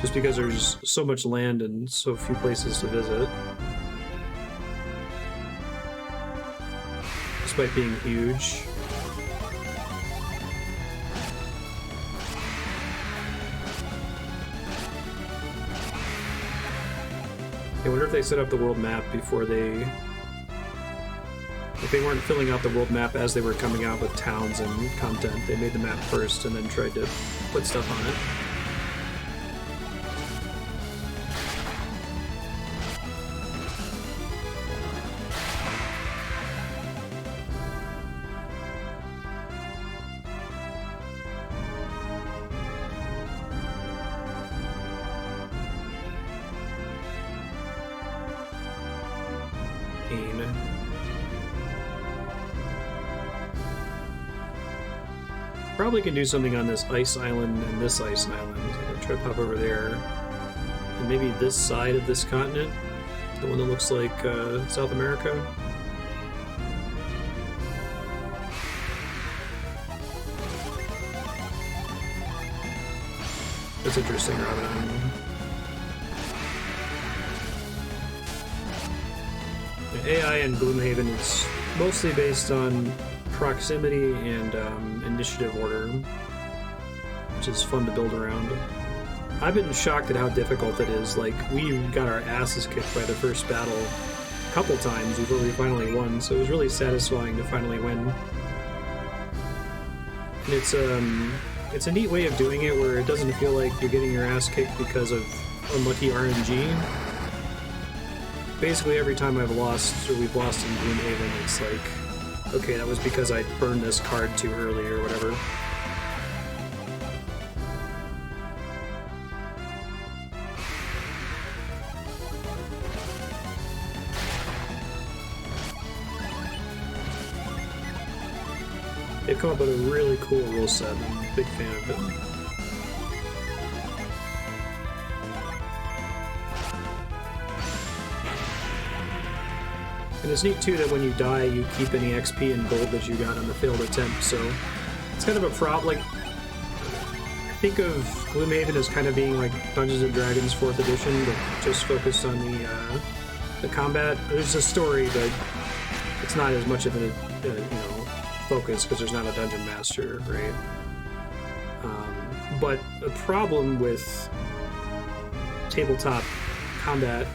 Just because there's so much land and so few places to visit. Despite being huge. I wonder if they set up the world map before they... If they weren't filling out the world map as they were coming out with towns and content, they made the map first and then tried to put stuff on it. Probably can do something on this ice island and this ice island. I'm gonna try to pop over there. And maybe this side of this continent. The one that looks like South America. That's interesting, Robin. AI in Gloomhaven is mostly based on proximity and initiative order, which is fun to build around. I've been shocked at how difficult it is. Like, we got our asses kicked by the first battle a couple times before we finally won, so it was really satisfying to finally win. And it's a neat way of doing it where it doesn't feel like you're getting your ass kicked because of unlucky RNG. Basically, every time I've lost, or we've lost in Gloomhaven, it's like, okay, that was because I burned this card too early or whatever. They've come up with a really cool rule set. I'm a big fan of it. And it's neat too that when you die, you keep any XP and gold that you got on the failed attempt, so it's kind of a problem. Like, I think of Gloomhaven as kind of being like Dungeons and Dragons 4th edition, but just focused on the combat. There's a story, but it's not as much of a focus because there's not a dungeon master, right? But the problem with tabletop combat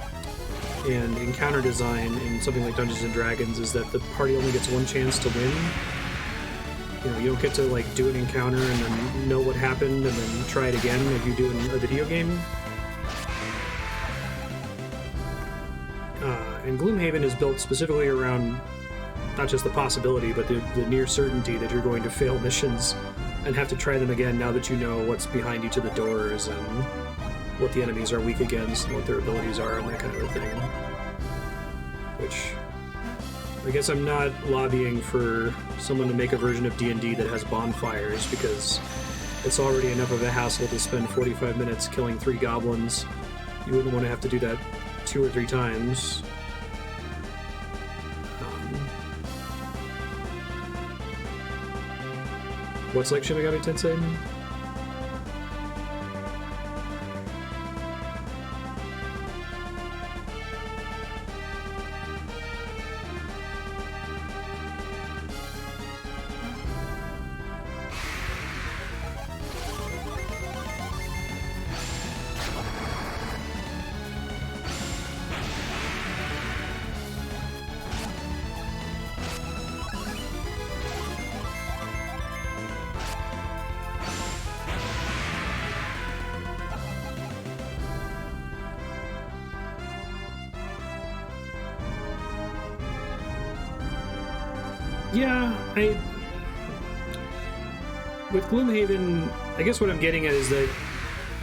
and encounter design in something like Dungeons and Dragons is that the party only gets one chance to win. You know, you don't get to like do an encounter and then know what happened and then try it again like you do in a video game. And Gloomhaven is built specifically around not just the possibility, but the near certainty that you're going to fail missions and have to try them again now that you know what's behind each of the doors and what the enemies are weak against and what their abilities are and that kind of a thing. Which, I guess I'm not lobbying for someone to make a version of D&D that has bonfires, because it's already enough of a hassle to spend 45 minutes killing 3 goblins. You wouldn't want to have to do that 2 or 3 times. What's like Shin Megami Tensei? Yeah, with Gloomhaven, I guess what I'm getting at is that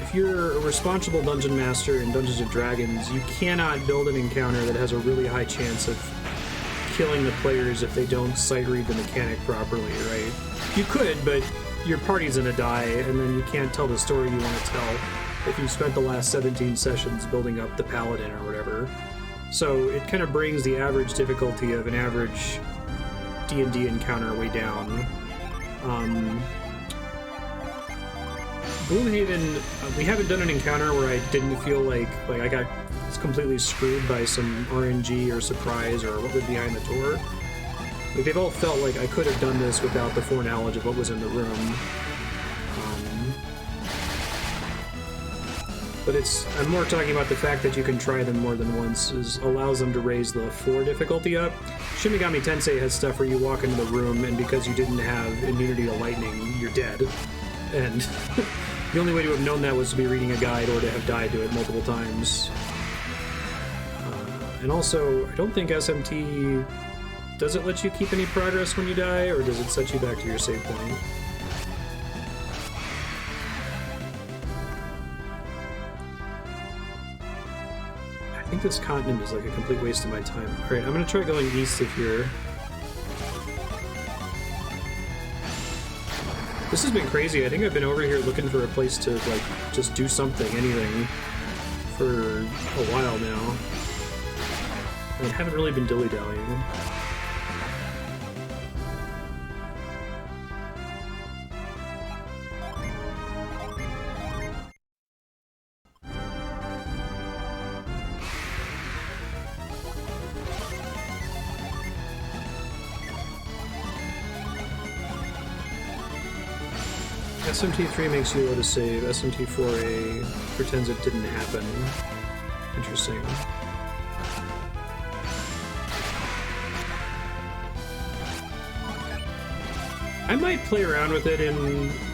if you're a responsible dungeon master in Dungeons & Dragons, you cannot build an encounter that has a really high chance of killing the players if they don't sight read the mechanic properly, right? You could, but your party's gonna die, and then you can't tell the story you want to tell if you spent the last 17 sessions building up the paladin or whatever. So it kind of brings the average difficulty of an average D&D encounter way down. Gloomhaven, we haven't done an encounter where I didn't feel like I got completely screwed by some RNG or surprise or what was behind the door. Like, they've all felt like I could have done this without the foreknowledge of what was in the room. But I'm more talking about the fact that you can try them more than once allows them to raise the floor difficulty up. Shin Megami Tensei has stuff where you walk into the room and because you didn't have immunity to lightning, you're dead. And the only way to have known that was to be reading a guide or to have died to it multiple times. And also, I don't think SMT... Does it let you keep any progress when you die, or does it set you back to your save point? I think this continent is like a complete waste of my time. Alright, I'm gonna try going east of here. This has been crazy. I think I've been over here looking for a place to, like, just do something, anything, for a while now. I haven't really been dilly-dallying. SMT3 makes you auto save. SMT4A pretends it didn't happen. Interesting. I might play around with it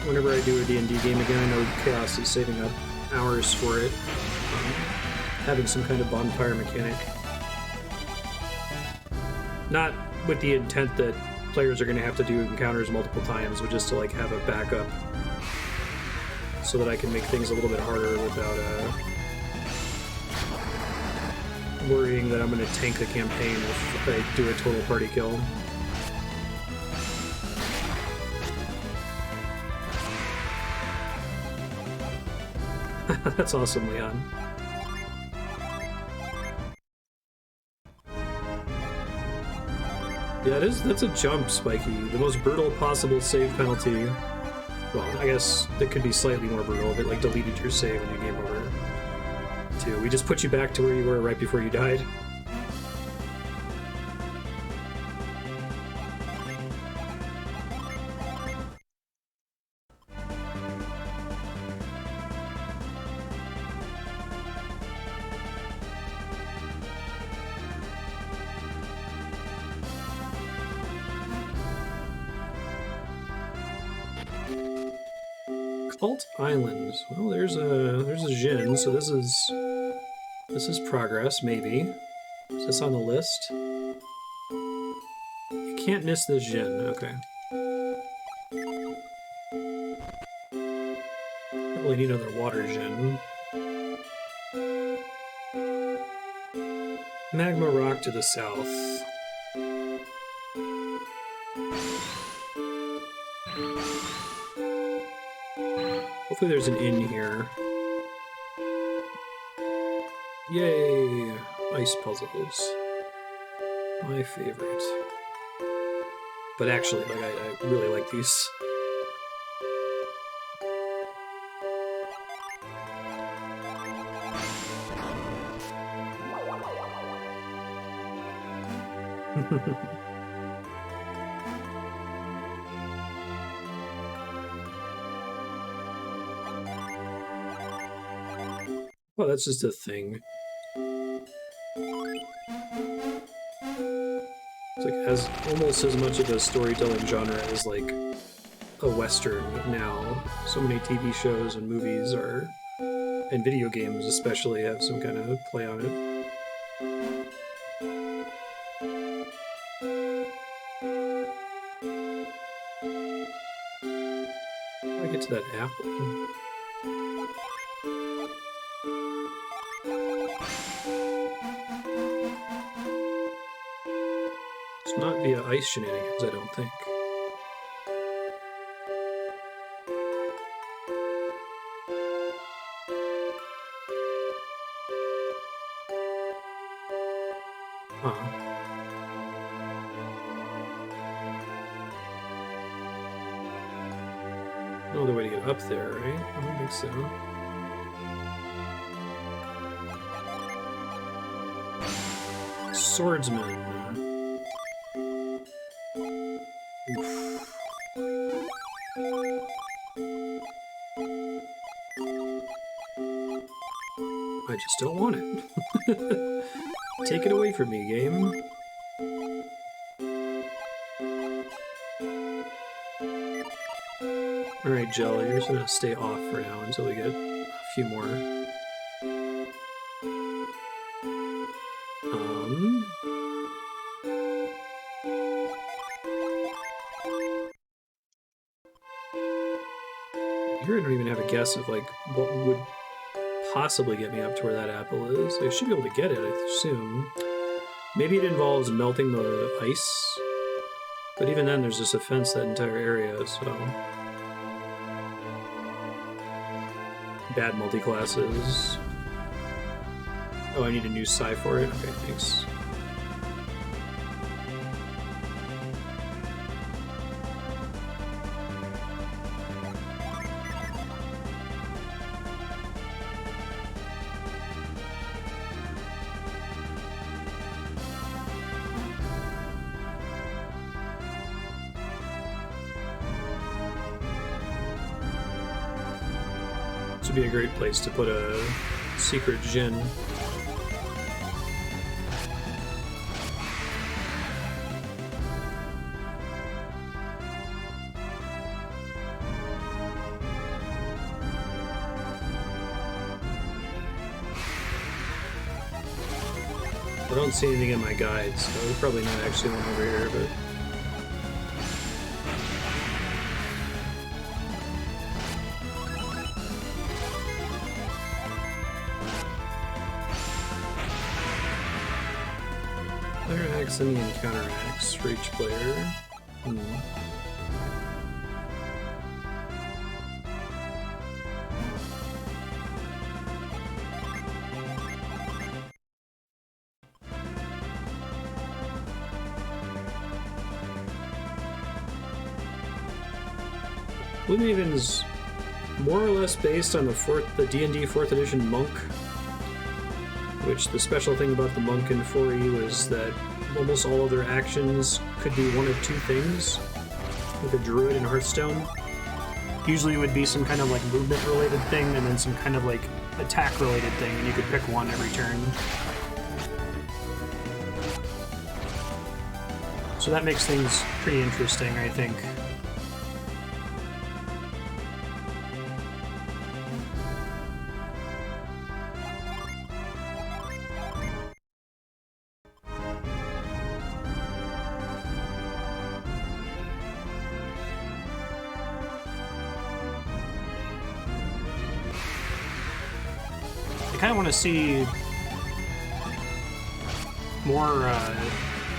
whenever I do a D&D game again. I know Chaos is saving up hours for it. Having some kind of bonfire mechanic. Not with the intent that players are going to have to do encounters multiple times, but just to, like, have a backup so that I can make things a little bit harder without worrying that I'm going to tank the campaign if I do a total party kill. That's awesome, Leon. Yeah, that's a jump, Spiky. The most brutal possible save penalty. Well, I guess it could be slightly more brutal if it, like, deleted your save when you game over. Too. We just put you back to where you were right before you died. Cult Island. Well, there's a Jin, so this is progress, maybe. Is this on the list? You can't miss this Jin, okay. Probably need another water Jin. Magma Rock to the south. Hopefully there's an inn here. Yay! Ice puzzles. My favorite. But actually, like, I really like these. Well, that's just a thing. It's like almost as much of a storytelling genre as, like, a Western now. So many TV shows and movies and video games especially have some kind of play on it. I get to that apple? It's not via ice shenanigans, I don't think. No other way to get up there, right? I don't think so. Swordsman. Oof. I just don't want it. Take it away from me, game. Alright, Jelly, you're just gonna stay off for now until we get a few more. Here I don't even have a guess of, like, what would possibly get me up to where that apple is. I should be able to get it, I assume. Maybe it involves melting the ice, but even then there's just a fence that entire area, so... Bad multi-classes. Oh, I need a new psi for it? Okay, thanks. This would be a great place to put a secret gin. I don't see anything in my guides, so there's probably not actually one over here, but... Player acts and the encounter acts for each player. Gloomhaven's more or less based on the D&D 4th edition monk, which the special thing about the monk in 4E was that almost all of their actions could be one of two things, like a druid in Hearthstone. Usually it would be some kind of like movement related thing and then some kind of like attack related thing, and you could pick one every turn. So that makes things pretty interesting, I think. I kind of want to see more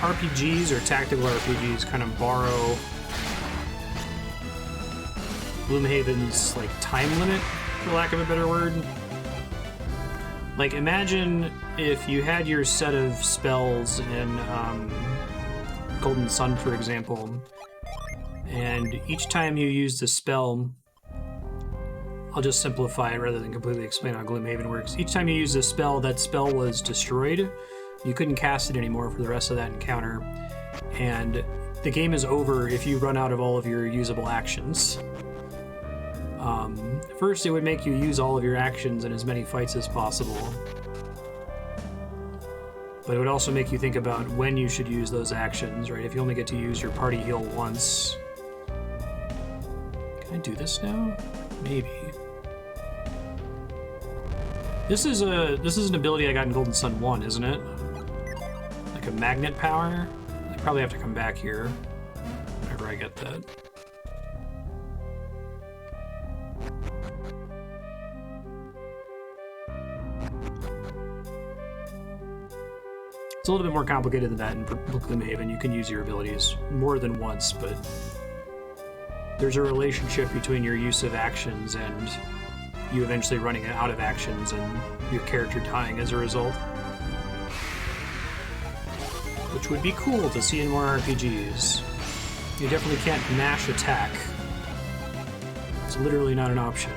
RPGs or tactical RPGs kind of borrow Gloomhaven's like time limit, for lack of a better word. Like, imagine if you had your set of spells in Golden Sun, for example, and each time you use the spell, I'll just simplify it rather than completely explain how Gloomhaven works. Each time you use a spell, that spell was destroyed. You couldn't cast it anymore for the rest of that encounter. And the game is over if you run out of all of your usable actions. First, it would make you use all of your actions in as many fights as possible. But it would also make you think about when you should use those actions, right? If you only get to use your party heal once. Can I do this now? Maybe. This is an ability I got in Golden Sun 1, isn't it? Like a magnet power? I probably have to come back here whenever I get that. It's a little bit more complicated than that in Gloomhaven. You can use your abilities more than once, but there's a relationship between your use of actions and you eventually running out of actions and your character dying as a result. Which would be cool to see in more RPGs. You definitely can't mash attack. It's literally not an option.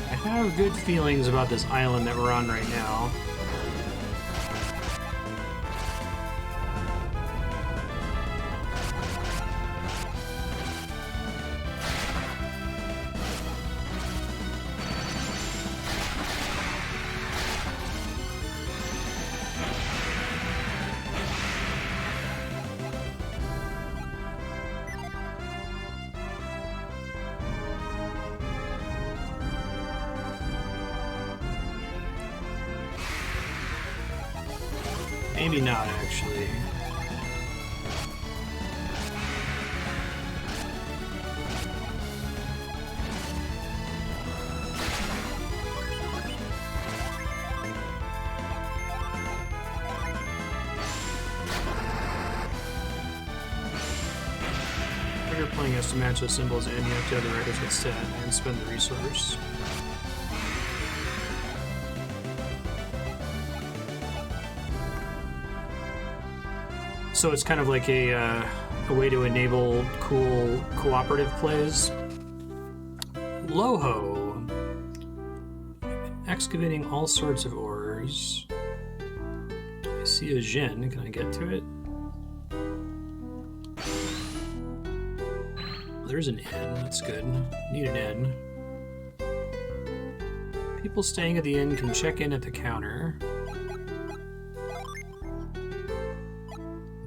I have good feelings about this island that we're on right now. Maybe not, actually. When you're playing has to match those symbols and you have to have the requisite set and spend the resource. So it's kind of like a way to enable cool cooperative plays. Loho. Excavating all sorts of ores. I see a Jin. Can I get to it? There's an inn. That's good. Need an inn. People staying at the inn can check in at the counter.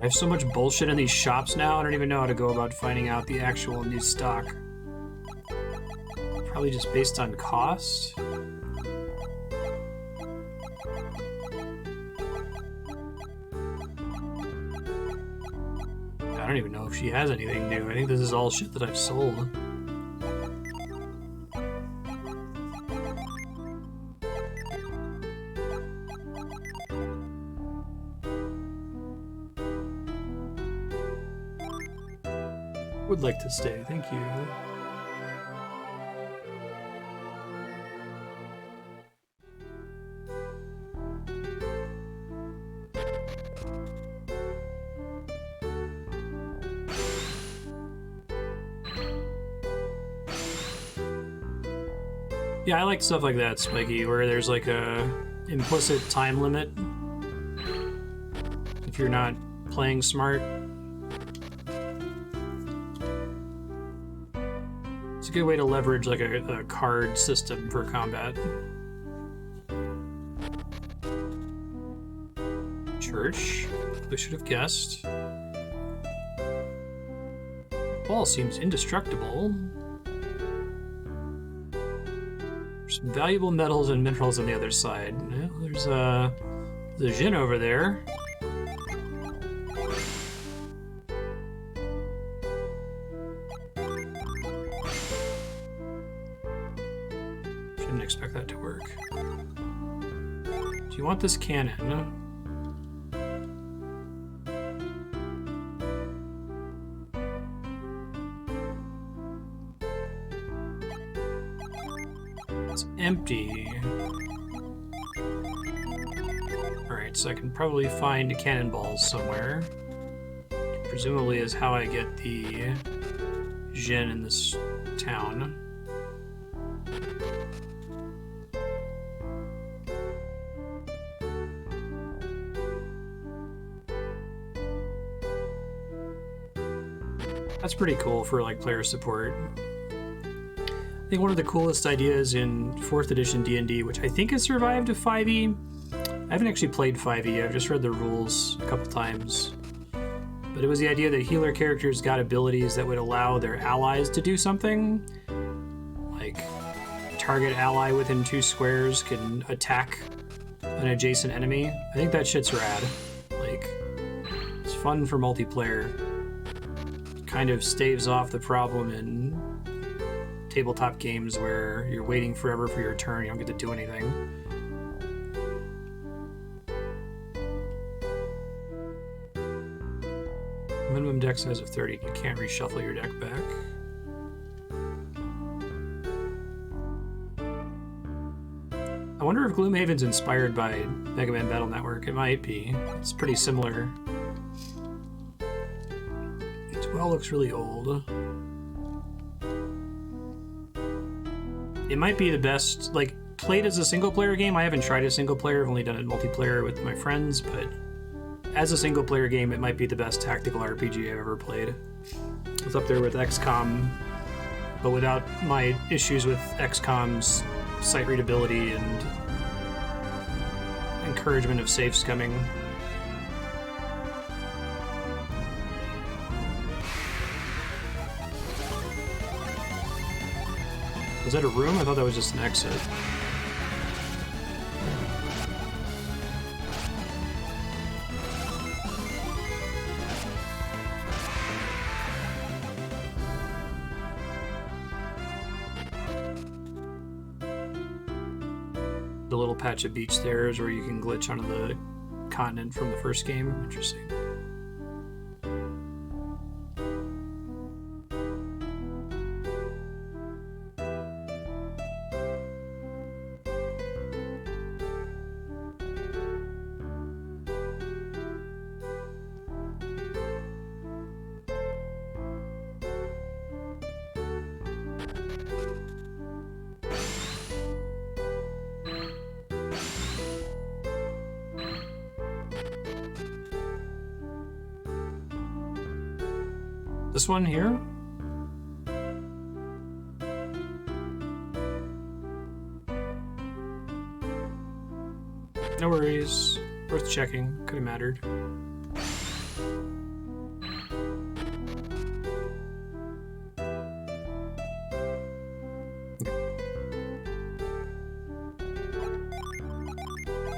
I have so much bullshit in these shops now, I don't even know how to go about finding out the actual new stock. Probably just based on cost. I don't even know if she has anything new. I think this is all shit that I've sold. Would like to stay, thank you. Yeah, I like stuff like that, Spiky, where there's like a implicit time limit if you're not playing smart. It's a good way to leverage like a card system for combat. Church. I should have guessed. Ball seems indestructible. There's some valuable metals and minerals on the other side. Yeah, there's the Jin over there. Didn't expect that to work. Do you want this cannon? It's empty. Alright, so I can probably find cannonballs somewhere. Presumably is how I get the Jin in this town. That's pretty cool for like player support. I think one of the coolest ideas in 4th edition D&D, which I think has survived to 5e. I haven't actually played 5e, I've just read the rules a couple times. But it was the idea that healer characters got abilities that would allow their allies to do something. Like, target ally within 2 squares can attack an adjacent enemy. I think that shit's rad. Like, it's fun for multiplayer. Kind of staves off the problem in tabletop games where you're waiting forever for your turn, you don't get to do anything. Minimum deck size of 30. You can't reshuffle your deck back. I wonder if Gloomhaven's inspired by Mega Man Battle Network. It might be. It's pretty similar. It well looks really old. It might be the best, like, played as a single-player game. I haven't tried a single-player. I've only done it multiplayer with my friends, but as a single-player game, it might be the best tactical RPG I've ever played. It's up there with XCOM, but without my issues with XCOM's sight readability and encouragement of safe scumming. Was that a room? I thought that was just an exit. The little patch of beach there is where you can glitch onto the continent from the first game. Interesting. This one here? No worries. Worth checking. Could have mattered.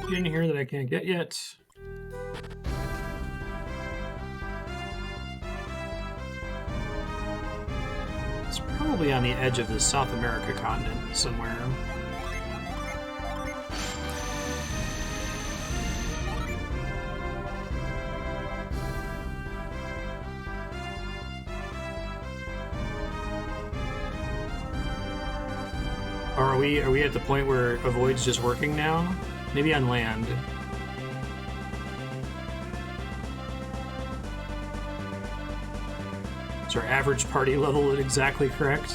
Get in here that I can't get yet. Probably on the edge of the South America continent somewhere. Or are we at the point where Avoid's just working now? Maybe on land. Is our average party level exactly correct?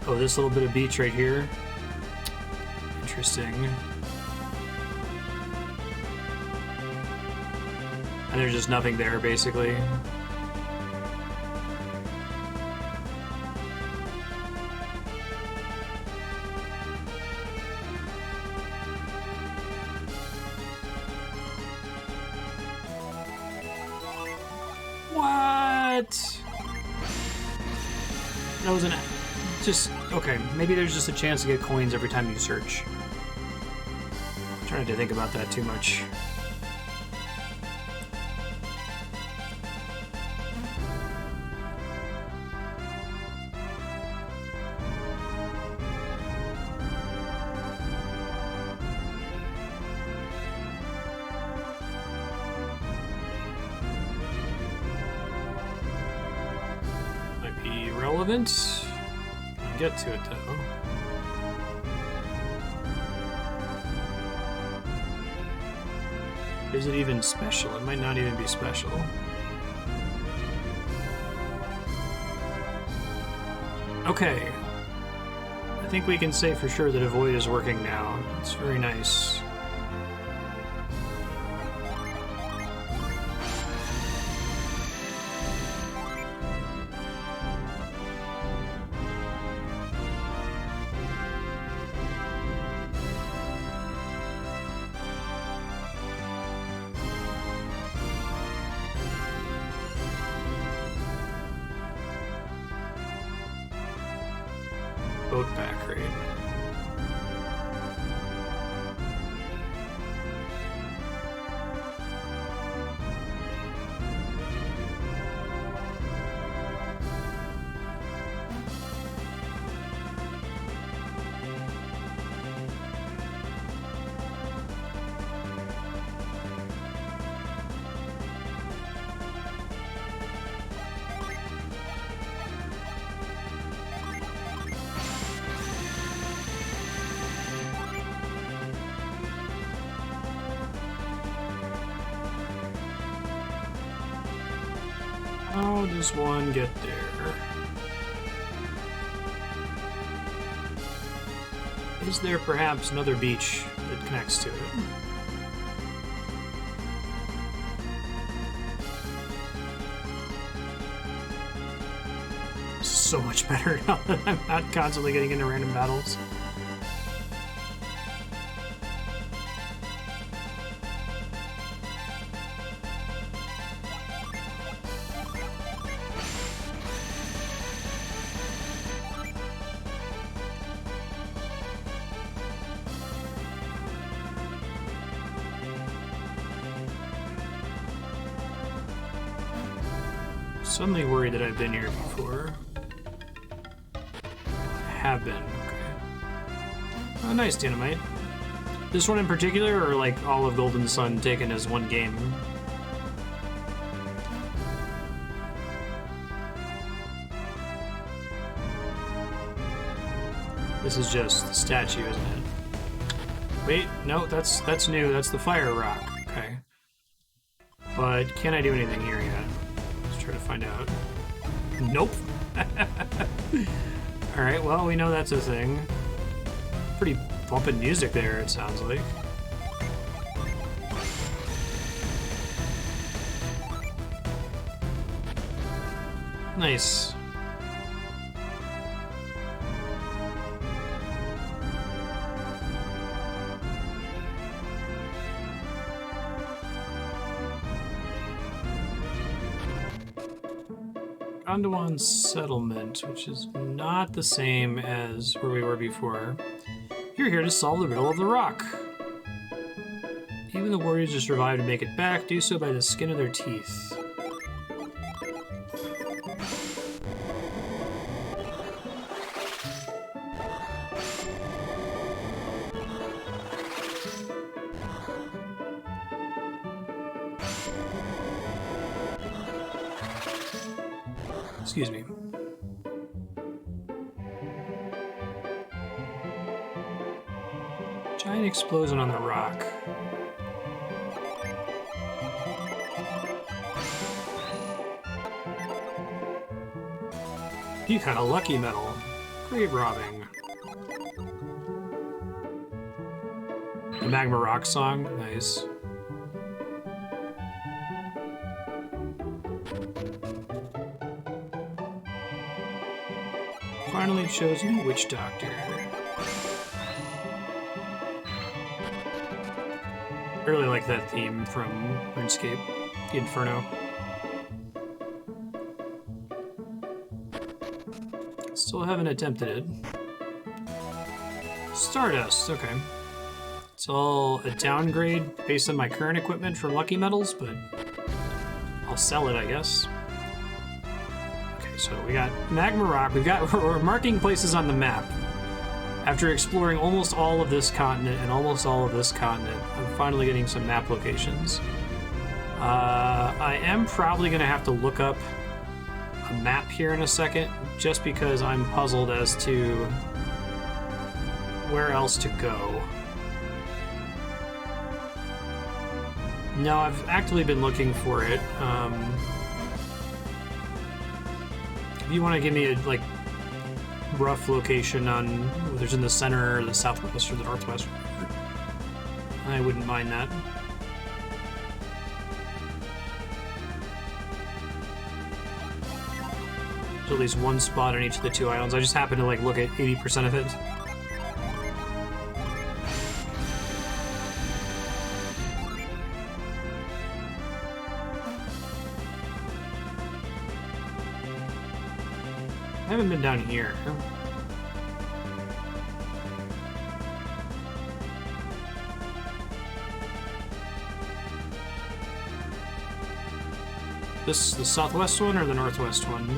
Oh, this little bit of beach right here. Interesting. And there's just nothing there, basically. What? That was just okay. Maybe there's just a chance to get coins every time you search. I'm trying to think about that too much. Relevant. I'll get to it though. Is it even special? It might not even be special. Okay. I think we can say for sure that Avoid is working now. It's very nice. boat back, right? How does one get there? Is there perhaps another beach that connects to it? This is so much better now that I'm not constantly getting into random battles. Suddenly worried that I've been here before. I have been, okay. Oh, nice, Dynamite. This one in particular, or like all of Golden Sun taken as one game? This is just the statue, isn't it? Wait, no, that's new. That's the fire rock. Okay. But can I do anything here yet? Try to find out. Nope. Alright, well, we know that's a thing. Pretty bumpin' music there, it sounds like. Nice. Gondwan's settlement, which is not the same as where we were before. You're here to solve the riddle of the rock. Even the warriors who survive to make it back do so by the skin of their teeth. Excuse me. Giant explosion on the rock. You got a lucky medal. Grave robbing. The Magma Rock song? Nice. Finally chosen witch doctor. I really like that theme from RuneScape, the Inferno. Still haven't attempted it. Stardust, okay. It's all a downgrade based on my current equipment for lucky medals, but I'll sell it, I guess. So we got Magma Rock, we're marking places on the map. After exploring almost all of this continent and almost all of this continent, I'm finally getting some map locations. I am probably gonna have to look up a map here in a second, just because I'm puzzled as to where else to go. No, I've actively been looking for it. If you want to give me a rough location on whether it's in the center or the southwest or the northwest, I wouldn't mind that. There's at least one spot on each of the two islands. I just happen to look at 80% of it. I haven't been down here. This the southwest one or the northwest one?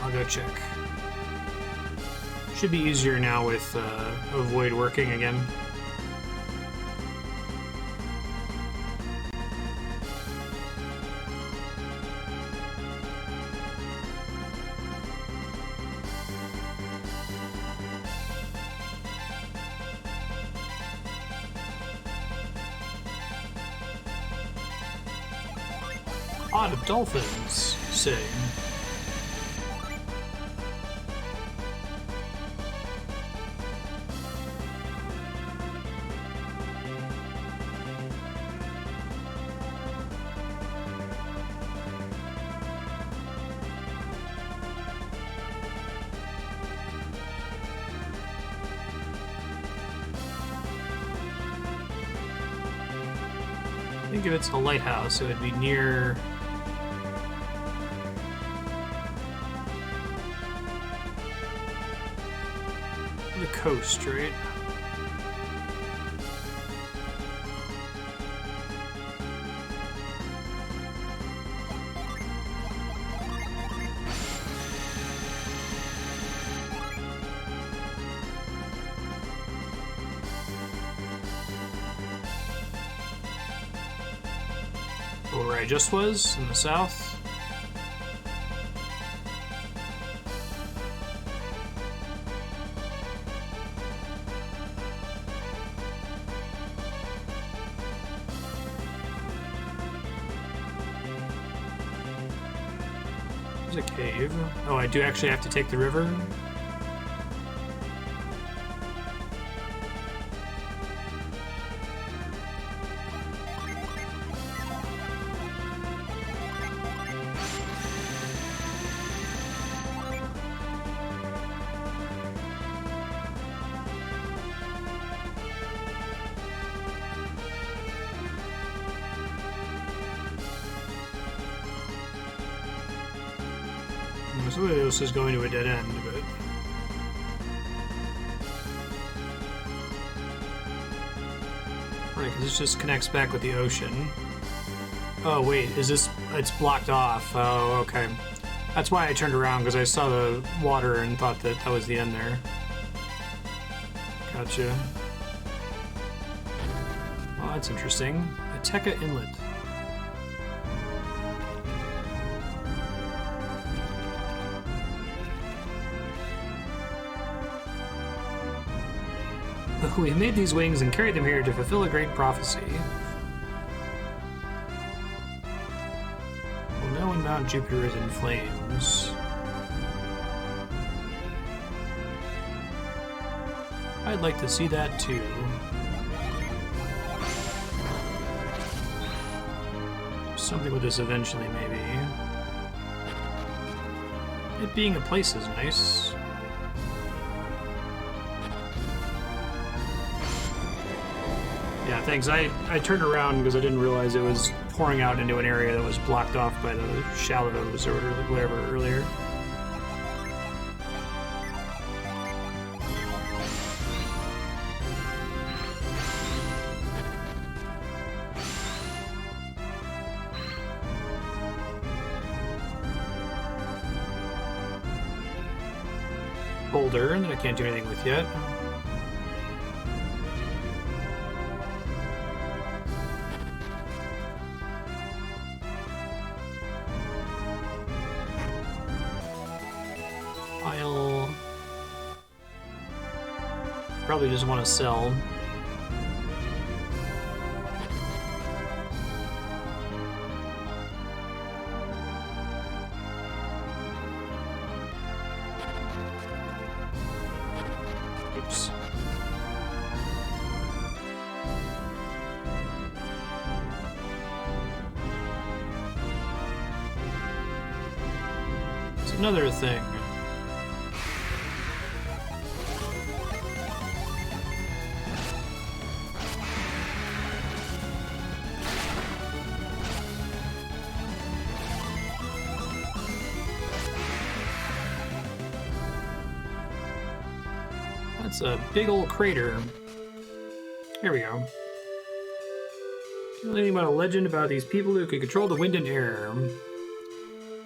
I'll go check. Should be easier now with Avoid working again. Pod of dolphins, say. I think if it's a lighthouse, it would be near the coast, right? Where I just was, in the south. There's a cave. Oh, I do actually have to take the river? Some of this is going to a dead end, but... Right, because this just connects back with the ocean. Oh, wait, is this... It's blocked off. Oh, okay. That's why I turned around, because I saw the water and thought that that was the end there. Gotcha. Well, that's interesting. Ateca Inlet. We have made these wings and carried them here to fulfill a great prophecy. Well, now when Mount Jupiter is in flames. I'd like to see that too. Something with this eventually, maybe. It being a place is nice. Yeah, thanks. I turned around because I didn't realize it was pouring out into an area that was blocked off by the shallows or whatever earlier. Boulder that I can't do anything with yet. Probably just want to sell. Oops. It's another thing. That's a big old crater. Here we go. Anything about a legend about these people who can control the wind and air.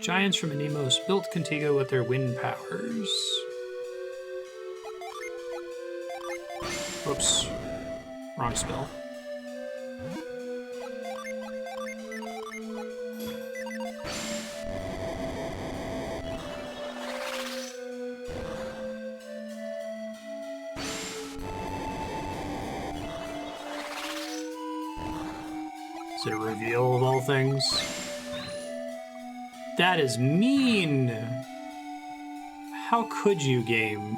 Giants from Anemos built Contigo with their wind powers. Whoops. Wrong spell. Is it a reveal of all things? That is mean! How could you, game?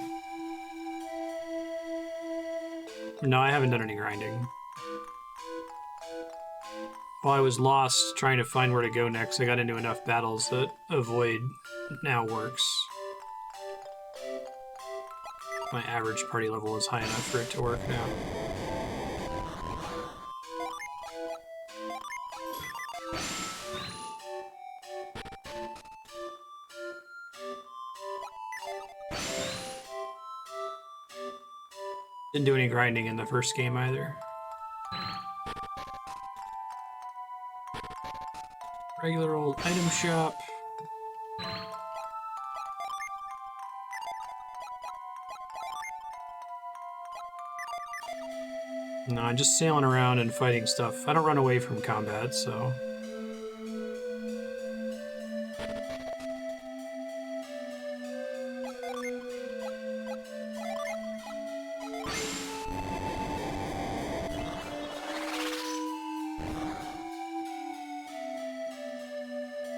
No, I haven't done any grinding. While I was lost trying to find where to go next, I got into enough battles that avoid now works. My average party level is high enough for it to work now. Didn't do any grinding in the first game either. Regular old item shop. No, I'm just sailing around and fighting stuff. I don't run away from combat, so...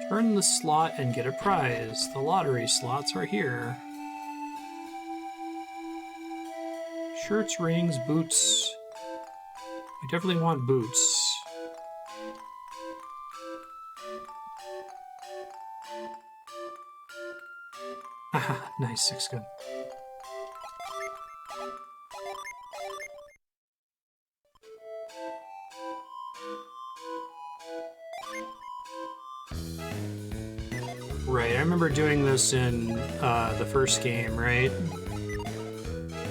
Turn the slot and get a prize. The lottery slots are here. Shirts, rings, boots. I definitely want boots. Haha, nice, 6 gun. Right, I remember doing this in the first game, right?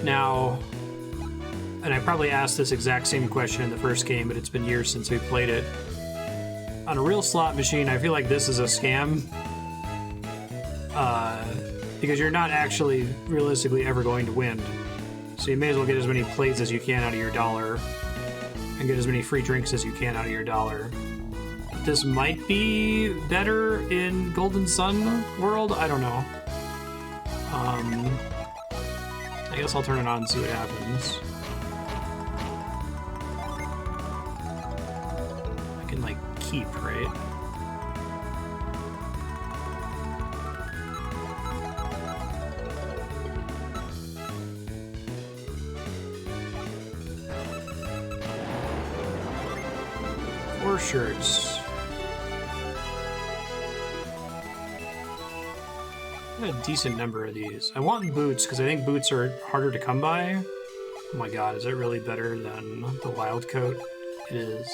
Now, and I probably asked this exact same question in the first game, but it's been years since we played it. On a real slot machine, I feel like this is a scam. Because you're not actually realistically ever going to win. So you may as well get as many plays as you can out of your dollar, and get as many free drinks as you can out of your dollar. This might be better in Golden Sun world? I don't know. I guess I'll turn it on and see what happens. I can, like, keep, right? Four shirts. A decent number of these. I want boots because I think boots are harder to come by. Oh my god, is it really better than the wild coat? It is.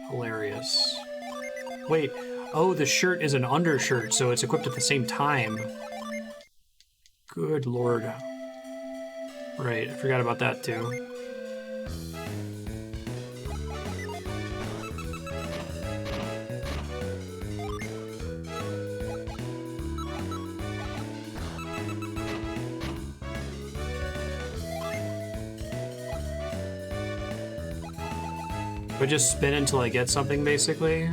Hilarious. Wait, oh, the shirt is an undershirt, so it's equipped at the same time. Good lord. Right, I forgot about that too. But just spin until I get something, basically.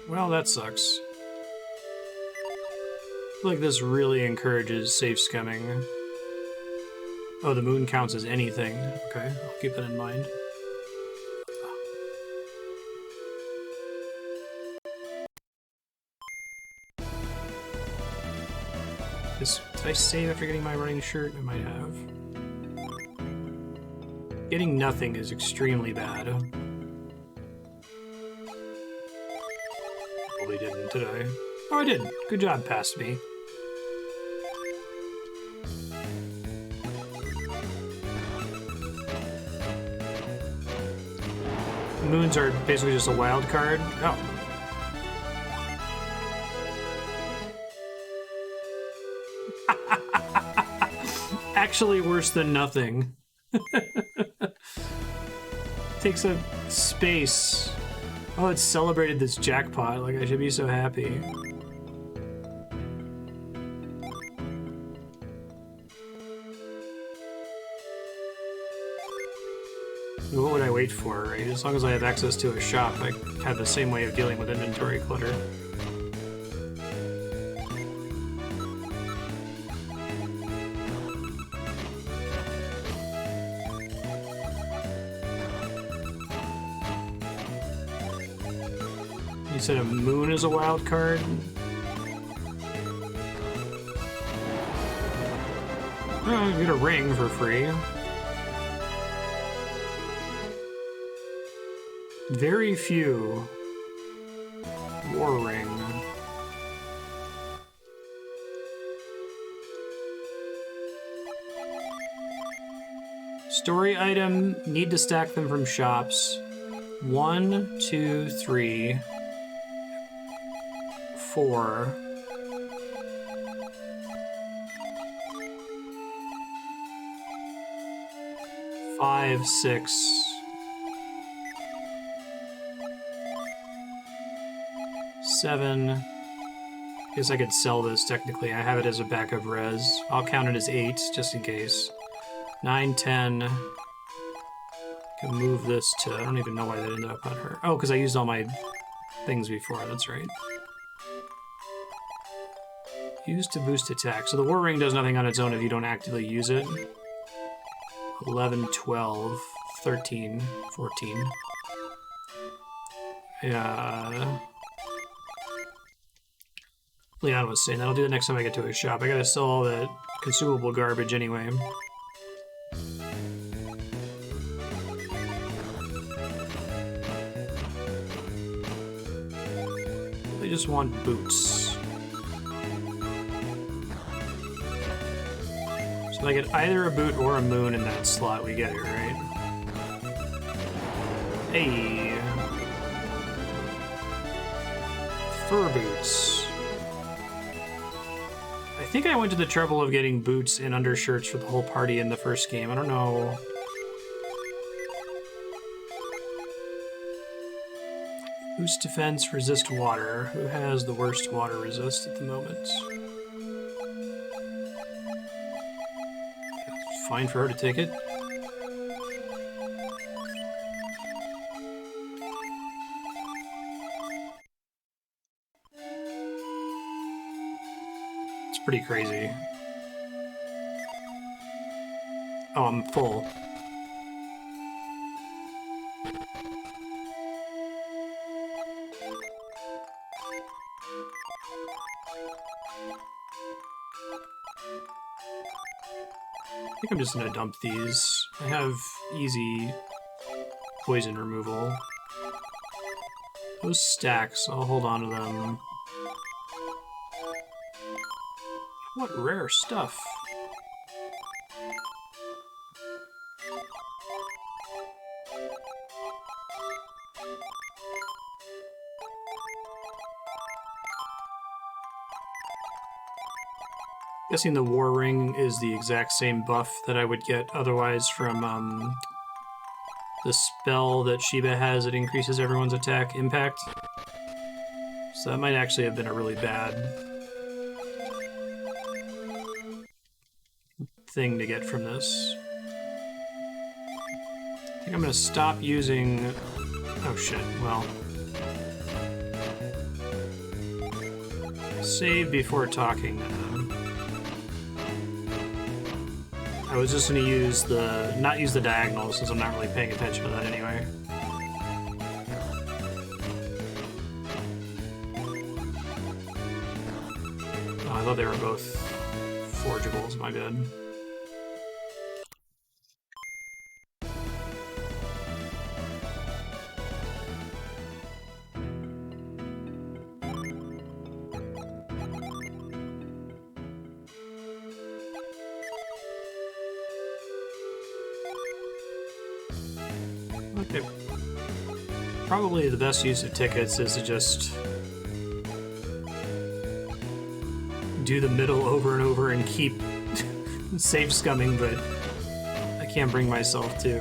Well, that sucks. I feel like this really encourages safe scumming. Oh, the moon counts as anything. Okay, I'll keep that in mind. Did I save after getting my running shirt? I might have. Getting nothing is extremely bad. Probably didn't, did I? Oh, I did. Good job, past me. moons are basically just a wild card. Oh. Actually worse than nothing. Takes up space. Oh, it's celebrated this jackpot. Like, I should be so happy. What would I wait for, right? As long as I have access to a shop, I have the same way of dealing with inventory clutter. You said a moon is a wild card? Oh, you get a ring for free. Very few. War ring. Story item, need to stack them from shops. 1, 2, 3, 4. 5, 6. 7. Guess I could sell this technically. I have it as a backup res. I'll count it as 8 just in case. 9, 10. Can move this to. I don't even know why that ended up on her. Oh, because I used all my things before. That's right. Use to boost attack. So the war ring does nothing on its own if you don't actively use it. 11, 12, 13, 14. Yeah. Leon was saying that'll do the next time I get to a shop. I gotta sell all the consumable garbage anyway. They just want boots. So I get either a boot or a moon in that slot, we get it, right? Hey! Fur boots. I think I went to the trouble of getting boots and undershirts for the whole party in the first game. I don't know. Boost defense, resist water. Who has the worst water resist at the moment? Fine for her to take it. Pretty crazy. Oh, I'm full. I think I'm just gonna dump these. I have easy poison removal. Those stacks, I'll hold on to them. What rare stuff. Guessing the War Ring is the exact same buff that I would get otherwise from the spell that Shiba has that increases everyone's attack impact. So that might actually have been a really bad thing to get from this. I think I'm gonna stop using... Oh shit, well... Save before talking. I was just gonna use the... not use the diagonal since I'm not really paying attention to that anyway. Oh, I thought they were both forgeables, my bad. Okay. Probably the best use of tickets is to just do the middle over and over and keep safe scumming, but I can't bring myself to.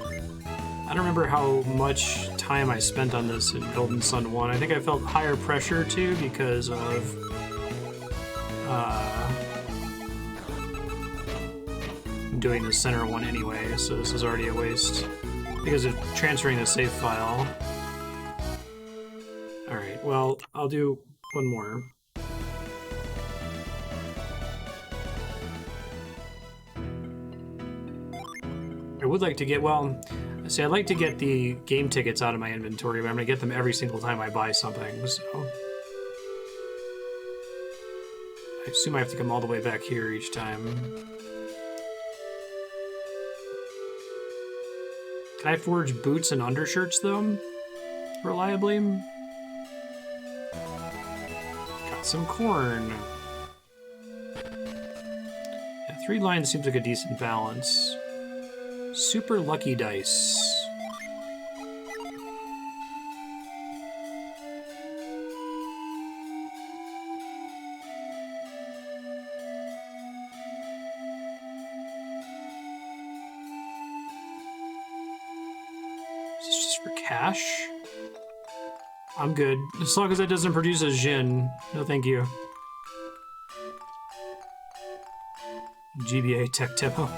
I don't remember how much time I spent on this in Golden Sun 1. I think I felt higher pressure too because of doing the center one anyway, so this is already a waste because of transferring the save file. Alright, well, I'll do one more. I would like to get, well, see, I'd like to get the game tickets out of my inventory, but I'm going to get them every single time I buy something, so... I assume I have to come all the way back here each time. Can I forge boots and undershirts, though? Reliably? Got some corn. Yeah, 3 lines seems like a decent balance. Super lucky dice. Is this just for cash? I'm good. As long as it doesn't produce a Jin. No thank you. GBA tech demo.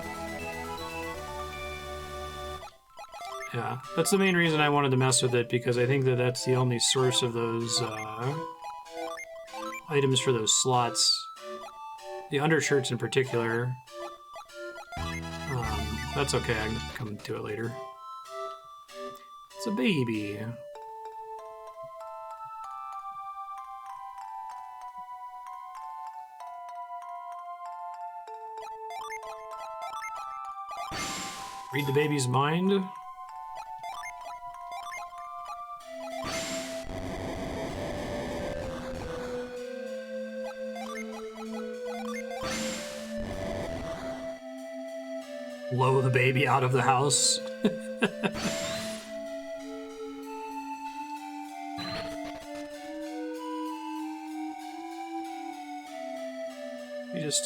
Yeah, that's the main reason I wanted to mess with it, because I think that that's the only source of those items for those slots. The undershirts in particular. That's okay, I can come to it later. It's a baby. Read the baby's mind. Blow the baby out of the house. You just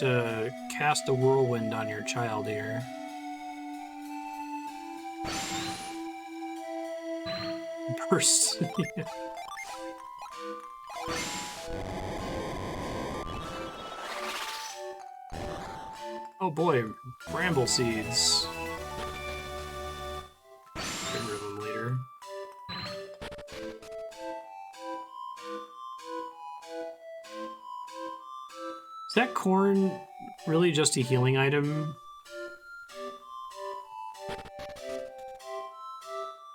cast a whirlwind on your child here. Burst. Oh boy, bramble seeds. Get rid of them later. Is that corn really just a healing item?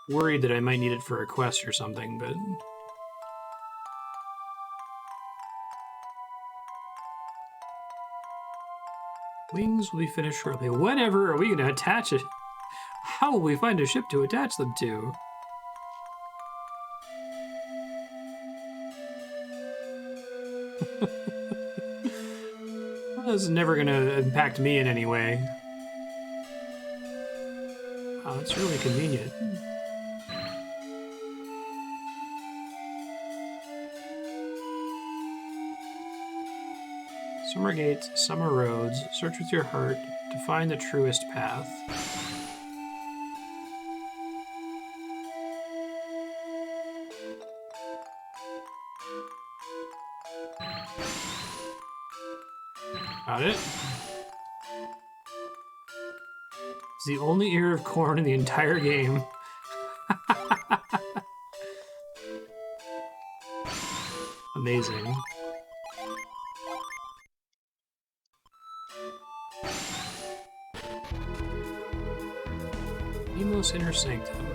Worried that I might need it for a quest or something, but... Wings will be finished shortly. Whenever are we going to attach it? How will we find a ship to attach them to? Well, this is never going to impact me in any way. Oh, that's really convenient. Summer gates, summer roads, search with your heart to find the truest path. Got it. It's the only ear of corn in the entire game. Amazing. Nemo's Inner Sanctum.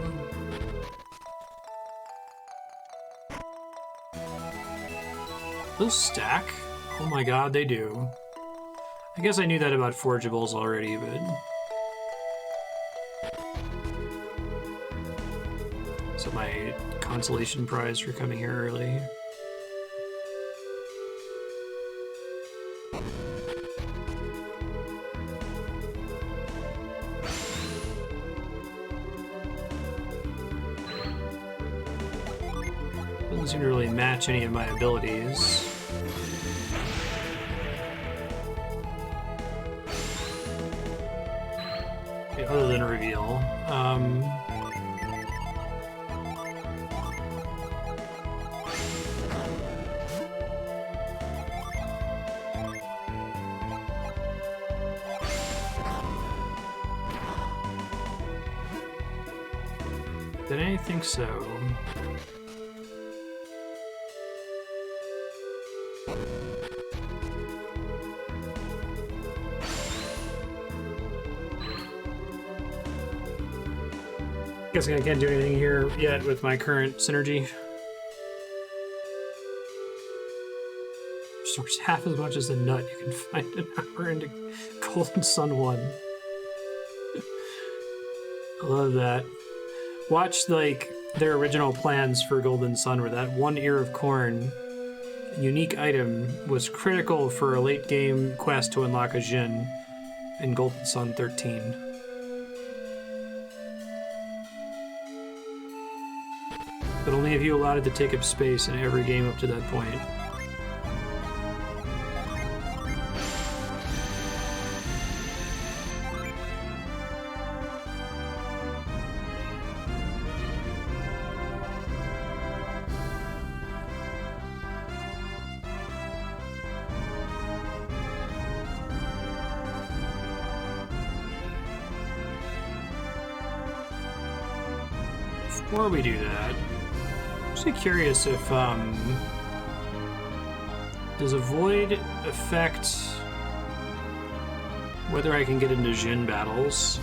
Those stack? Oh my god, they do. I guess I knew that about forgeables already, but... So my consolation prize for coming here early. Doesn't seem to really match any of my abilities. Okay, other than reveal. I think so. Guessing I can't do anything here yet with my current synergy. Restores half as much as the nut you can find an hour into Golden Sun 1. I love that. Watch like their original plans for Golden Sun, where that one ear of corn, unique item, was critical for a late game quest to unlock a Jin in Golden Sun 13. But only if you allowed it to take up space in every game up to that point. Before we do that, I'm just curious if does a void affect whether I can get into Jin battles?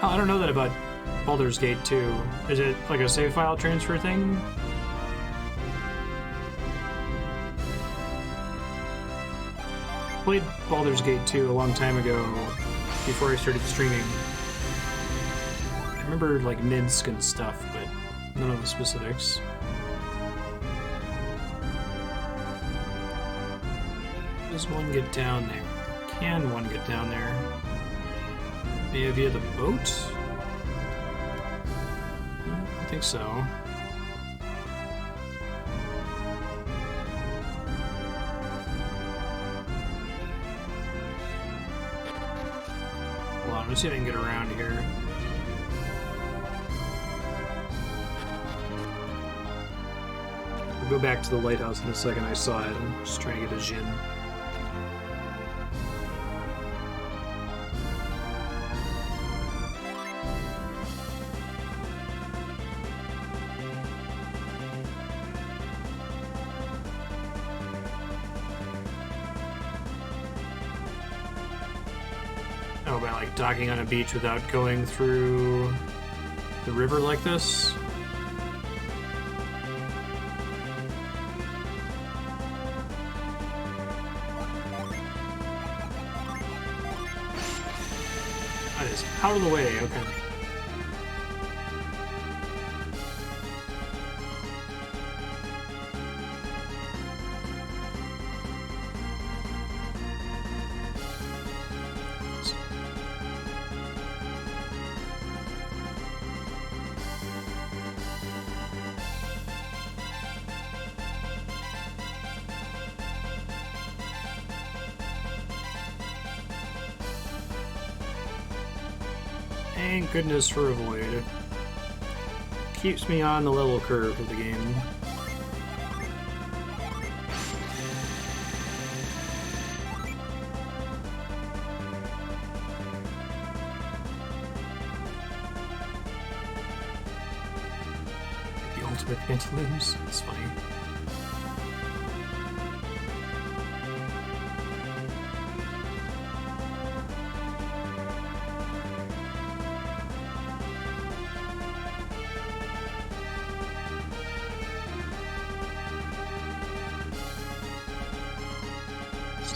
Oh, I don't know that about Baldur's Gate 2. Is it like a save file transfer thing? Played Baldur's Gate 2 a long time ago, before I started streaming. I remember like Minsk and stuff, but none of the specifics. Does one get down there? Can one get down there? Maybe via the boat? I think so. Let's see if I can get around here. We'll go back to the lighthouse in a second. I saw it. I'm just trying to get a Jin. Docking on a beach without going through the river like this. That is out of the way, okay. Thank goodness for a void. Keeps me on the level curve of the game. The ultimate pantaloons. That's funny.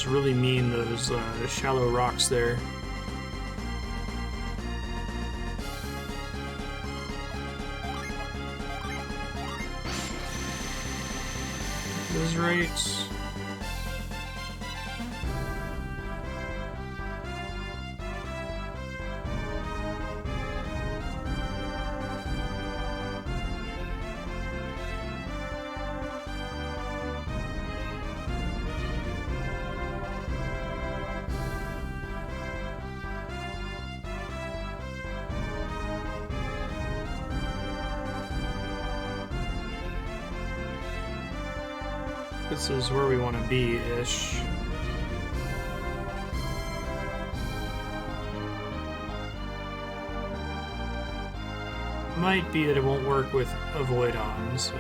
Really mean those shallow rocks there. Is right. this is where we want to be-ish. Might be that it won't work with Avoid on, so...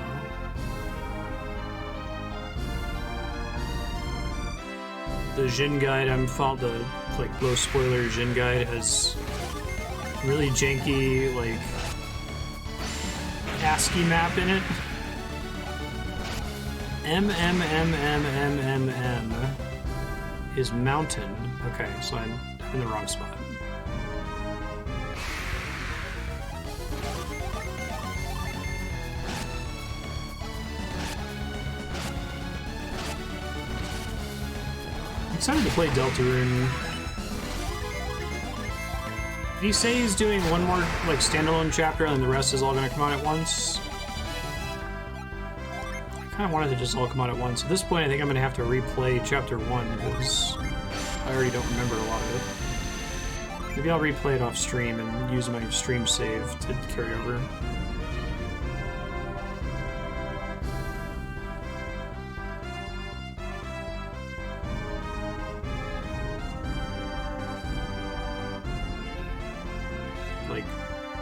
The Jin guide, the like low spoiler Jin guide has really janky like ASCII map in it. M is mountain. Okay, so I'm in the wrong spot. Excited to play Deltarune. Did he say he's doing one more like standalone chapter and then the rest is all going to come out at once? I kind of wanted to just all come out at once. At this point, I think I'm going to have to replay chapter 1 because I already don't remember a lot of it. Maybe I'll replay it off stream and use my stream save to carry over.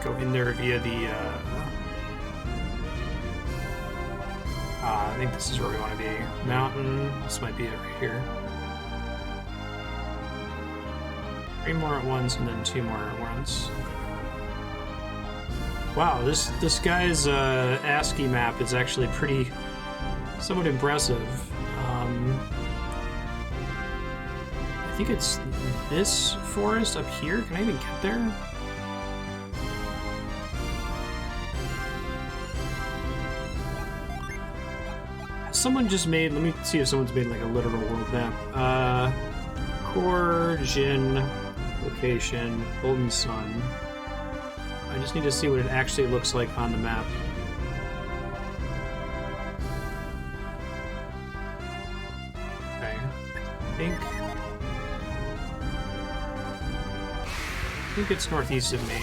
Go in there via the, I think this is where we want to be. Mountain, this might be it right here. 3 more at once and then 2 more at once. Wow, this guy's ASCII map is actually somewhat impressive. I think it's this forest up here. Can I even get there? Someone just made, let me see if someone's made like a literal world map. Core, Jin, location, Golden Sun. I just need to see what it actually looks like on the map. Okay, I think it's northeast of me.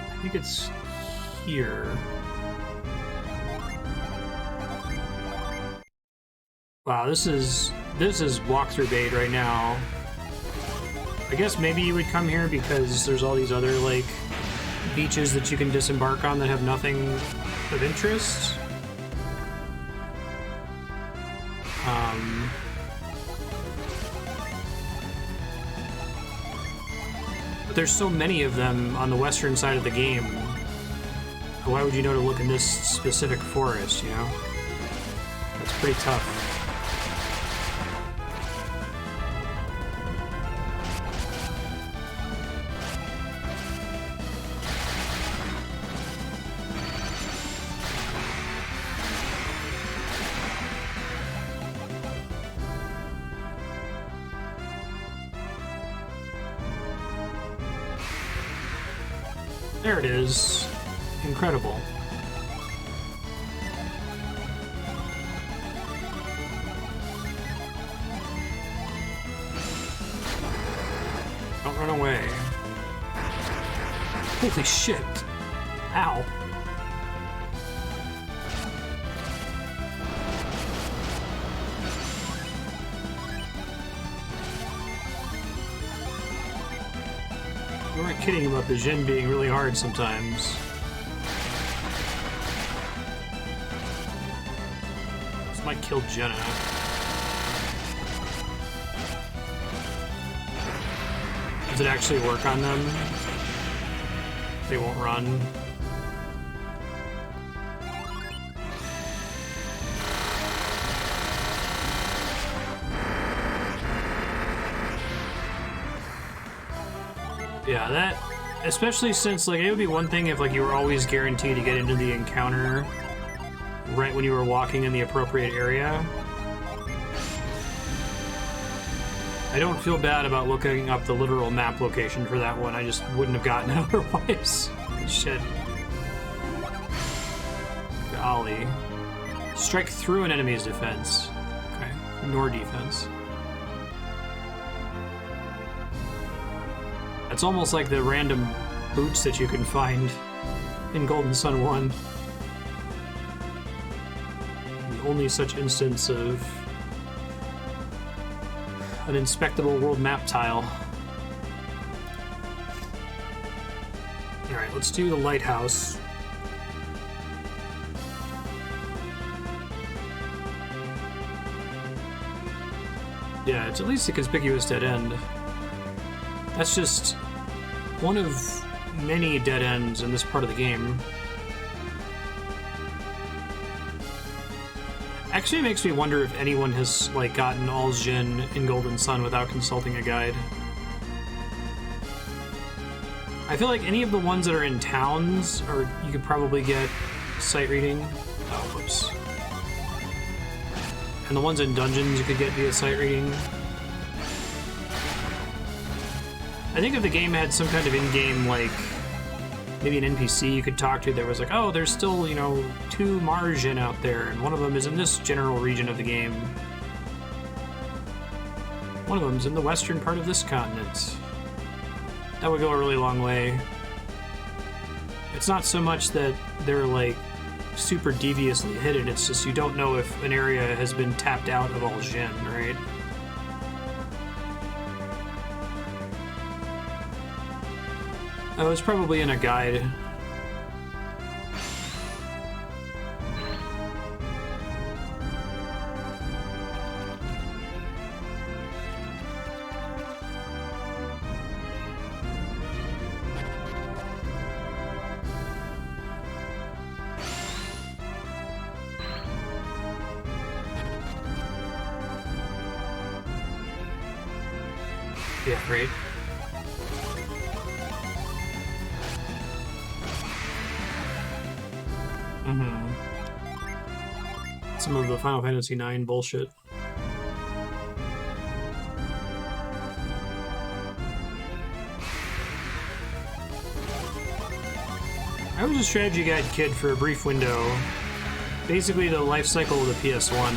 I think it's here. Wow, this is walkthrough bait right now. I guess maybe you would come here because there's all these other like beaches that you can disembark on that have nothing of interest. But there's so many of them on the western side of the game. Why would you know to look in this specific forest, you know? That's pretty tough. There it is. Incredible. Don't run away. Holy shit. Ow. We weren't kidding about the Jin being really hard sometimes. This might kill Jenna. Does it actually work on them? They won't run. Yeah, that, especially since, like, it would be one thing if, like, you were always guaranteed to get into the encounter right when you were walking in the appropriate area. I don't feel bad about looking up the literal map location for that one. I just wouldn't have gotten it otherwise. Shit. Golly. Strike through an enemy's defense. Okay. Nor defense. It's almost like the random boots that you can find in Golden Sun 1. The only such instance of an inspectable world map tile. Alright, let's do the Lighthouse. Yeah, it's at least a conspicuous dead end. That's just one of many dead ends in this part of the game. Actually, it makes me wonder if anyone has like gotten all Jin in Golden Sun without consulting a guide. I feel like any of the ones that are in towns, or you could probably get sight reading. Oh, whoops. And the ones in dungeons you could get via sight reading. I think if the game had some kind of in-game, like, maybe an NPC you could talk to that was like, oh, there's still, you know, 2 Marjin out there, and one of them is in this general region of the game. One of them's in the western part of this continent. That would go a really long way. It's not so much that they're, like, super deviously hidden, it's just you don't know if an area has been tapped out of all Jin, right? Oh, it's probably in a guide. Yeah, great. Some of the Final Fantasy IX bullshit. I was a strategy guide kid for a brief window. Basically the life cycle of the PS1.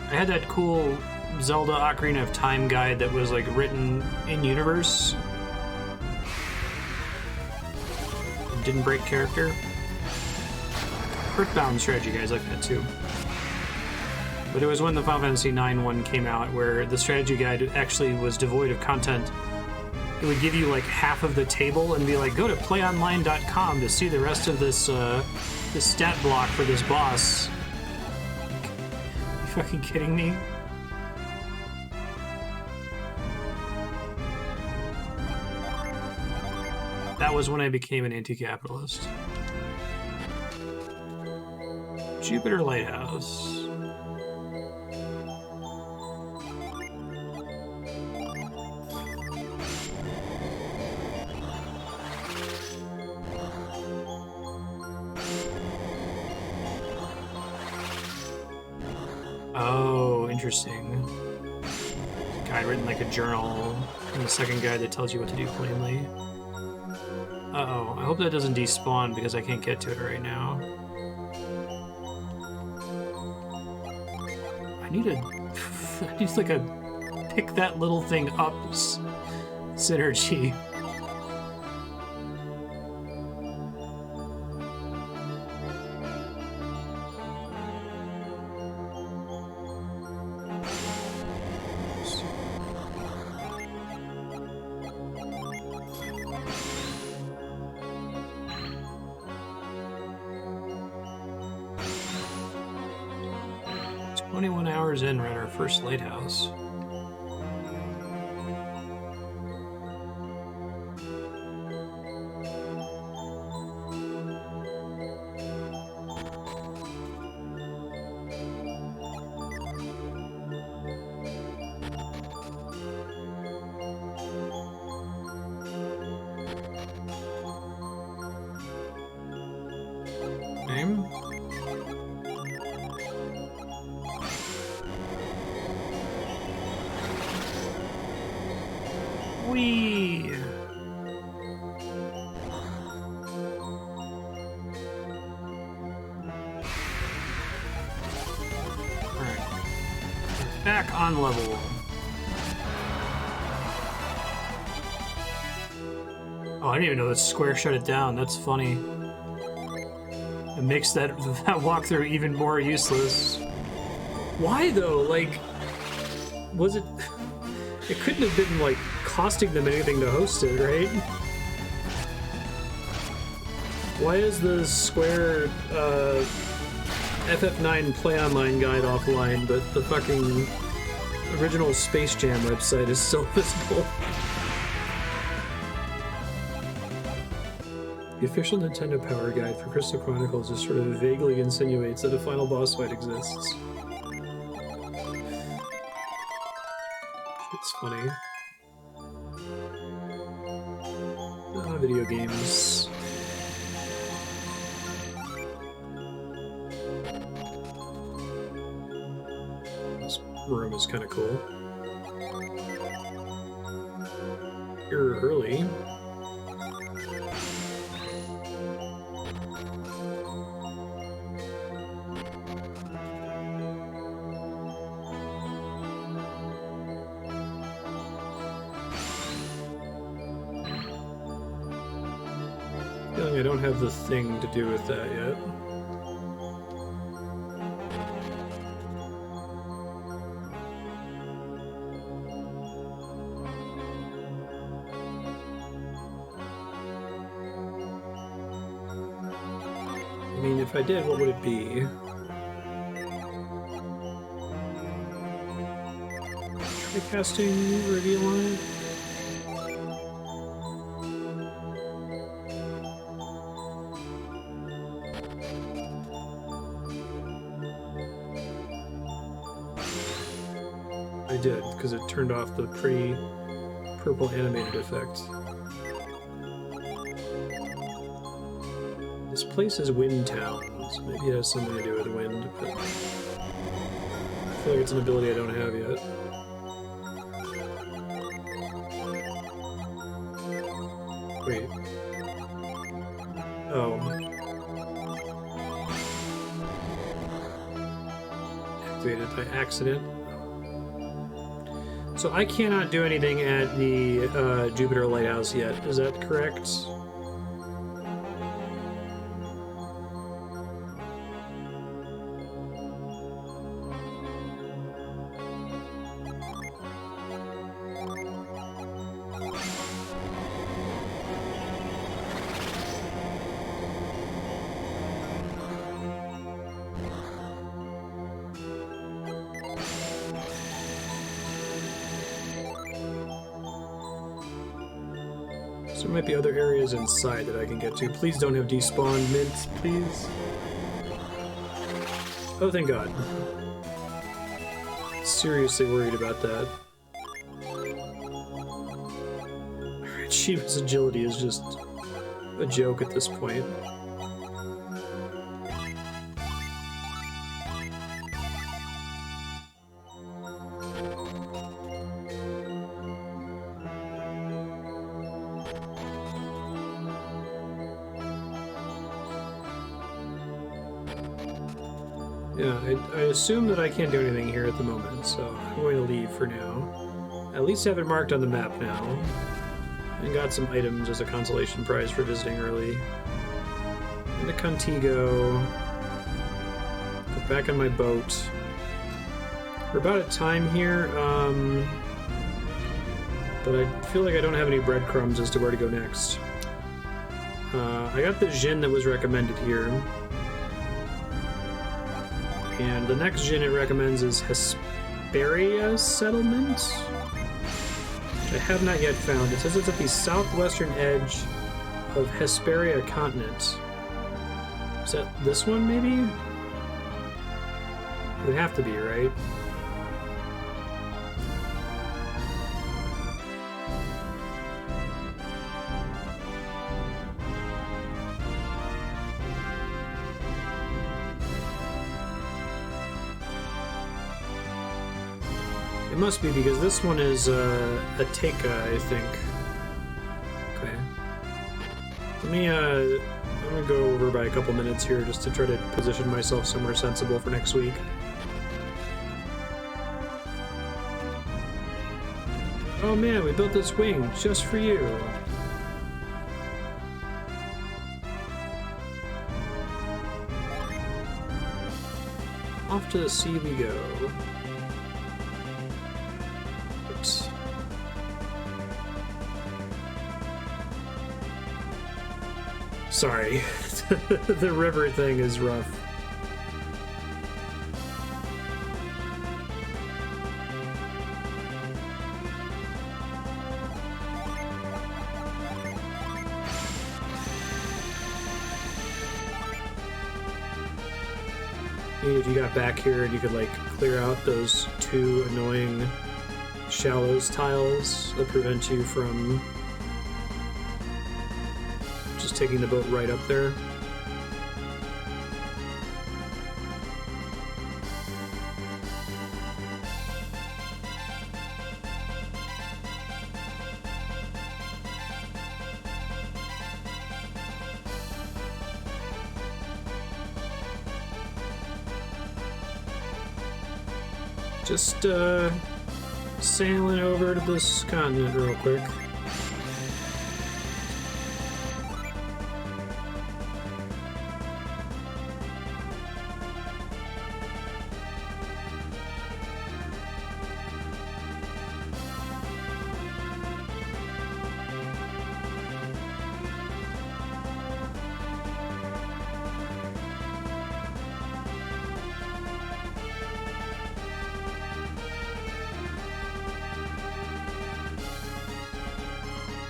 I had that cool Zelda Ocarina of Time guide that was like written in universe. Didn't break character. Earthbound strategy guys like that too. But it was when the Final Fantasy IX one came out where the strategy guide actually was devoid of content. It would give you like half of the table and be like, go to playonline.com to see the rest of this this stat block for this boss. You fucking kidding me? That was when I became an anti-capitalist. Jupiter Lighthouse. Oh, interesting. A guide written like a journal, and the second guide that tells you what to do plainly. Uh-oh, I hope that doesn't despawn because I can't get to it right now. I need like a pick that little thing up synergy. In, we're at our first lighthouse. Name? Whee! Alright. Back on level. Oh, I didn't even know that Square shut it down. That's funny. It makes that walkthrough even more useless. Why though? Like, was it? It couldn't have been like costing them anything to host it, right? Why is the Square FF9 Play Online guide offline, but the fucking original Space Jam website is still visible? The official Nintendo Power Guide for Crystal Chronicles just sort of vaguely insinuates that a final boss fight exists. It's funny. Video games. This room is kind of cool. You're early. I don't have the thing to do with that yet. I mean, if I did, what would it be? Try casting Reveal Line? I did, because it turned off the pretty purple animated effect. This place is Wind Town, so maybe it has something to do with wind, but I feel like it's an ability I don't have yet. Wait. Oh. Activated by accident. So I cannot do anything at the Jupiter Lighthouse yet, is that correct? So there might be other areas inside that I can get to. Please don't have despawned mints, please. Oh, thank God. Seriously worried about that. Alright, Shiva's agility is just a joke at this point. Yeah, I assume that I can't do anything here at the moment, so I'm going to leave for now. At least have it marked on the map now. And got some items as a consolation prize for visiting early. Into Contigo. Go back on my boat. We're about at time here, but I feel like I don't have any breadcrumbs as to where to go next. I got the Jin that was recommended here. And the next Jin it recommends is Hesperia Settlement, which I have not yet found. It says it's at the southwestern edge of Hesperia Continent. Is that this one, maybe? It would have to be, right? It must be, because this one is Ateka, I think. Okay. Let me, I'm gonna go over by a couple minutes here just to try to position myself somewhere sensible for next week. Oh man, we built this wing just for you. off to the sea we go. Oops. Sorry, the river thing is rough. If you got back here and you could like clear out those 2 annoying shallows tiles that prevent you from just taking the boat right up there. Just sailing over to this continent real quick.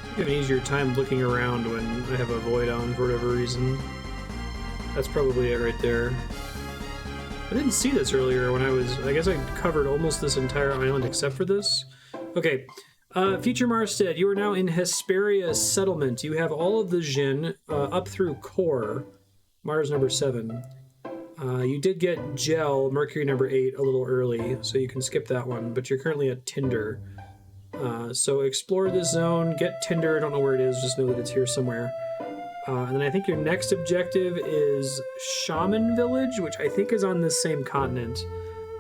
I have an easier time looking around when I have a void on for whatever reason. That's probably it right there. I didn't see this earlier when I guess I covered almost this entire island except for this. Okay, Future Marstead, you are now in Hesperia Settlement. You have all of the Jinn up through Core, Mars number 7. You did get Gel, Mercury number 8, a little early, so you can skip that one, but you're currently at Tinder. So explore this zone, get Tinder, I don't know where it is, just know that it's here somewhere. And then I think your next objective is Shaman Village, which I think is on this same continent.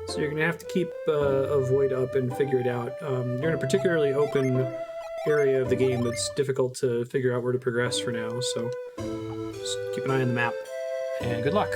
So you're going to have to keep a void up and figure it out. You're in a particularly open area of the game that's difficult to figure out where to progress for now, so just keep an eye on the map. And good luck!